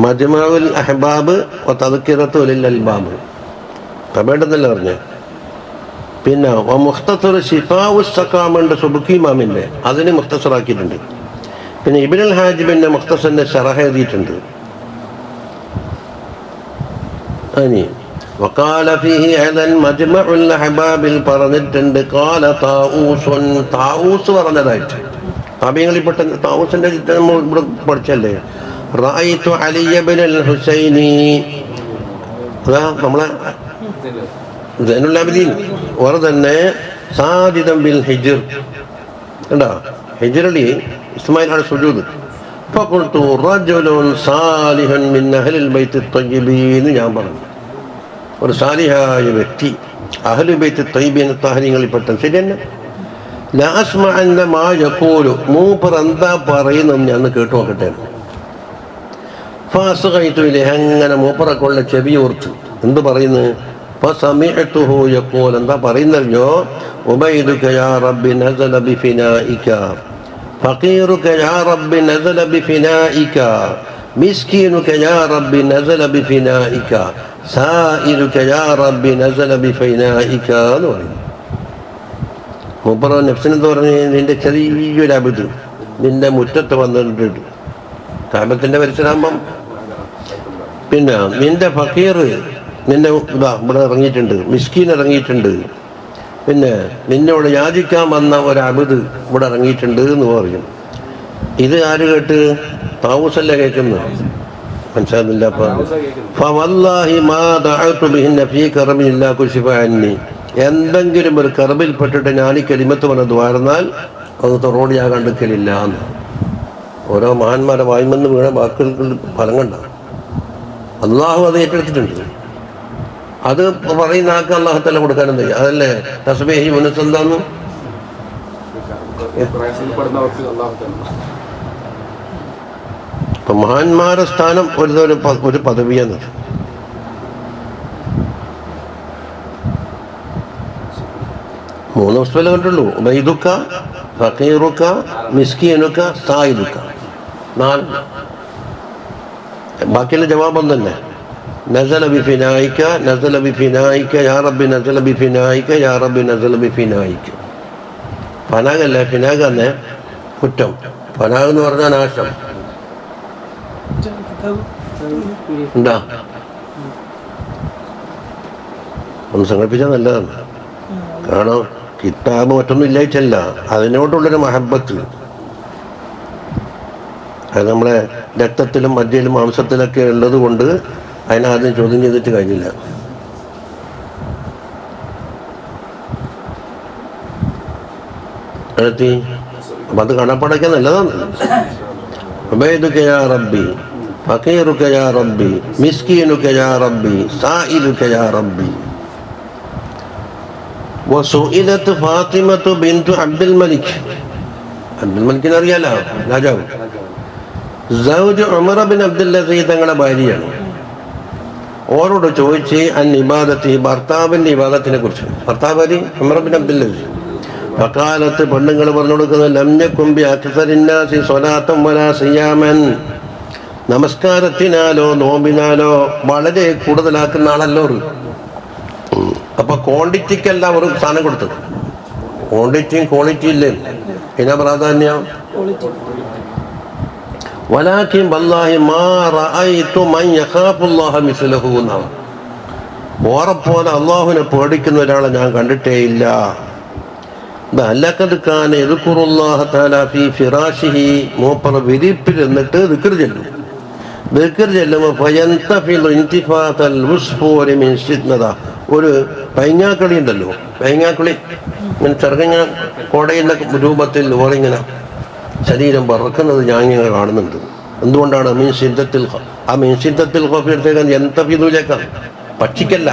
മജ്മഉൽ അഹ്ബാബ് വതദ്കിറത്തു ഉലിൽ അൽബാബ് തബേണ്ടെന്നല്ല പറഞ്ഞേ. പിന്നെ മുഖ്തസർ ശിഫാഉസ് സഖാമുണ്ട് സുബ്കി ഇമാമിൻ്റെ, അതിന് മുഖ്തസറാക്കിയിട്ടുണ്ട്. പിന്നെ ഇബ്നുൽ ഹാജിബിൻ്റെ മുഖ്തസറിൻ്റെ ശറഹ് എഴുതിയിട്ടുണ്ട്. അനി വഖാല ഫീഹി അദൻ മജ്മഉൽ അഹ്ബാബിൽ പറഞ്ഞിട്ടുണ്ട്. ഖാല താഊസുൻ, താഊസ് പറഞ്ഞതായിട്ട് താബിഈങ്ങളിൽപ്പെട്ട താഊസിൻ്റെ നമ്മൾ ഇവിടെ പഠിച്ചല്ലേ. റഅയ്തു അലി ഇബ്നുൽ ഹുസൈനി, അതാ നമ്മളെ സൈനുൽ ആബിദീൻ വേറെ തന്നെ സാജിദൻ ബിൽ ഹിജ്ർ കണ്ടോ. ഹിജ്റിൽ ഇസ്മായിൽ ആണ് സുജൂദ്. ഫഖുൽതു റജുലുൻ സാലിഹൻ മിൻ അഹ്ലിൽ ബൈത്തി ത്വയ്യിബീൻ, ഞാൻ പറഞ്ഞു ഒരു സാലിഹായ വ്യക്തി അഹ്ലുൽ ബൈത്തി ത്വയ്യിബീൻ താഹരിങ്ങളിൽപ്പെട്ട. ശരി തന്നെ. ലാ അസ്മഅന്ന മാ യഖൂലു, മൂപ്പർ എന്താ പറയുന്നത് ഞാൻ കേട്ടു നോക്കട്ടെ. ഫഅസ്ഗൈതു ഇലൈഹി, അങ്ങനെ മൂപ്പറക്കുള്ള ചെവി ഓർത്തു. എന്ത് പറയുന്നത്? ഫസമിഅതുഹു യഖൂൽ, എന്താ പറയുന്നല്ലോ, ഉബൈദുക യാ റബ്ബി നസല ബിഫിനാഇക, ഫഖീറുക യാ റബ്ബി നസല ബിഫിനാഇക, മിസ്കീനുക യാ റബ്ബി നസല ബിഫിനാഇക, സായിലുക യാ റബ്ബി നസല ബിഫിനാഇക എന്ന് പറയും. മൂപ്പറ നഫ്സിനെന്ന് പറഞ്ഞ് നിന്റെ ചെറിയൊരു അബുദ് നിന്റെ മുറ്റത്ത് വന്നിട്ടുണ്ട്, കാബത്തിന്റെ പരിസരാകുമ്പം. പിന്നെ നിന്റെ ഫക്കീർ നിന്നെ ഇവിടെ ഇറങ്ങിയിട്ടുണ്ട്, മിസ്കീൻ ഇറങ്ങിയിട്ടുണ്ട്, പിന്നെ നിന്നോട് യാചിക്കാൻ വന്ന ഒരു അബുദ് ഇവിടെ ഇറങ്ങിയിട്ടുണ്ട് എന്ന് പറയും. ഇത് ആര് കേട്ട്? താവൂസല്ല കേൾക്കുന്നു. മനസ്സിലാകുന്നില്ല. എന്തെങ്കിലും ഒരു കറബിൽപ്പെട്ടിട്ട് ഞാൻ ഈ കലിമത്ത് പറഞ്ഞത് വാർന്നാൽ അത് തൊറോട് ഞാൻ കണ്ടെടുക്കലില്ല എന്ന്. ഓരോ മഹാന്മാരെ വായ്മെന്ന് വീണ വാക്കുകൾ ഫലം കണ്ട അള്ളാഹു അത് ഏറ്റെടുത്തിട്ടുണ്ട്. അത് പറയുന്ന ആൾക്ക് അള്ളാഹുത്തല്ല കൊടുക്കാനും തയ്യാ. അതല്ലേ തസ്ബീഹ് മുനസ് എന്താന്നു? ഇപ്പൊ മഹാന്മാരുടെ സ്ഥാനം ഒരു പദവിയെന്ന്. മൂന്ന് വസ്തുവിലെ കണ്ടുള്ളൂ. ഉബൈദുക, ഫഖീറുക, മിസ്കീനുക, സായിലുക. 4. ബാക്കിയുള്ള ജവാബം തന്നെ. നസല ബിഫിനായിക, നസല ബിഫിനായിക, യാ റബ്ബി നസല ബിഫിനായിക, യാ റബ്ബി നസല ബിഫിനായിക. ഫനാഗല്ലേ, ഫിനാഗ് തന്നെ കുറ്റം. ഫനാഗ് എന്ന് പറഞ്ഞാൽ നാശം. എന്താ ഒന്ന് സങ്കല്പിച്ചാൽ നല്ലതാണ്. കാരണം കിതാബ് മറ്റൊന്നും ഇല്ലായിട്ടല്ല, അതിനോടുള്ളൊരു മഹബത്ത്. അത് നമ്മളെ രക്തത്തിലും മജ്ജയിലും മാംസത്തിലൊക്കെ ഉള്ളത് കൊണ്ട് അതിനാദ്യം ചോദ്യം ചെയ്തിട്ട് കഴിഞ്ഞില്ല. അടുത്തി അപ്പം അത് കണപ്പടയ്ക്കാൻ നല്ലതാണ്. ഉബൈദുക യാ റബ്ബി, ഫഖീറുക യാ റബ്ബി, മിസ്കീനുക യാ റബ്ബി, സായിലുക യാ റബ്ബി. വസുഇലത്ത് ഫാത്തിമത്തു ബിൻതു അബ്ദുൽ മലിക്. അബ്ദുൽ മലിക്കിനെ അറിയാലോ, രാജാവ്. സൗജ് ഉമർ ബിൻ അബ്ദുൽ അസീസ് തങ്ങളുടെ ഭാര്യയാണ്. ഓരോട് ചോദിച്ച് അൻ ഇബാദത്തി, ഭർത്താവിൻ്റെ ഇബാദത്തിനെ കുറിച്ച്. ഭർത്താവ് ആര്? Umar bin Abdul Aziz. ഫഖാലത്ത്, പെണ്ണുങ്ങൾ പറഞ്ഞു കൊടുക്കുന്നത്, ലം യകും ബി അക്സരിന്നാസി സ്വലാത്തൻ വലാ സിയാമൻ, നമസ്കാരത്തിനാലോ നോമ്പിനാലോ വളരെ കൂടുതലാക്കുന്ന ആളല്ലോ. അപ്പൊ ക്വാണ്ടിറ്റിക്കല്ല ഒരു സ്ഥാനം കൊടുത്തത്. ക്വാണ്ടിറ്റിയും ക്വാളിറ്റി ഇല്ലേ, എന്നാ പ്രാധാന്യം? വലാകിൻ വല്ലാഹി മാ റഅയ്തു മൻ യഖാഫുല്ലാഹ മിസ്ലഹു എന്നാണ്. ഓറെപ്പോലെ അള്ളാഹുവിനെ പേടിക്കുന്ന ഒരാളെ ഞാൻ കണ്ടിട്ടേ ഇല്ല. ലഖദ് കാന യദ്കുറുല്ലാഹ തആല ഫീ ഫിറാശിഹി, മൂപ്പർ വിരിപ്പിൽ എന്നിട്ട് ദിക്ർ ചൊല്ലും. ദിക്ർ ചൊല്ലുമ്പോൾ ഫയന്തഫിദു ഇന്തിഫാതൽ ഉസ്ഫൂരി മിൻ ശിദ്നത, ഒരു പൈങ്ങാക്കളി ഉണ്ടല്ലോ, പൈങ്ങാക്കളി ഇങ്ങനെ ചെറുകഞ്ഞ കോടയുന്ന രൂപത്തിൽ ഓറിങ്ങനെ ശരീരം പറക്കുന്നത് ഞാൻ ഇങ്ങനെ കാണുന്നുണ്ട്. എന്തുകൊണ്ടാണ്? മീൻ സിദ്ധത്തിൽ, ആ മീൻ സിദ്ധത്തിൽ കോപ്പിയെടുത്തേക്കാൻ എന്തഫിദൂലേക്കാണ്, പക്ഷിക്കല്ല.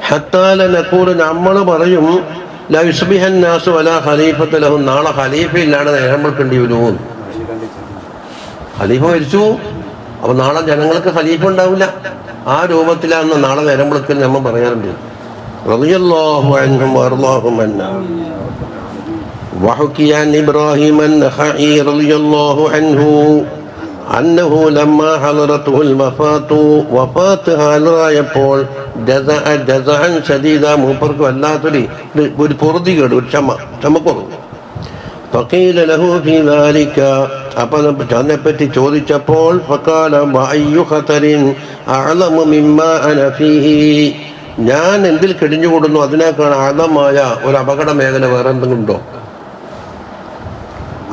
ഹത്താല നഖൂൽ, നമ്മൾ പറയും ലാ യുസ്ബിഹൻ നാസു വലാ ഖലീഫത ലഹു, നാളെ ഖലീഫ ഇല്ലാതെ നേരം വെക്കേണ്ടി വരുമോ? ഖലീഫ മരിച്ചു, അപ്പൊ നാളെ ജനങ്ങൾക്ക് ഖലീഫ ഉണ്ടാവില്ല. ആ രൂപത്തിലാണ് നാളെ നേരം വെളുക്കൽ നമ്മൾ പറയാറുണ്ട്. റളിയല്ലാഹു അൻഹും വറളാഹും അന്നാ. وحكي عن إبراهيم النخعي رضي الله عنه أنه لما حضرته الوفاة, വഫാത്ത് ഹാജറായപ്പോൾ ജസഅൻ ശദീദ, മൂപ്പർക്ക് വല്ലാത്തൊരു പൊറുതികേട്, ഒരു ക്ഷമക്കുറവ്. فقيل له في ذلك, അപ്പം അതിനെപ്പറ്റി ചോദിച്ചപ്പോൾ فقال وأي خطر أعظم مما أنا فيه, ഞാൻ എന്തിൽ കിടിഞ്ഞുകൂടുന്നു അതിനേക്കാൾ ആഴമായ ഒരു അപകട മേഖല വേറെ എന്തെങ്കിലും ഉണ്ടോ?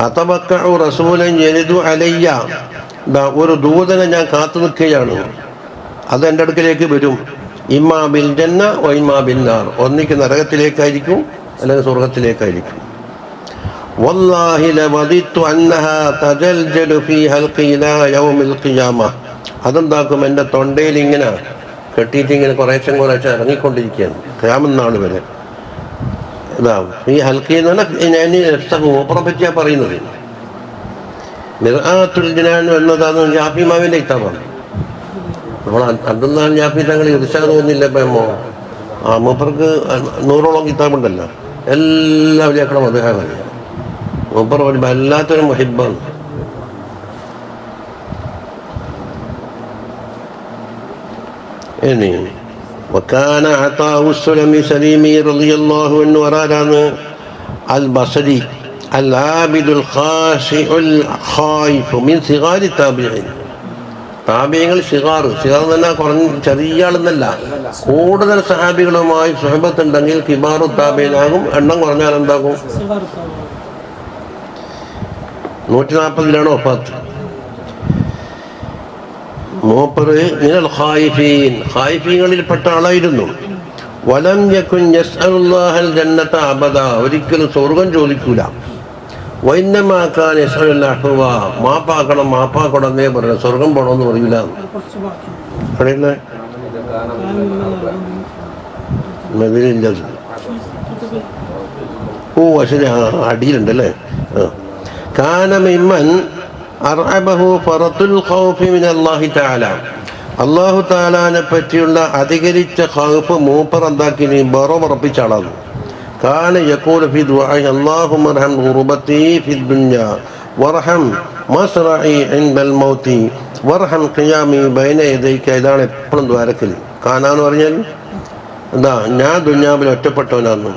അതബക്കഉ റസൂലൻ യരിദു അലയ്യ, ഒരു ദൂതനെ ഞാൻ കാത്തു നിൽക്കുകയാണ്, അത് എൻ്റെ അടുക്കലേക്ക് വരും. ഇമ്മാ ബിൽ ജന്ന വ ഇമ്മാ ബിൻ നാർ, ഒന്നിക്ക് നരകത്തിലേക്കായിരിക്കും അല്ലെങ്കിൽ സ്വർഗത്തിലേക്കായിരിക്കും. വല്ലാഹി ലവദിത്തു അന്നഹാ തജൽജലു ഫീ ഹൽഖി ഇലാ യൗമിൽ ഖിയാമ. അതെന്താക്കും, എൻ്റെ തൊണ്ടയിൽ ഇങ്ങനെ കെട്ടിയിട്ട് ഇങ്ങനെ കുറേശ്ശെ ഇറങ്ങിക്കൊണ്ടിരിക്കുകയാണ് ഖിയാമത്ത് നാൾ വരെ. ഇതാ ഈ ഹൽക്കി എന്ന് പറഞ്ഞാൽ ഞാൻ മൂപ്പറെ പറ്റിയാണ് പറയുന്നത്. മിർആത്തുൽ ജിനാൻ എന്നതാണ് ജാഫി മാവിൻ്റെ കിതാബാണ്. നമ്മൾ അബ്ദുല്ലാഹ് ജാഫി തങ്ങൾ ഇർശാദ് തോന്നില്ല ഇപ്പമോ മൂപ്പർക്ക് 100ഓളം കിതാബുണ്ടല്ലോ, എല്ലാ വലിയാക്കളും അദ്ദേഹമാണ്. മൂപ്പർ ഒരു വല്ലാത്തൊരു മുഹിബ്ബാണ്. ഇനി وكان عطاء السلمي سليمي رضي الله عنه ورانا البصري العابد الخاشع الخائف من صغار التابعين. താബിഈങ്ങൾ സിഗാർ എന്ന് പറഞ്ഞാൽ കുറഞ്ഞ ചെറിയ ആളെന്നല്ല, കൂടുതൽ സഹാബികളുമായി സുഹബത്ത് ഉണ്ടെങ്കിൽ കിബാറു താബിഈനാകും. എണ്ണം കുറഞ്ഞാൽ എന്താകും? 140 വഫാത്ത്. മൂപ്പറ് മിനൽ ഖായിഫീൻ, ഖായിഫീങ്ങളിൽപ്പെട്ട ആളായിരുന്നു. വലം യകുൻ യസ്അലുല്ലാഹൽ ജന്നത അബദ, ഒരിക്കലും സ്വർഗം ചോദിക്കൂല. വൈന്നമാ കാന യസ്അലുൽ അഹ്വ, മാപ്പാക്കണം എന്നേ പറയണം, സ്വർഗം പോണമെന്ന് പറയൂല. പറയുന്നേ മദീനയില്ലത്. ഓ ശരി, അടിയിലുണ്ടല്ലേ. കാന മിമ്മൻ അർഅബഹു ഫറത്തുൽ ഖൗഫി മിനല്ലാഹി തആല, അല്ലാഹു തആലാനെ പറ്റിയുള്ള അധികരിച്ച ഖൗഫ് മൂപ്പർ എന്താക്കിനി ബറപ്പിച്ച ആളാണ്. കാന യഖൂലു ഫി ദുആഇ അല്ലാഹുമ്മ അർഹം ഗുർബതി ഫിദ് ദുനിയ വർഹം മസ്റഇ ഇൻദൽ മൗതി വർഹം ഖിയാമി ബൈന യദൈക. ഇതാണ് എപ്പോഴും ദ്വാരക്കൽ. കാനാന്ന് പറഞ്ഞാൽ എന്താ, ഞാൻ ദുനിയാവിൽ ഒറ്റപ്പെട്ടവനാണ്,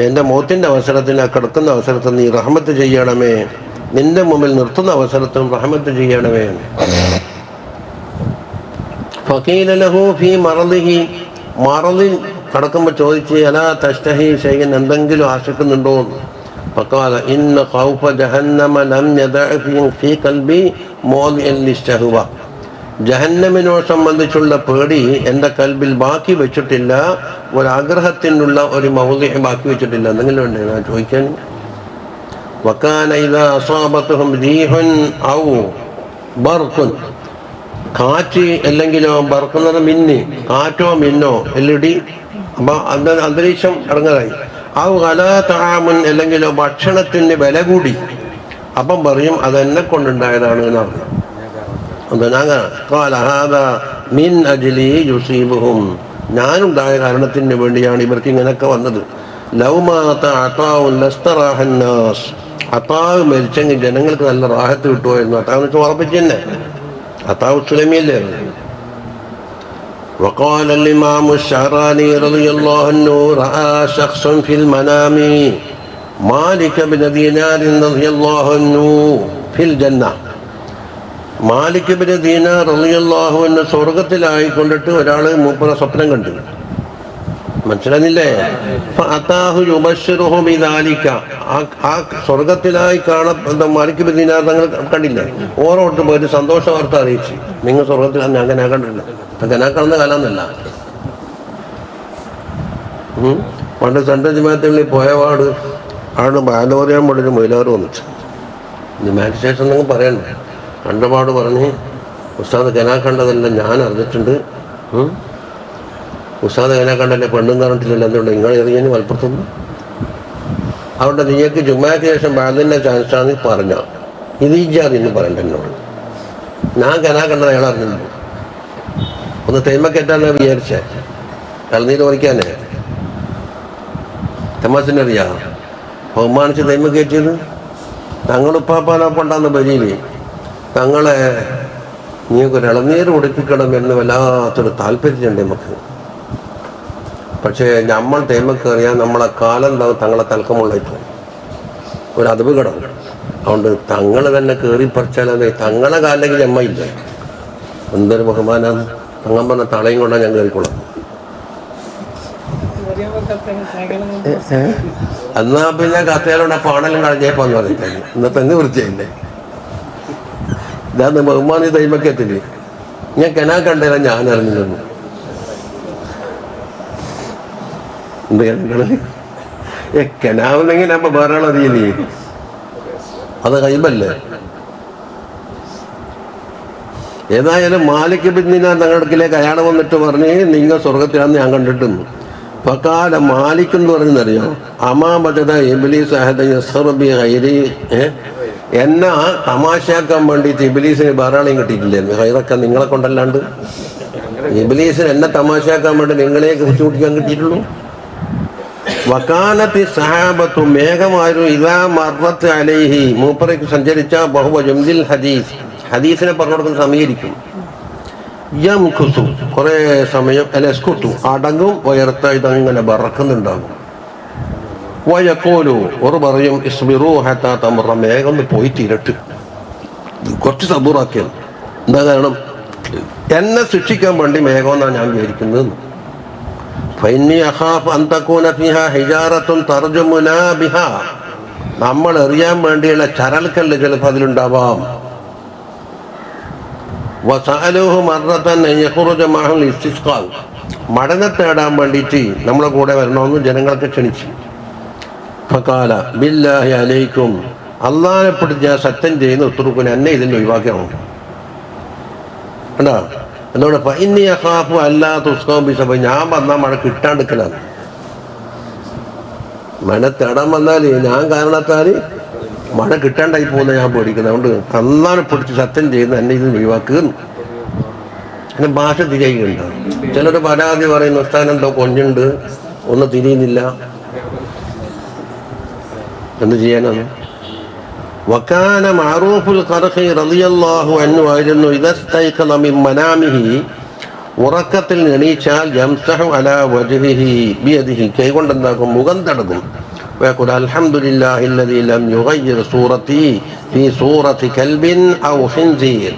എൻ്റെ മൗത്തിൻ്റെ അവസരത്തിൽ, കിടക്കുന്ന അവസരത്തിൽ നീ റഹ്മത്ത് ചെയ്യണമേ, നിന്റെ മുമ്പിൽ നിർത്തുന്ന അവസരത്തും റഹ്മത്ത് ചെയ്യണമേ. ഫഖീല ലഹു ഫീ മറദിഹി, മറദിൽ കടക്കുമ്പോൾ ചോദിച്ച്, അലാ തഷ്തഹി ഷൈഅൻ, എന്തെങ്കിലും ആശിക്കുന്നുണ്ടോ? ഫഖാല ഇന്ന ഖൗഫ ജഹന്നമ ലം യദഅ ഫീ ഖൽബി മൗദിഅൻ ലിശ്ശഹവ, ജഹന്നമിനോട് സംബന്ധിച്ചുള്ള പേടി എൻ്റെ കൽബിൽ ബാക്കി വെച്ചിട്ടില്ല, ഒരാഗ്രഹത്തിനുള്ള ഒരു മൗദിഅ ബാക്കി വെച്ചിട്ടില്ല. എന്തെങ്കിലും ഉണ്ട് ഞാൻ ചോദിക്കാൻ. വകാന ഇദാ അസാബത്തുഹും റീഹുൻ ഔ ബർഖുൻ, കാറ്റ് അല്ലെങ്കിലോ ബർക്കുന്നത് മിന്ന്, കാറ്റോ മിന്നോ എല്ലിടി, അപ്പം അന്തരീക്ഷം ഇറങ്ങാതായി. ഔ അലാ തആമുൻ, അല്ലെങ്കിലോ ഭക്ഷണത്തിന് വില കൂടി, അപ്പം പറയും അതെന്നെ കൊണ്ടുണ്ടായതാണ് എന്നാണ്. മിൻ അജ്ലി യുസീബുഹും, ഞാനുണ്ടായ കാരണത്തിന് വേണ്ടിയാണ് ഇവർക്ക് ഇങ്ങനെയൊക്കെ വന്നത്. ലൗമാത അതാഉൻ ലസ്തറാഹന്നാസ്, അതാവ് മരിച്ചെങ്കിൽ ജനങ്ങൾക്ക് നല്ല റാഹത്ത് കിട്ടുമായിരുന്നു. അതാന്ന് വെച്ചാൽ ഉറപ്പിച്ച് തന്നെ അതാവ് സുലമിയല്ലേ. وقال الإمام الشعراني رضي الله عنه رأى شخص في المنام مالك بن دينار رضي الله عنه في الجنة. മാലിക് ഇബ്നു ദീനാർ റളിയല്ലാഹു അൻഹു സ്വർഗത്തിലായിക്കൊണ്ടിട്ട് ഒരാൾ മൂപ്പരെ സ്വപ്നം കണ്ടു. മനസ്സിലാകുന്നില്ലേ? ഫഅതാഹു യുബശ്ശിറുഹു ബിദാലിക, ആ സ്വർഗത്തിലായി മാലിക് ഇബ്നു ദീനാർ തങ്ങൾ കണ്ടില്ലേ, ഓരോട്ട് പോയിട്ട് സന്തോഷ വാർത്ത അറിയിച്ചു, നിങ്ങൾ സ്വർഗത്തിലാണ്, ഞാൻ അങ്ങനെ കണ്ടില്ല. അങ്ങനെ കാണുന്ന കാലമെന്നല്ല. പണ്ട് സെൻട്രൽ ജമാഅത്തുകളിൽ പോയപാട് ആണ് ബാലോറിയാൻ പോലൊരു മൊയിലാറ് വന്നിട്ട് മാജിസ്ട്രേഷൻ എന്നൊക്കെ പറയണ്ടേ, കണ്ടപാട് പറഞ്ഞ് ഉസ്താദ് കനാ കണ്ടതെല്ലാം ഞാൻ അറിഞ്ഞിട്ടുണ്ട്, ഉസ്താദ് കനാ കണ്ടല്ലേ പെണ്ണും പറഞ്ഞിട്ടില്ലല്ലോ, എന്തുകൊണ്ട് നിങ്ങൾ എറിയാൻ മലപ്പുറത്തുനിന്ന്. അതുകൊണ്ട് നീക്ക് ജുമാക്ക് ശേഷം ബാലിൻ്റെ ചാൻസാന്ന് പറഞ്ഞ ഇത് ഈ ജാതി എന്ന് പറയണ്ട എന്നോട്. ഞാൻ കനാ കണ്ടത് അയാൾ അറിഞ്ഞില്ല. ഒന്ന് തേമക്കേറ്റാന്ന് വിചാരിച്ചേ, കളനീര് പറിക്കാനേ തമാസിൻ്റെ അറിയാ ബഹുമാനിച്ച് തേമ കയറ്റിയത്. തങ്ങളുപ്പാപ്പാനൊപ്പണ്ടാന്ന് ബലിയില് തങ്ങളെ നീക്കൊരു ഇളനീര് കൊടുപ്പിക്കണം എന്ന് വല്ലാത്തൊരു താല്പര്യമുണ്ട് നമുക്ക്. പക്ഷേ നമ്മൾ തേമക്ക് അറിയാൻ നമ്മളെ കാലം തങ്ങളെ തൽക്കമുള്ളായിട്ട് ഒരു അതവ് കിടക്കും. അതുകൊണ്ട് തങ്ങൾ തന്നെ കയറി പറിച്ചാലേ തങ്ങളെ കാലിലേക്ക് അമ്മയില്ല. എന്തൊരു ബഹുമാനാണ്. തങ്ങൻ പറഞ്ഞ തളയും കൊണ്ടാണ് ഞാൻ കയറിക്കൊള്ളാം. എന്നാ പിന്നെ കത്തേലോടെ പാടലും കളഞ്ഞേപ്പാന്ന് പറഞ്ഞിട്ടേ എന്നാ തന്നെ വൃത്തിയായില്ലേ. ഇതാന്ന് ബഹുമാനി തൈമക്കത്തില് ഞാൻ കനാ കണ്ടേരാ ഞാൻ അറിഞ്ഞിരുന്നു. എന്ത് കനാവുന്നെങ്കിൽ അപ്പൊ വേറെ ആളറിയില്ലേ. അത് ഗൈബല്ലേ? ഏതായാലും മാലിക് ബിൻ ദിനാർ തങ്ങളുടെ അടുക്കിലേക്ക് അയാൾ വന്നിട്ട് പറഞ്ഞ് നിങ്ങൾ സ്വർഗത്തിലാന്ന് ഞാൻ കണ്ടിട്ടുന്നു. ഫഖാല മാലിക് എന്ന് പറഞ്ഞറിയോ, അമാബദ ഇബ്ലീസ് എന്നെ തമാശയാക്കാൻ വേണ്ടിയിട്ട് ഇബ്ലീസിന് ധാരാളം കിട്ടിയിട്ടില്ലായിരുന്നു. ഹൈറൊക്കെ നിങ്ങളെ കൊണ്ടല്ലാണ്ട് ഇബ്ലീസിന് എന്നെ തമാശയാക്കാൻ വേണ്ടി നിങ്ങളെ കുറിച്ച് കുട്ടിക്കാൻ കിട്ടിയിട്ടുള്ളൂ. വക്കാനത്തി സഹാബത്തു മേഘമായിരുന്നു ഇതാ മർറത്ത് അലൈഹി മൂപ്പറയ്ക്ക് സഞ്ചരിച്ച ബഹുവ ജംദിൽ ഹദീസ് ഹദീസിനെ പറഞ്ഞു കൊടുക്കുന്ന സമീകരിക്കും. യം ഖുസു കുറേ സമയം എസ്കുട്ടു അടങ്ങും, ഉയർത്ത ഇതങ്ങനെ ബറക്കുന്നുണ്ടാകും. വയക്കോലു ഒരു പറയും ഇസ്ബിറു ഹത്താ തമറ മേഘം പോയി തീരട്ട്, കുറച്ച് സബൂറാക്കിയത്. എന്താ കാരണം? എന്നെ ശിക്ഷിക്കാൻ വേണ്ടി മേഘം എന്നാണ് ഞാൻ വിചാരിക്കുന്നത്. നമ്മൾ എറിയാൻ വേണ്ടിയുള്ള ചരൽക്കല്ല് ചിലപ്പോൾ അതിലുണ്ടാവാം. മടങ്ങ തേടാൻ വേണ്ടിയിട്ട് നമ്മളെ കൂടെ വരണമെന്ന് ജനങ്ങൾക്ക് ക്ഷണിച്ചു. ഫഖാല ബില്ലാഹി അലൈക്കും, അള്ളാഹിനെ പിടിച്ച് ഞാൻ സത്യം ചെയ്യുന്ന ഉത്തരക്കുന എന്നെ ഇതിൽ ഒഴിവാക്കണം. കണ്ടാ എന്നോട് ഫഇന്നി അഖാഫു അല്ലാ തുസ്ഖൗ ബിസബ, ഞാൻ വന്നാൽ മഴ കിട്ടാണ്ടിക്കലാണ്. മഴ തേടാൻ വന്നാൽ ഞാൻ കാരണത്താൽ മഴ കിട്ടാണ്ടായി പോകുന്ന ഞാൻ പേടിക്കുന്നത്. അതുകൊണ്ട് അള്ളാഹിനെ പിടിച്ച് സത്യം ചെയ്യുന്ന എന്നെ ഇതിൽ ഒഴിവാക്കുന്നു. അങ്ങനെ ഭാഷ തിരിയുന്നുണ്ട്. ചിലർ പരാതി പറയുന്ന ഉസ്താദ് എന്തോ കൊഞ്ഞുണ്ട്, ഒന്ന് തിരിയുന്നില്ല, എന്ത് ചെയ്യാനാണ്? വകാന മഅറൂഫുൽ ഖർഖി റളിയല്ലാഹു അൻഹു ആയിരുന്നു ഇദസ്തൈഖള മിൻ മനാമിഹി, ഉറക്കത്തിൽ എണീച്ചാൽ യംസഹു അലാ വജ്ഹിഹി ബിയദിഹി, കൈകൊണ്ടെന്താക്കും? മുഖം തടകും. വയഖൂൽ അൽഹംദുലില്ലാഹി അല്ലദീ ലം യുഗയ്യിർ സൂറതി ഫീ സൂറതി കൽബിൻ ഔ ഖിൻസീർ.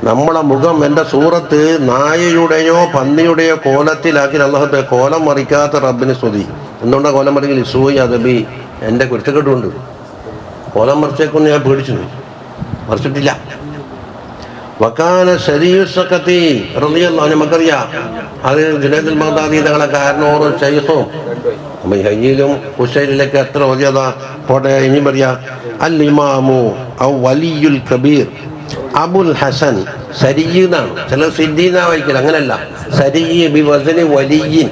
നമ്മളെ മുഖം എൻ്റെ സൂറത്ത് നായയുടെയോ പന്നിയുടെയോ കോലത്തിലാക്കി അല്ലാഹുവേ കോലം മറിക്കാത്ത റബ്ബിന് സ്തുതി. എന്തുകൊണ്ടാണ് കോലം മറിക്കൽ? സൂയി അദബി, എൻ്റെ കുരുത്തക്കെട്ടുണ്ട്. കോലം മറിച്ചേക്കൊന്നും ഞാൻ പേടിച്ചു, മറിച്ചിട്ടില്ല. വക്കാന ശരീഉസ്സഖതി റളിയല്ലാഹു, നമുക്കറിയാം അത് ജുനൈദുൽ ബഗ്ദാദി തങ്ങളെ കാരണോറും ശൈഖും ഹയ്യിലും ഹുസൈനിലൊക്കെ എത്ര ഓതിയതാ. പോട്ടെ, ഇനി പറയാ അൽ ഇമാമു ഔ വലിയുൽ കബീർ അബുൽ ഹസൻ സരിയ്യെന്നാണ്. ചിലർ സിദ്ദീന വായിക്കില്ല, അങ്ങനല്ല. സരിയ്യ് ബി വസനി വലിയ്യിൻ,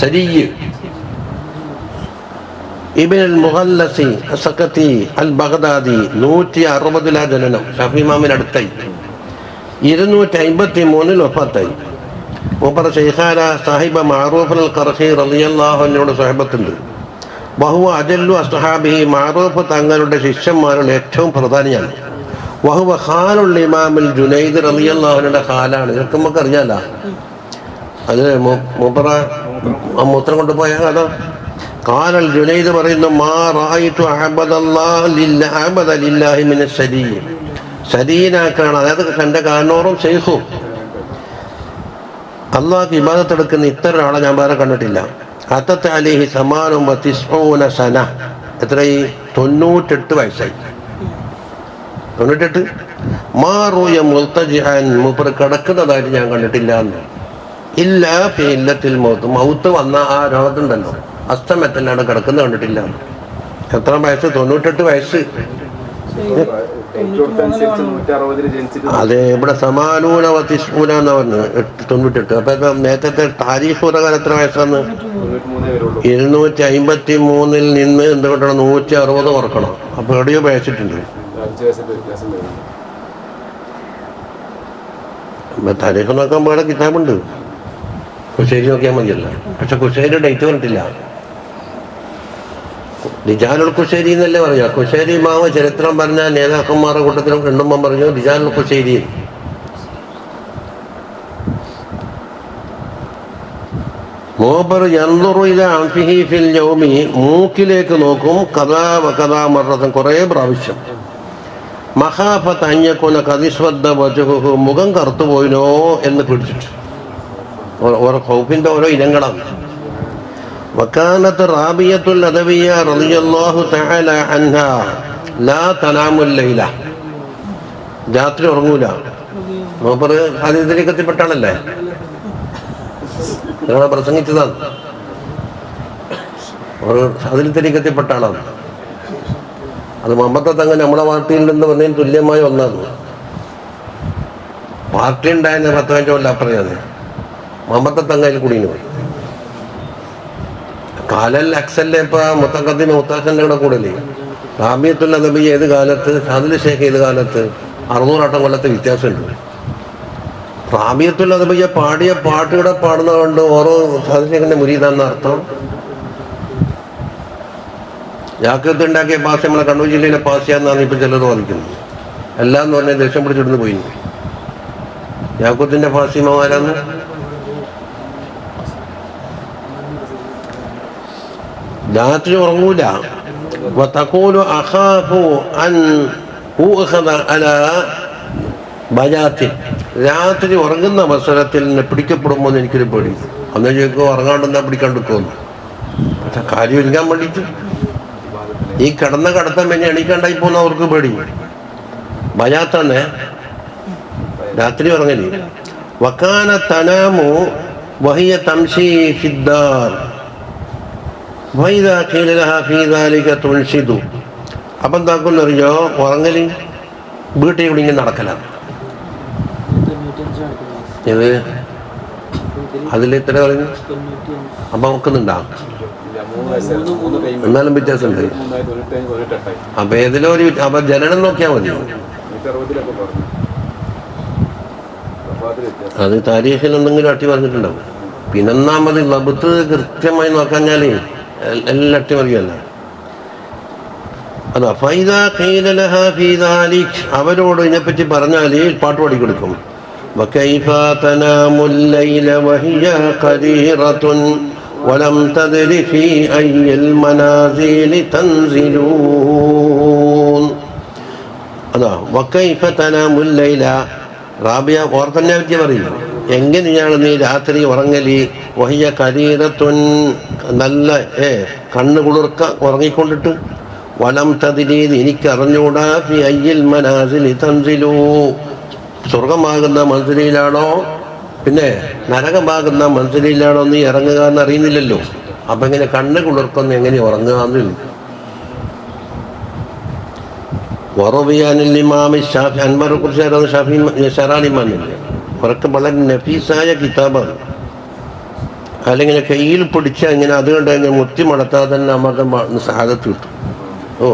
സരിയ്യ് ഇബ്ൻ അൽ മുഗല്ലസി അസ്സഖതി അൽ ബഗ്ദാദി 160 ജനനം. ഷാഫി ഇമാമിന് അടുത്തായി. 253 വഫാത്തായി. മൂപ്പറ ശൈഖാന സാഹിബ മഅറൂഫുൽ ഖർഖി റളിയല്ലാഹു അൻഹുവിനോട് സ്വഹബത്തുണ്ട്. വഹുവ അജല്ലു അസ്ഹാബിഹി, മഅറൂഫ് തങ്ങളുടെ ശിഷ്യന്മാരിൽ ഏറ്റവും പ്രധാനിയാണ്. വഹുവ ഖാലുൽ ഇമാമുൽ ജുനൈദ് റളിയല്ലാഹു അൻഹുവിന്റെ ഖാലാണ്. ഇതൊക്കെ നമുക്ക് അറിയാലോ. അത് മൂപ്പറ മൂത്രം കൊണ്ടുപോയ കഥ. ഖാലൽ ജുനൈദ് പറയുന്നു, മാ റഅയ്തു അഅബദ ലില്ലാഹി മിന ശരീ, ശരീനാക്കാണ്, അതായത് തൻ്റെ കാരണോറും ശൈഖും അള്ളാഹ്ക്ക് ഇബാദത്ത് എടുക്കുന്ന ഇത്ര ഒരാളെ ഞാൻ വേറെ കണ്ടിട്ടില്ല. അത്തത്ത് അലൈഹി സമാനും വതിസ്ഊന സന, എത്രയായി? 98 വയസ്സായി. 98. മാ റൂയ മുൽതജിഅൻ, മൂപ്പർ കിടക്കുന്നതായിട്ട് ഞാൻ കണ്ടിട്ടില്ല എന്ന്. ഇല്ലാ ഫീ ഇല്ലത്തിൽ മൗത്ത്, മൗത്ത് വന്ന ആ രോഗത്തുണ്ടല്ലോ, അസ്തമയത്തല്ലാണ്ട് കിടക്കുന്നത് കണ്ടിട്ടില്ല. എത്ര വയസ്സ്? 98 വയസ്സ്. അതെ, ഇവിടെ സമാനൂന വതിസ്ഊന എന്ന് പറഞ്ഞു 98. അപ്പൊ നേരത്തെ താരീഖ് പ്രകാരം എത്ര വയസ്സാന്ന്? 253 നിന്ന് എന്തുകൊണ്ടാണ് 160 കുറക്കണം. അപ്പൊ എവിടെയോ വയസ്സിട്ടുണ്ട്. താരീഖ് നോക്കാൻ വേറെ കിതാബുണ്ട്, കുശേരി നോക്കിയാൽ മതിയല്ല. പക്ഷെ കുശേരി ഡേറ്റ് പറഞ്ഞിട്ടില്ല. റിജാലുൽ കുശേരി എന്നല്ലേ പറയാ. കുശേരി മാവ് ചരിത്രം പറഞ്ഞ നേതാക്കന്മാരുടെ കൂട്ടത്തിലും എണ്ണുമ്പം പറഞ്ഞു റിജാലുൽ കുശേരി. മൂപ്പർ യൻദുറു ഇലാ അൻഫിഹി ഫിൽ യൗമി, മൂക്കിലേക്ക് നോക്കും കഥാ വകഥാ മറത്തൻ, കുറേ പ്രാവശ്യം. മഖാഫത അൻ യകൂന ഖദിസ്വദ്ദ വജ്ഹുഹു, മുഖം കറുത്തുപോയിനോ എന്ന് പിടിച്ചിട്ട്. ഓരോ ഖൗഫിന്റെ ഓരോ ഇനങ്ങളാണ്. വകാനത്ത് റാബിയത്തുൽ അദവിയ്യ റളിയല്ലാഹു തആല അൻഹാ ലാ തനാമുൽ ലൈല, രാത്രി ഉറങ്ങൂല. മൂപ്പർ ഹദീസിലേക്ക് എത്തിപ്പെട്ടാണല്ലേ, ഞങ്ങളെ പ്രസംഗിച്ചതാണ്. അതിൽ തിരികെത്തിപ്പെട്ട ആളാണ്. അത് മുഹമ്മദ് തങ്ങൾ നമ്മളെ പാർട്ടിയിൽ നിന്ന് വന്നതിന് തുല്യമായ ഒന്നാണ്. പാർട്ടി ഉണ്ടായിരുന്ന 10-15 കൊല്ലം അപ്പുറയാണ് മുഹമ്മദ് തങ്ങൾ കുടിയിൽ പോയി. കാലൽ അക്സല്ലേ ഇപ്പൊ മുത്തഖദ്ദിം മുത്താഖിന്റെ കൂടെ കൂടല്ലേ. റാബിയത്തുൽ നബി ഏത് കാലത്ത്, ഷാദുൽ ഷേഖ് ഏത് കാലത്ത്, 600 കൊല്ലത്തെ വ്യത്യാസമുണ്ട്. റാബിയത്തുൽ നബിയെ പാടിയ പാട്ടുകൂടെ പാടുന്നത് കൊണ്ട് ഓരോ ഷാദുൽ ഷേഖിന്റെ മുരീദാന്ന് അർത്ഥം. യാക്കത്ത് ഉണ്ടാക്കിയ പാസ നമ്മളെ കണ്ണൂർ ജില്ലയിലെ പാസയാന്നാണ് ഇപ്പൊ ചിലർ വാദിക്കുന്നത്. എല്ലാം എന്ന് പറഞ്ഞാൽ ദേഷ്യം പിടിച്ചിടുന്ന് പോയി. യാക്കൂത്തിന്റെ ഫാസിമമാരാന്ന് രാത്രി ഉറങ്ങൂല. രാത്രി ഉറങ്ങുന്ന അവസരത്തിൽ പിടിക്കപ്പെടുമ്പോൾ എനിക്കൊരു പേടി. അന്ന് ചോദിക്കും ഉറങ്ങാണ്ടെന്നാ പിടിക്കാണ്ടിരിക്കുമെന്ന്. പക്ഷെ കാര്യം ഒരുങ്ങാൻ വേണ്ടിയിട്ട് ഈ കിടന്ന കടത്തം പിന്നെ എണീക്കണ്ടായി പോകുന്ന അവർക്ക് പേടി. ബജാത്തന്നെ രാത്രി ഉറങ്ങല്. വക്കാന തനാമു വഹിയ തംശി ഫിദ്ദാർ വൈദാ ഖീല ലഹാ ഫീ ദാലിക തുൻഷിദു. അപ്പം എന്താക്കുന്നറിയോ, ഉറങ്ങല് വീട്ടിൽ കൂടി ഇങ്ങനെ നടക്കലാണ്. ഇത് അതിൽ എത്ര പറഞ്ഞു? അപ്പം നോക്കുന്നുണ്ടാ? എന്നാലും വ്യത്യാസമുണ്ട്. അപ്പൊ ഏതിലോ ഒരു അപ്പൊ ജനനം നോക്കിയാൽ മതി. അത് താരീഖിൽ എന്തെങ്കിലും അട്ടി പറഞ്ഞിട്ടുണ്ടാവും. പിന്നൊന്നാമത് ലബത്ത് കൃത്യമായി നോക്കാഞ്ഞാലേ എല്ലാം അട്ടിമറിയല്ല. അതാ ഫൈദാ ഖീല ലഹാ ഫീ ദാലിക്, അവരോട് ഇതിനെപ്പറ്റി പറഞ്ഞാൽ പാട്ട് പാടിക്കൊടുക്കും. വകൈഫ തനാമുൽ ലൈല വഹിയ ഖരീറത്തുൻ വലം തദ്രി ഫീ അയ്യിൽ മനാസിലി തൻസിലൂൻ. അതാ വകൈഫ തനാമുൽ ലൈല, റാബിയ ഓർത്തന്നെ പറ്റി പറയില്ല. എങ്ങനെയാണ് നീ രാത്രി ഉറങ്ങലി? വഹിയ കരീറത്തുൻ, നല്ല കണ്ണ് കുളിർക്ക ഉറങ്ങിക്കൊണ്ടിട്ട്. വലം തദ്രി, എനിക്ക് അറിഞ്ഞൂടാ ഫി അയ്യിൽ മനാസിലി തൻസിലൂ, സ്വർഗമാകുന്ന മൻസിലിലാണോ പിന്നെ നരകമാകുന്ന മൻസിലിലാണോ നീ ഇറങ്ങുക എന്ന് അറിയുന്നില്ലല്ലോ. അപ്പൊ ഇങ്ങനെ കണ്ണ് കുളിർക്കൊന്ന് എങ്ങനെ ഉറങ്ങുക എന്നില്ല. അൻവറെ കുറിച്ച് ഷാഫി ഷറാനിമാനില്ലേ, അവർക്ക് വളരെ നഫീസായ കിതാബാണ്. അല്ലെങ്കിൽ കയ്യിൽ പിടിച്ച ഇങ്ങനെ അതുകൊണ്ട് ഇങ്ങനെ മുത്തി മടത്താതെ തന്നെ നമുക്ക് സഹാദത്ത് കിട്ടും. ഓ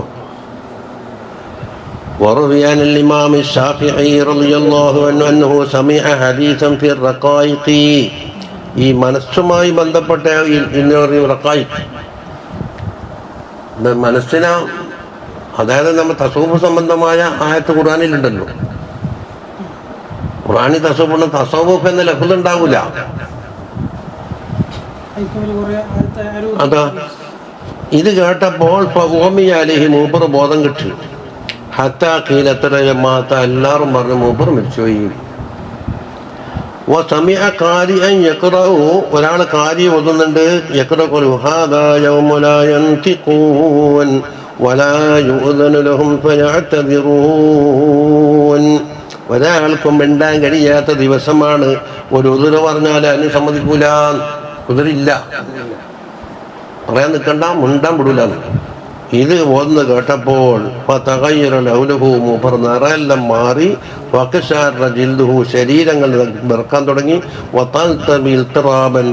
وروي عن الإمام الشافعي رضي الله عنه أنه سمع حديثا في الرقائق. ഈ മനസ്സുമായി ബന്ധപ്പെട്ട റഖായിഖ്, മനസ്സിനെ, അതായത് നമ്മൾ തസൂഫ് സംബന്ധമായ ആയത്ത് ഖുർആനിലുണ്ടല്ലോ. ഖുർആനിൽ തസവൂഫ് എന്ന ലഫ്ള് ഉണ്ടാവൂല. അതാ ഇത് കേട്ടപ്പോൾ മൂപ്പർ ബോധം കിട്ടി. ഹത്താ ഖീലത്ര ജമാഅത്ത, എല്ലാവരും പറഞ്ഞു മൂപ്പർ മരിച്ചുപോയി. വസമിഅ ഖാരിഅൻ യഖറഉ, ഒരാൾ ഖാരി ഓതുന്നുണ്ട്. യഖറഉ ഹാദാ യൗമു ലാ യൻതിഖൂൻ വലാ യുഅ്ദനു ലഹും ഫയഅ്തദിറൂൻ. ഒരാൾക്കും മിണ്ടാൻ കഴിയാത്ത ദിവസമാണ്. ഒരു ഉദുറ് പറഞ്ഞാൽ അതിന് സമ്മതിക്കൂല. ഉദുറില്ല, പറയാൻ നിൽക്കണ്ട, മിണ്ടാൻ വിടൂല. ഇത് ഒന്ന് കേട്ടപ്പോൾ മൂപ്പർ നിറയെല്ലാം മാറി. ജിൽദുഹു, ശരീരങ്ങൾ വിറക്കാൻ തുടങ്ങി.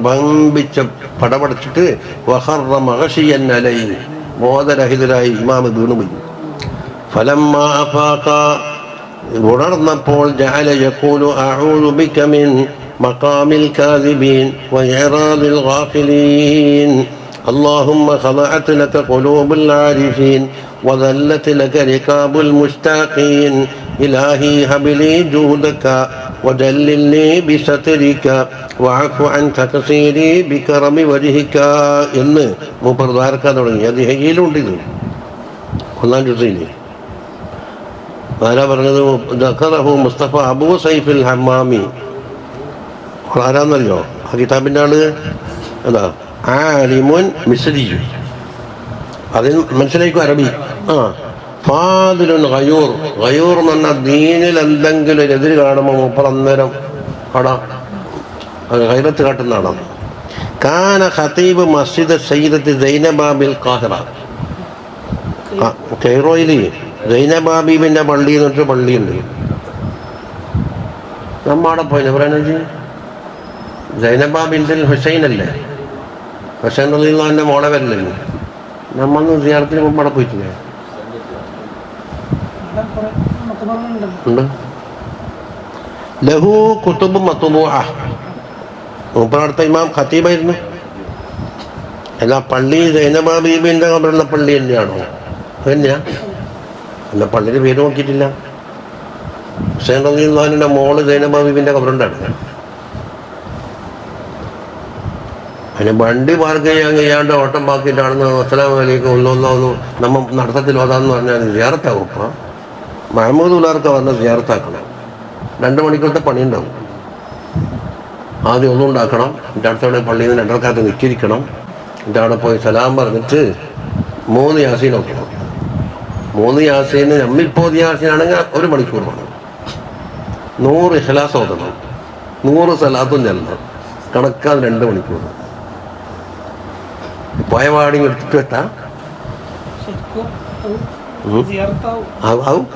വമ്പിച്ച് പടപടച്ചിട്ട് വഖറ മഗ്ശിയൻ അലൈഹി, ബോധരഹിതരായി ഇമാം വീണുപോയി. ഫലമ്മാ അഫാഖ, ഉണർന്നപ്പോൾ ജഅല യഖൂലു അഊദു ബിക മിൻ മഖാമിൽ കാദിബീൻ വഇറാദിൽ ഗാഫിലീൻ. اللهم خضعت لك قلوب العارفين وذلت لك ركاب المشتاقين. إلهي هب لي جودك وجللني بسترك وعفو عن تقصيري بكرم وجهك എന്ന് മൂപ്പർ ദ്വാരക്കാൻ തുടങ്ങി. അത് ഹയ്യിലുണ്ട്. ഇത് 1-ാം ജുസിൽ ആരാ പറഞ്ഞത്? ദഖറഹു മുസ്തഫ അബൂ സൈഫുൽ ഹമ്മാമി. ആരാന്നറിയോ ആ കിതാബിൻ്റെ ആള്? അതാ ആലിമുൻ മിസ്രിയു. അതിന് മനസ്സിലാക്കും അറബി. ഫാദിലുൻ ഗയൂർ. ഗയൂർ എന്ന് പറഞ്ഞാൽ ദീനിൽ എന്തെങ്കിലും ഒരു എതിര് കാണുമ്പോൾ മൂപ്പർ അന്നേരം ഗൈറത്ത് കാട്ടുന്ന ആളാണ്. കാന ഖതീബ് മസ്ജിദ് സയ്യിദത്തി സൈനബ ബിൽ ഖാഹിറ. കൈറോയിൽ സൈനബാബീബിൻ്റെ പള്ളി എന്നിട്ട് പള്ളിയുണ്ട്. നമ്മടെ പോയില്ല പറയാനജി സൈനബാബിൻ്റെ ഹുസൈൻ അല്ലേ, ഹുസൈൻ റളിയല്ലാഹുവിൻ്റെ മോളെ വരില്ലല്ലോ. നമ്മളൊന്ന് സിയാറത്തിന് മുമ്പ് അവിടെ പോയിട്ടില്ലേ? ഉണ്ട്. ലഹു കുതുബ് മത്ബൂഅ. മൂപ്പരടുത്ത ഇമാം ഖത്തീബായിരുന്നു. അല്ല പള്ളി സൈനബ ബീബിൻ്റെ കബറുള്ള പള്ളി തന്നെയാണോ? തന്നെയാ. അല്ല പള്ളിയുടെ പേര് നോക്കിയിട്ടില്ല. ഹുസൈൻ റളിയല്ലാഹുവിൻ്റെ മോള് സൈനബ ബീബിൻ്റെ കബറുണ്ടാണ്. അതിന് വണ്ടി പാർക്ക് ചെയ്യാൻ കഴിയാണ്ട് ഓട്ടം പാക്കിയിട്ടാണെന്ന് അസ്സലാമു അലൈക്കും ഒന്നൊന്നു നമ്മൾ നടത്തത്തിൽ ഓതാന്ന് പറഞ്ഞാൽ സിയാറത്താകും. ഇപ്പം മഹമ്മൂദ് ഉലാർക്ക് വന്ന് സിയാറത്താക്കണം. 2 മണിക്കൂറത്തെ പണിയുണ്ടാവും. ആദ്യം ഒന്നും ഉണ്ടാക്കണം, എൻ്റെ അടുത്തവിടെ പള്ളിയിൽ നിന്ന് 2 റക്അത്ത് നിൽക്കിയിരിക്കണം, എൻ്റെ അവിടെ പോയി സലാം പറഞ്ഞിട്ട് 3 യാസീൻ നോക്കണം. 3 യാസീന് നമ്മിപ്പോൾ യാസീനാണെങ്കിൽ 1 മണിക്കൂർ വേണം. 100 ഇഖ്ലാസ് ഓതണം, 100 സലാത്തും ചെല്ലണം, കണക്കാതെ 2 മണിക്കൂർ. പോയ പാടി എടുത്തിട്ട് വെട്ടാം ആവും.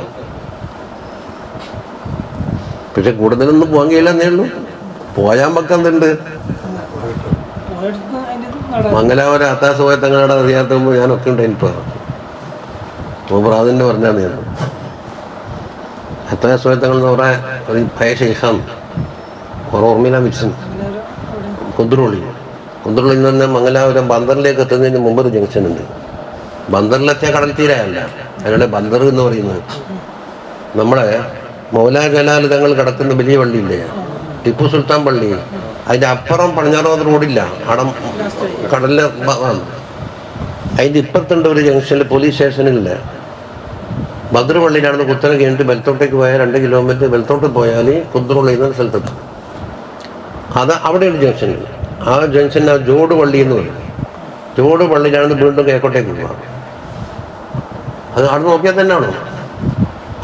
പക്ഷെ കൂടുതലൊന്നും പോകാൻ കഴിയില്ലെന്നേ ഉള്ളൂ. പോയാൻ പക്കുന്നുണ്ട്. മംഗലാപുരം അത്താസുഖ തങ്ങളുടെ അറിയാത്തുമ്പോൾ ഞാനൊക്കെ ഉണ്ടായിപ്പോൾ മൂപ്പറാദിൻ്റെ പറഞ്ഞാൽ ഞാൻ അത്താസുഖ തങ്ങൾ എന്ന് പറയാൻ ഒരു ഭയ ശേഷം ഓർമ്മയില മിക്സൺ കുതിരുള്ളി നിന്ന് തന്നെ മംഗലാപുരം ബന്ദറിലേക്ക് എത്തുന്നതിന് മുമ്പ് ഒരു ജംഗ്ഷൻ ഉണ്ട്. ബന്ദറിലെത്തിയ കടൽ തീരയല്ല, അതിനുള്ള ബന്ദർ എന്ന് പറയുന്നത് നമ്മുടെ മൗലാ ജലാൽ തങ്ങൾ കിടക്കുന്ന വലിയ പള്ളിയില്ലേ, ടിപ്പു സുൽത്താൻ പള്ളി, അതിൻ്റെ അപ്പുറം പടിഞ്ഞാറോത് റോഡില്ല, അവിടെ കടലിലെ അതിൻ്റെ ഇപ്പുറത്തുണ്ട് ഒരു ജംഗ്ഷനിൽ പോലീസ് സ്റ്റേഷനില്ല. ബദർ പള്ളിയിലാണെന്ന് കുത്തനെ കഴിഞ്ഞിട്ട് ബെൽത്തോട്ടേക്ക് പോയാൽ 2 കിലോമീറ്റർ ബെൽത്തോട്ട് പോയാൽ കുദ്രുള്ളി എന്ന സ്ഥലത്തെത്തും. അത് അവിടെയാണ് ജംഗ്ഷനിൽ. ആ ജംഗ്ഷനിൽ ആ ജോഡ് പള്ളി എന്ന് പറയും. ജോഡ് പള്ളിയിലാണ് വീണ്ടും കിഴക്കോട്ടേക്ക് പോവുക. അത് അവിടെ നോക്കിയാൽ തന്നെയാണോ?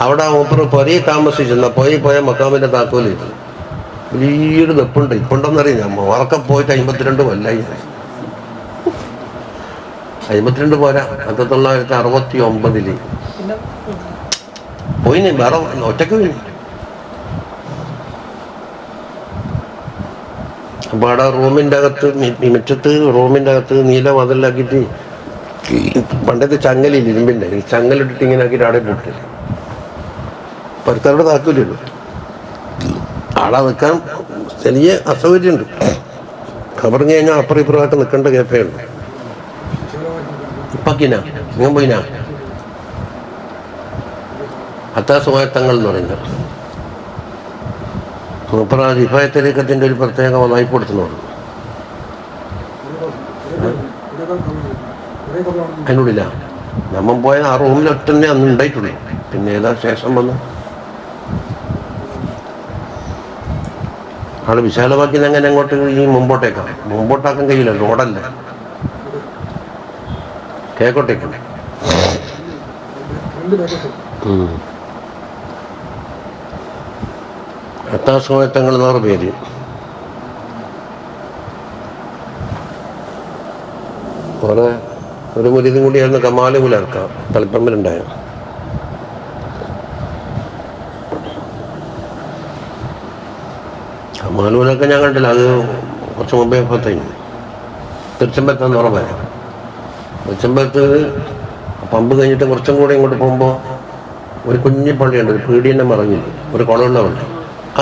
അവിടെ മൂപ്പർ പൊരയിൽ താമസിച്ചെന്ന പോയ മക്കാമിൻ്റെ താക്കോല് വലിയൊരു വെപ്പുണ്ട്. ഇപ്പുണ്ടെന്നറിയാം. ഞാൻ ഉറക്കെ പോയിട്ട് 52 കൊല്ലായി. 52 പോരാ, 1969 പോയിന്. വേറെ ഒറ്റക്ക് പോയി. അപ്പോൾ അവിടെ റൂമിൻ്റെ അകത്ത് മിറ്റത്ത് റൂമിൻ്റെ അകത്ത് നീല മതിലാക്കിയിട്ട് പണ്ടത്തെ ചങ്ങലില്ല ഇരുമ്പിൻ്റെ, ഈ ചങ്ങലിട്ടിട്ട് ഇങ്ങനെ ആക്കിയിട്ട് അവിടെ പോട്ട് പരിക്കാരുടെ താക്കൂലുള്ളൂ. ആളെ നിൽക്കാൻ വലിയ അസൗകര്യമുണ്ട്. ഖബറിങ് കഴിഞ്ഞാൽ അപ്പുറം ഇപ്പുറമായിട്ട് നിൽക്കേണ്ട കേപ്പേ ഉള്ളൂ. ഇപ്പക്കിനാ ഞാൻ പോയിനാ അത്താസുമായത്തങ്ങൾ എന്ന് പറയുന്നത് മൂപ്പറ റിഫായത്തരീക്കത്തിൻ്റെ ഒരു പ്രത്യേക വായ്പ കൊടുത്തുന്നു. അതിനുള്ളില്ല നമ്മൾ പോയ ആ റൂമിൽ ഒറ്റ അന്ന് ഉണ്ടായിട്ടുള്ളൂ. പിന്നെ ഏതാ ശേഷം വന്ന് ആള് വിശാലമാക്കി അങ്ങനെ അങ്ങോട്ട് ഈ മുമ്പോട്ടാക്കാൻ കഴിയില്ല, റോഡല്ല, കേക്കോട്ടേക്ക്. അത്താസുമായത്തങ്ങൾ എന്ന് പേര്. വേറെ ഒരു മുരിതും കൂടിയായിരുന്നു കമാല് പുലർക്കാം തളിപ്പറമ്പിലുണ്ടായ. കമാലൂലൊക്കെ ഞാൻ കണ്ടില്ല, അത് കുറച്ച് മുമ്പേ പത്തേന് തിരുച്ചമ്പലത്താന്ന് ഉറപ്പ്. തിരുച്ചമ്പലത്ത് പമ്പ് കഴിഞ്ഞിട്ട് കുറച്ചും കൂടെ ഇങ്ങോട്ട് പോകുമ്പോൾ ഒരു കുഞ്ഞി പള്ളിയുണ്ട്, ഒരു പീടിയന്നെ മറങ്ങില്ല, ഒരു കുളമുള്ള പള്ളി.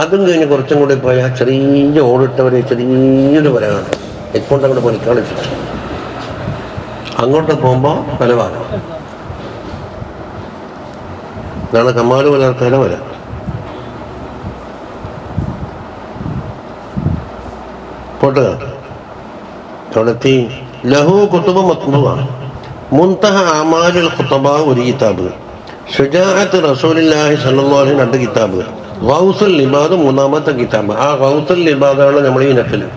അതും കഴിഞ്ഞ് കുറച്ചും കൂടി പോയാൽ ചെറിയ ഓടിട്ടവരെ ചെറിയൊരു വര കാണും. എക്കൊണ്ട് അങ്ങോട്ട് പൊലിക്കാൻ വെച്ചിട്ട് അങ്ങോട്ട് പോകുമ്പോൾ പലവാരം ഇതാണ് കമാല് പുലർക്കാല വര. പോട്ടുക അവിടെത്തി. ലഹു കുത്തുബ് മത്ബൂഅ മുൻതഹ അമാലുൽ ഖുതബ ഒരു കിതാബ്, ശുജാഅത്ത് റസൂലുള്ളാഹി സ്വല്ലല്ലാഹു അലൈഹി 2 കിതാബ്, ഗൗസുൽ ഇബാദ് 3-ാമത്തെ കിതാബ്. ആ ഗൗസുൽ ഇബാദാണ് നമ്മൾ ഈ നഫല്.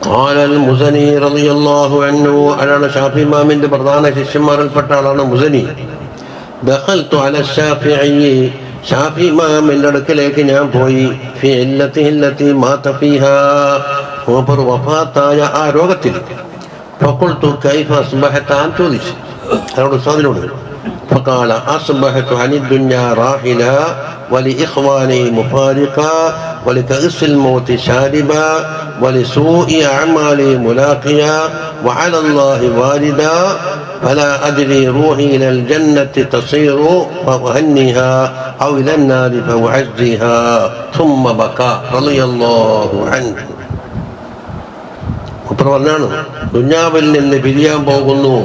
ഖാല അൽ മുസനി റളിയല്ലാഹു അൻഹു, അതാണ് ഷാഫി ഇമാമിന്റെ പ്രധാന ശിഷ്യന്മാരിൽപ്പെട്ട ആളാണ് മുസനി. ദഖൽതു അല ശാഫിഈ, ഷാഫി ഇമാമിന്റെ അടുക്കലേക്ക് ഞാൻ പോയി. ഫി ഇല്ലത്തി മാത ഫീഹാ, മൂപ്പർ വഫാത്തായ ആ രോഗത്തിൽ. فقلت كيف أصبحت عن تونس؟ أنا أستاذ فقال أصبحت عن الدنيا راحلا ولإخواني مفارقا ولكأس الموت شاربا ولسوء أعمالي ملاقيا وعلى الله والدا فلا أدري روحي إلى الجنة تصير فأهنيها أو إلى النار فأعزيها ثم بكى رضي الله عنه. പറഞ്ഞാണ് ദുനിയാവിൽ നിന്ന് പിരിയാൻ പോകുന്നു,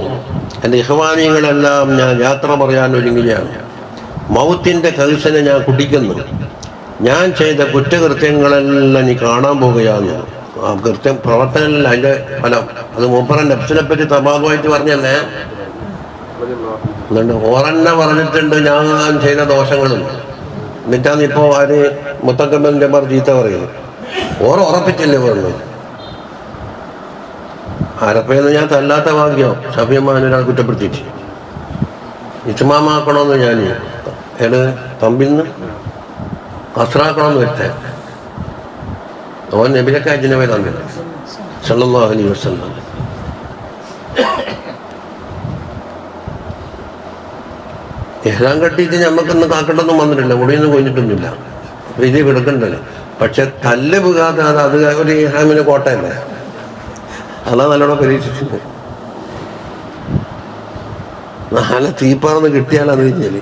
എൻ്റെ ഇഖ്വാനികളെല്ലാം ഞാൻ യാത്ര പറയാൻ ഒരുങ്ങുകയാണ്, മൗത്തിൻ്റെ കൽസനെ ഞാൻ കുടിക്കുന്നു, ഞാൻ ചെയ്ത കുറ്റകൃത്യങ്ങളെല്ലാം നീ കാണാൻ പോകുകയാണ്. ആ കൃത്യം പ്രവർത്തനമല്ല അതിൻ്റെ ഫലം. അത് മൂപ്പറൻ നഫ്സിനെ പറ്റി തബാബുമായിട്ട് പറഞ്ഞല്ലേ, എന്നിട്ട് ഓറന്നെ പറഞ്ഞിട്ടുണ്ട് ഞാൻ ചെയ്ത ദോഷങ്ങളും. എന്നിട്ടാണ് ഇപ്പോൾ ആര് മുത്തക്കമ്മലിൻ്റെ മാർ ചീത്ത പറയുന്നത്. ഉറപ്പിച്ചില്ലേ പറഞ്ഞു, ആരപ്പയെന്ന് ഞാൻ തല്ലാത്ത ഭാഗ്യം ഷഫിയമ്മാൻ ഒരാൾ കുറ്റപ്പെടുത്തിയിട്ട് ഇസ്മാമാക്കണമെന്ന് ഞാൻ ഏത് തമ്പിൽ നിന്ന് കസ്റാക്കണമെന്ന് വരുത്തേ. അവൻ നബിലൊക്കെ അജ്നബി തമ്മിൽ സല്ലല്ലാഹു അലൈഹി വസല്ലം. ഇഹ്റാം കെട്ടിയിട്ട് ഞമ്മക്കൊന്നും കാക്കട്ടൊന്നും വന്നിട്ടില്ല, മുടിയൊന്നും കൊഞ്ഞിട്ടൊന്നുമില്ല, ഇത് കിടക്കണ്ടല്ലോ. പക്ഷെ തല്ല് പുകാതെ അത് ഒരു ഇഹ്റാമിന് കോട്ടയല്ലേ, അതാ നല്ലോണം പരീക്ഷിച്ചിട്ടുണ്ട്. നാളെ തീപ്പാറന്ന് കിട്ടിയാൽ അത് കഴിഞ്ഞാൽ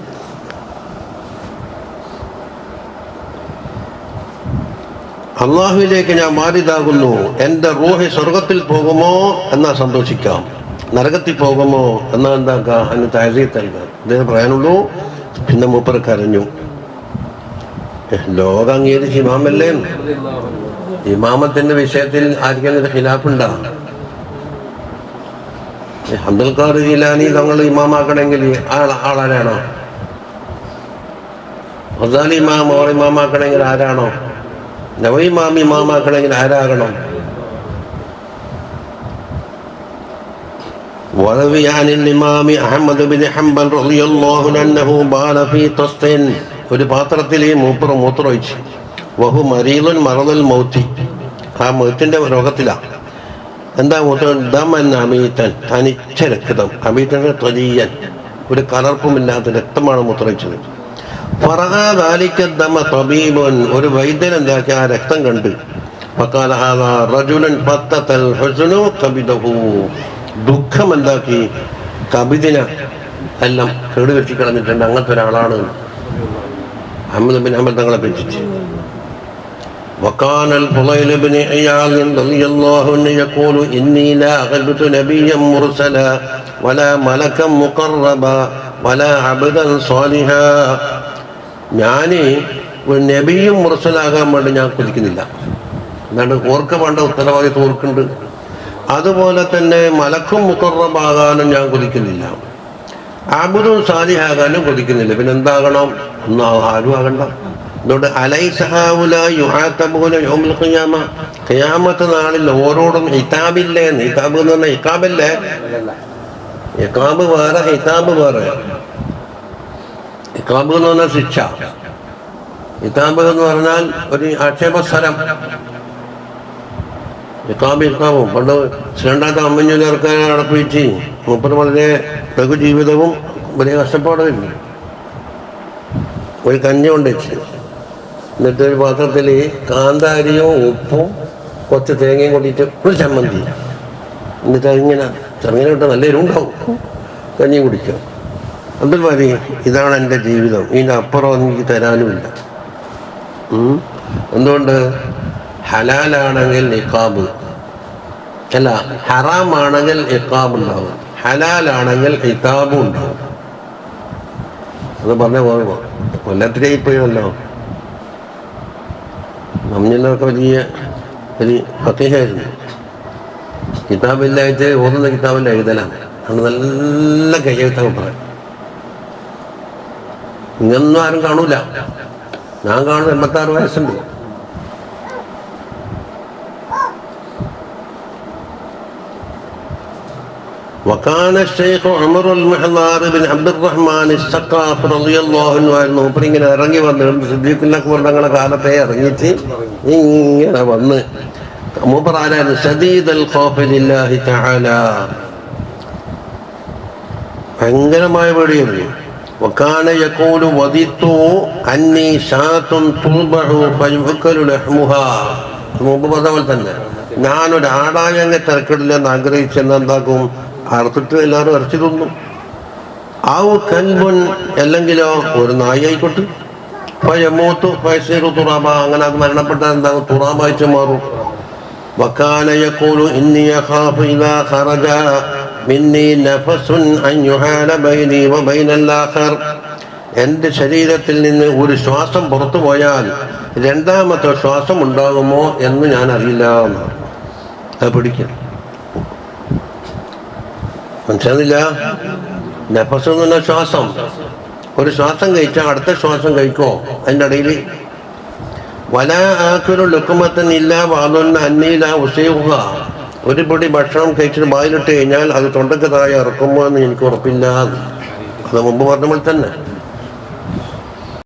അള്ളാഹുവിലേക്ക് ഞാൻ മാറിയതാകുന്നു, എൻ്റെ റൂഹ് സ്വർഗത്തിൽ പോകുമോ എന്നാ സന്തോഷിക്കാം, നരകത്തിൽ പോകുമോ എന്നാ എന്താക്കാം അതിന് താഴ്ചയിൽ നൽകാം. ഇതേ പറയാനുള്ളൂ. പിന്നെ മൂപ്പർ കരഞ്ഞു. ലോകം അംഗീകരിച്ച് ഇമാമല്ലേ, ഇമാമത്തിന്റെ വിഷയത്തിൽ ആർക്കെങ്കിലും ഖിലാഫുണ്ടാ? അബ്ദുൽ ഖാദിർ ജീലാനി തങ്ങൾ ഇമാമാക്കണമെങ്കിൽ ആളാരാണോ? ഗസാലി ഇമാം ഓർ ഇമാമാക്കണമെങ്കിൽ ആരാണോ? നവവി ഇമാം ഇമാമാക്കണമെങ്കിൽ ആരാകണം? وروي عن الإمام أحمد بن حنبل رضي الله عنه أنه بال في طست, ഒരു പാത്രത്തിൽ മൂത്രമൊഴിച്ചു. വഹു മരീലുൻ മറദൽ മൗത്തി, ആ മൗത്തിന്റെ രോഗത്തിലാണ്. എന്താ മൂത്രം? ദമൻ അമീതൻ, തനിച്ച രക്തം. അമീതൻ ത്വലീയൻ, ഒരു കലർപ്പുമില്ലാത്ത രക്തമാണ് മൂത്രമൊഴിച്ചത്. ഫറഹാ ദാലിക ദമ തബീബുൻ, ഒരു വൈദ്യൻ എന്താക്കി ആ രക്തം കണ്ട്. ഫഖാല ഹാദാ റജുലുൻ ഫത്തൽ ഹുസ്നു കബിദഹു, ദുഃഖം എന്താക്കി കബിദിന എല്ലാം കേടുവെച്ച് കളഞ്ഞിട്ടുണ്ട്, അങ്ങനത്തെ ഒരാളാണ് അഹ്മദ് ബിൻ ഹംബൽ തങ്ങളെ പറ്റിച്ച്. وكان الفضيل بن عياض رضي الله عنه يقول إني لا أغلبت نبيا مرسلا ولا ملكا مقربا ولا عبدا صالحا, ഞാൻ ഒരു നബിയും മുർസലാകാൻ വേണ്ടി ഞാൻ കൊതിക്കുന്നില്ല. എന്താണ് ഓർക്ക് വേണ്ട ഉത്തരവാദിത്വം ഓർക്കുന്നുണ്ട്. അതുപോലെ തന്നെ മലക്കും മുഖറബാകാനും ഞാൻ കൊതിക്കുന്നില്ല, അബ്ദുൻ സാലിഹാകാനും കൊതിക്കുന്നില്ല. പിന്നെ എന്താകണം? ഒന്നും ആരും ആകണ്ട. അതുകൊണ്ട് ഖിയാമത്ത് നാളിൽ ഓരോടും ഹിതാബില്ലേ. ഹിതാബ് എന്ന് പറഞ്ഞാൽ ഹിക്കാബല്ലേ, ഹിക്കാബ് വേറെ ഹിതാബ് വേറെ. ഹിക്കാബ് എന്ന് പറഞ്ഞാൽ ശിക്ഷ, ഹിതാബ് എന്ന് പറഞ്ഞാൽ ഒരു ആക്ഷേപസ്വരം. ഇക്കാബും പണ്ട് ശ്രീണ്ടാത്ത അമ്മഞ്ഞൂലർക്കാൻ അടപ്പിച്ച് മൂപ്പർ വളരെ ലഘു ജീവിതവും വലിയ കഷ്ടപ്പാടുമില്ല. ഒരു കഞ്ഞി കൊണ്ടുവച്ച്, എന്നിട്ട് ഒരു പാത്രത്തിൽ കാന്താരിയും ഉപ്പും കുറച്ച് തേങ്ങയും കൂട്ടിയിട്ട് ഒരു ചമ്മന്തി, എന്നിട്ട് അതിങ്ങനെ ചെറുങ്ങനെ കിട്ടാൻ നല്ല എരിവുണ്ടാവും, കഞ്ഞി കുടിക്കും. അബ്ദുൽ ബാരി, ഇതാണ് എൻ്റെ ജീവിതം, ഇതിൻ്റെ അപ്പുറം എനിക്ക് തരാനുമില്ല. എന്തുകൊണ്ട്? ഹലാലാണെങ്കിൽ ഇഖാബ്, അല്ല ഹറാമാണെങ്കിൽ ഇഖാബ് ഉണ്ടാവും, ഹലാലാണെങ്കിൽ ഇഖാബും ഉണ്ടാവും. അത് പറഞ്ഞ പോകുമ്പോൾ കൊല്ലത്തിലേപ്പോഴല്ലോ. നമ്മിലൊക്കെ വലിയ ഫഖീഹായിരുന്നു. കിതാബില്ലായിട്ട് ഓതുന്ന കിതാബില്ല എഴുതലാണ്, അത് നല്ല കയ്യെഴുത്താൻ പറയാം. ഇങ്ങനൊന്നും ആരും കാണൂല. ഞാൻ കാണും 86 വയസ്സുണ്ട്. وكان الشيخ عمر المحضار بن عبد الرحمن السقاف رضي الله عنه ആയിരുന്നു. ഇപ്പം ഇങ്ങനെ ഇറങ്ങി വന്ന് സിദ്ദീഖുൽ അക്ബർ തങ്ങളുടെ കാലത്തെ ഇറങ്ങിയിട്ട് ഇങ്ങനെ വന്ന് മൂപ്പർ ആരായിരുന്നു? ശദീദൽ ഖൗഫി ലില്ലാഹി തആല, ഭയങ്കരമായ പേടിയായിരുന്നു. വകാന യഖൂലു വദിത്തു അന്നി ഷാത്തുൻ തുൽബഉ ഫയുഅക്കലു ലഹ്മുഹാ. മുമ്പ് പറഞ്ഞ പോലെ തന്നെ ഞാനൊരു ആടായ അങ്ങ് തിരക്കിടില്ലെന്ന് ആഗ്രഹിച്ചെന്ന് എന്താക്കും? അറുത്തിട്ട് എല്ലാവരും ഇറച്ചി തിന്നും. ആവു കൽബുൻ, അല്ലെങ്കിലോ ഒരു നായി ആയിക്കോട്ടെ. ഫയമൂത്തു ഫയസീറു തുറാബ, അങ്ങനെ അത് മരണപ്പെട്ടാൽ എന്താകും? തുറാബായിട്ട് മാറും. വകാന യഖൂലു ഇന്നി അഖാഫു ഇദാ ഖറജ മിന്നി നഫസുൻ അൻ യുഹാല ബൈനി വബൈനൽ ആഖർ. എൻ്റെ ശരീരത്തിൽ നിന്ന് ഒരു ശ്വാസം പുറത്തു പോയാൽ രണ്ടാമത്തെ ശ്വാസം ഉണ്ടാകുമോ എന്ന് ഞാൻ അറിയില്ല. അത് പിടിക്കും, മനസ്സിലാകുന്നില്ല? നഫസ് എന്ന് പറഞ്ഞ ശ്വാസം. ഒരു ശ്വാസം കഴിച്ചാൽ അടുത്ത ശ്വാസം കഴിക്കോ? അതിൻ്റെ ഇടയിൽ വല ആക്കൊരു ലുക്കുമത്തൻ ഇല്ല വാതൊന്ന് അന്നീല ഉസയുക. ഒരു പൊടി ഭക്ഷണം കഴിച്ചിട്ട് വായിലിട്ട് കഴിഞ്ഞാൽ അത് തൊണ്ടക്ക് താഴെ ഇറക്കുമോ എന്ന് എനിക്ക് ഉറപ്പില്ല. അത് മുമ്പ് പറഞ്ഞ പോലെ തന്നെ.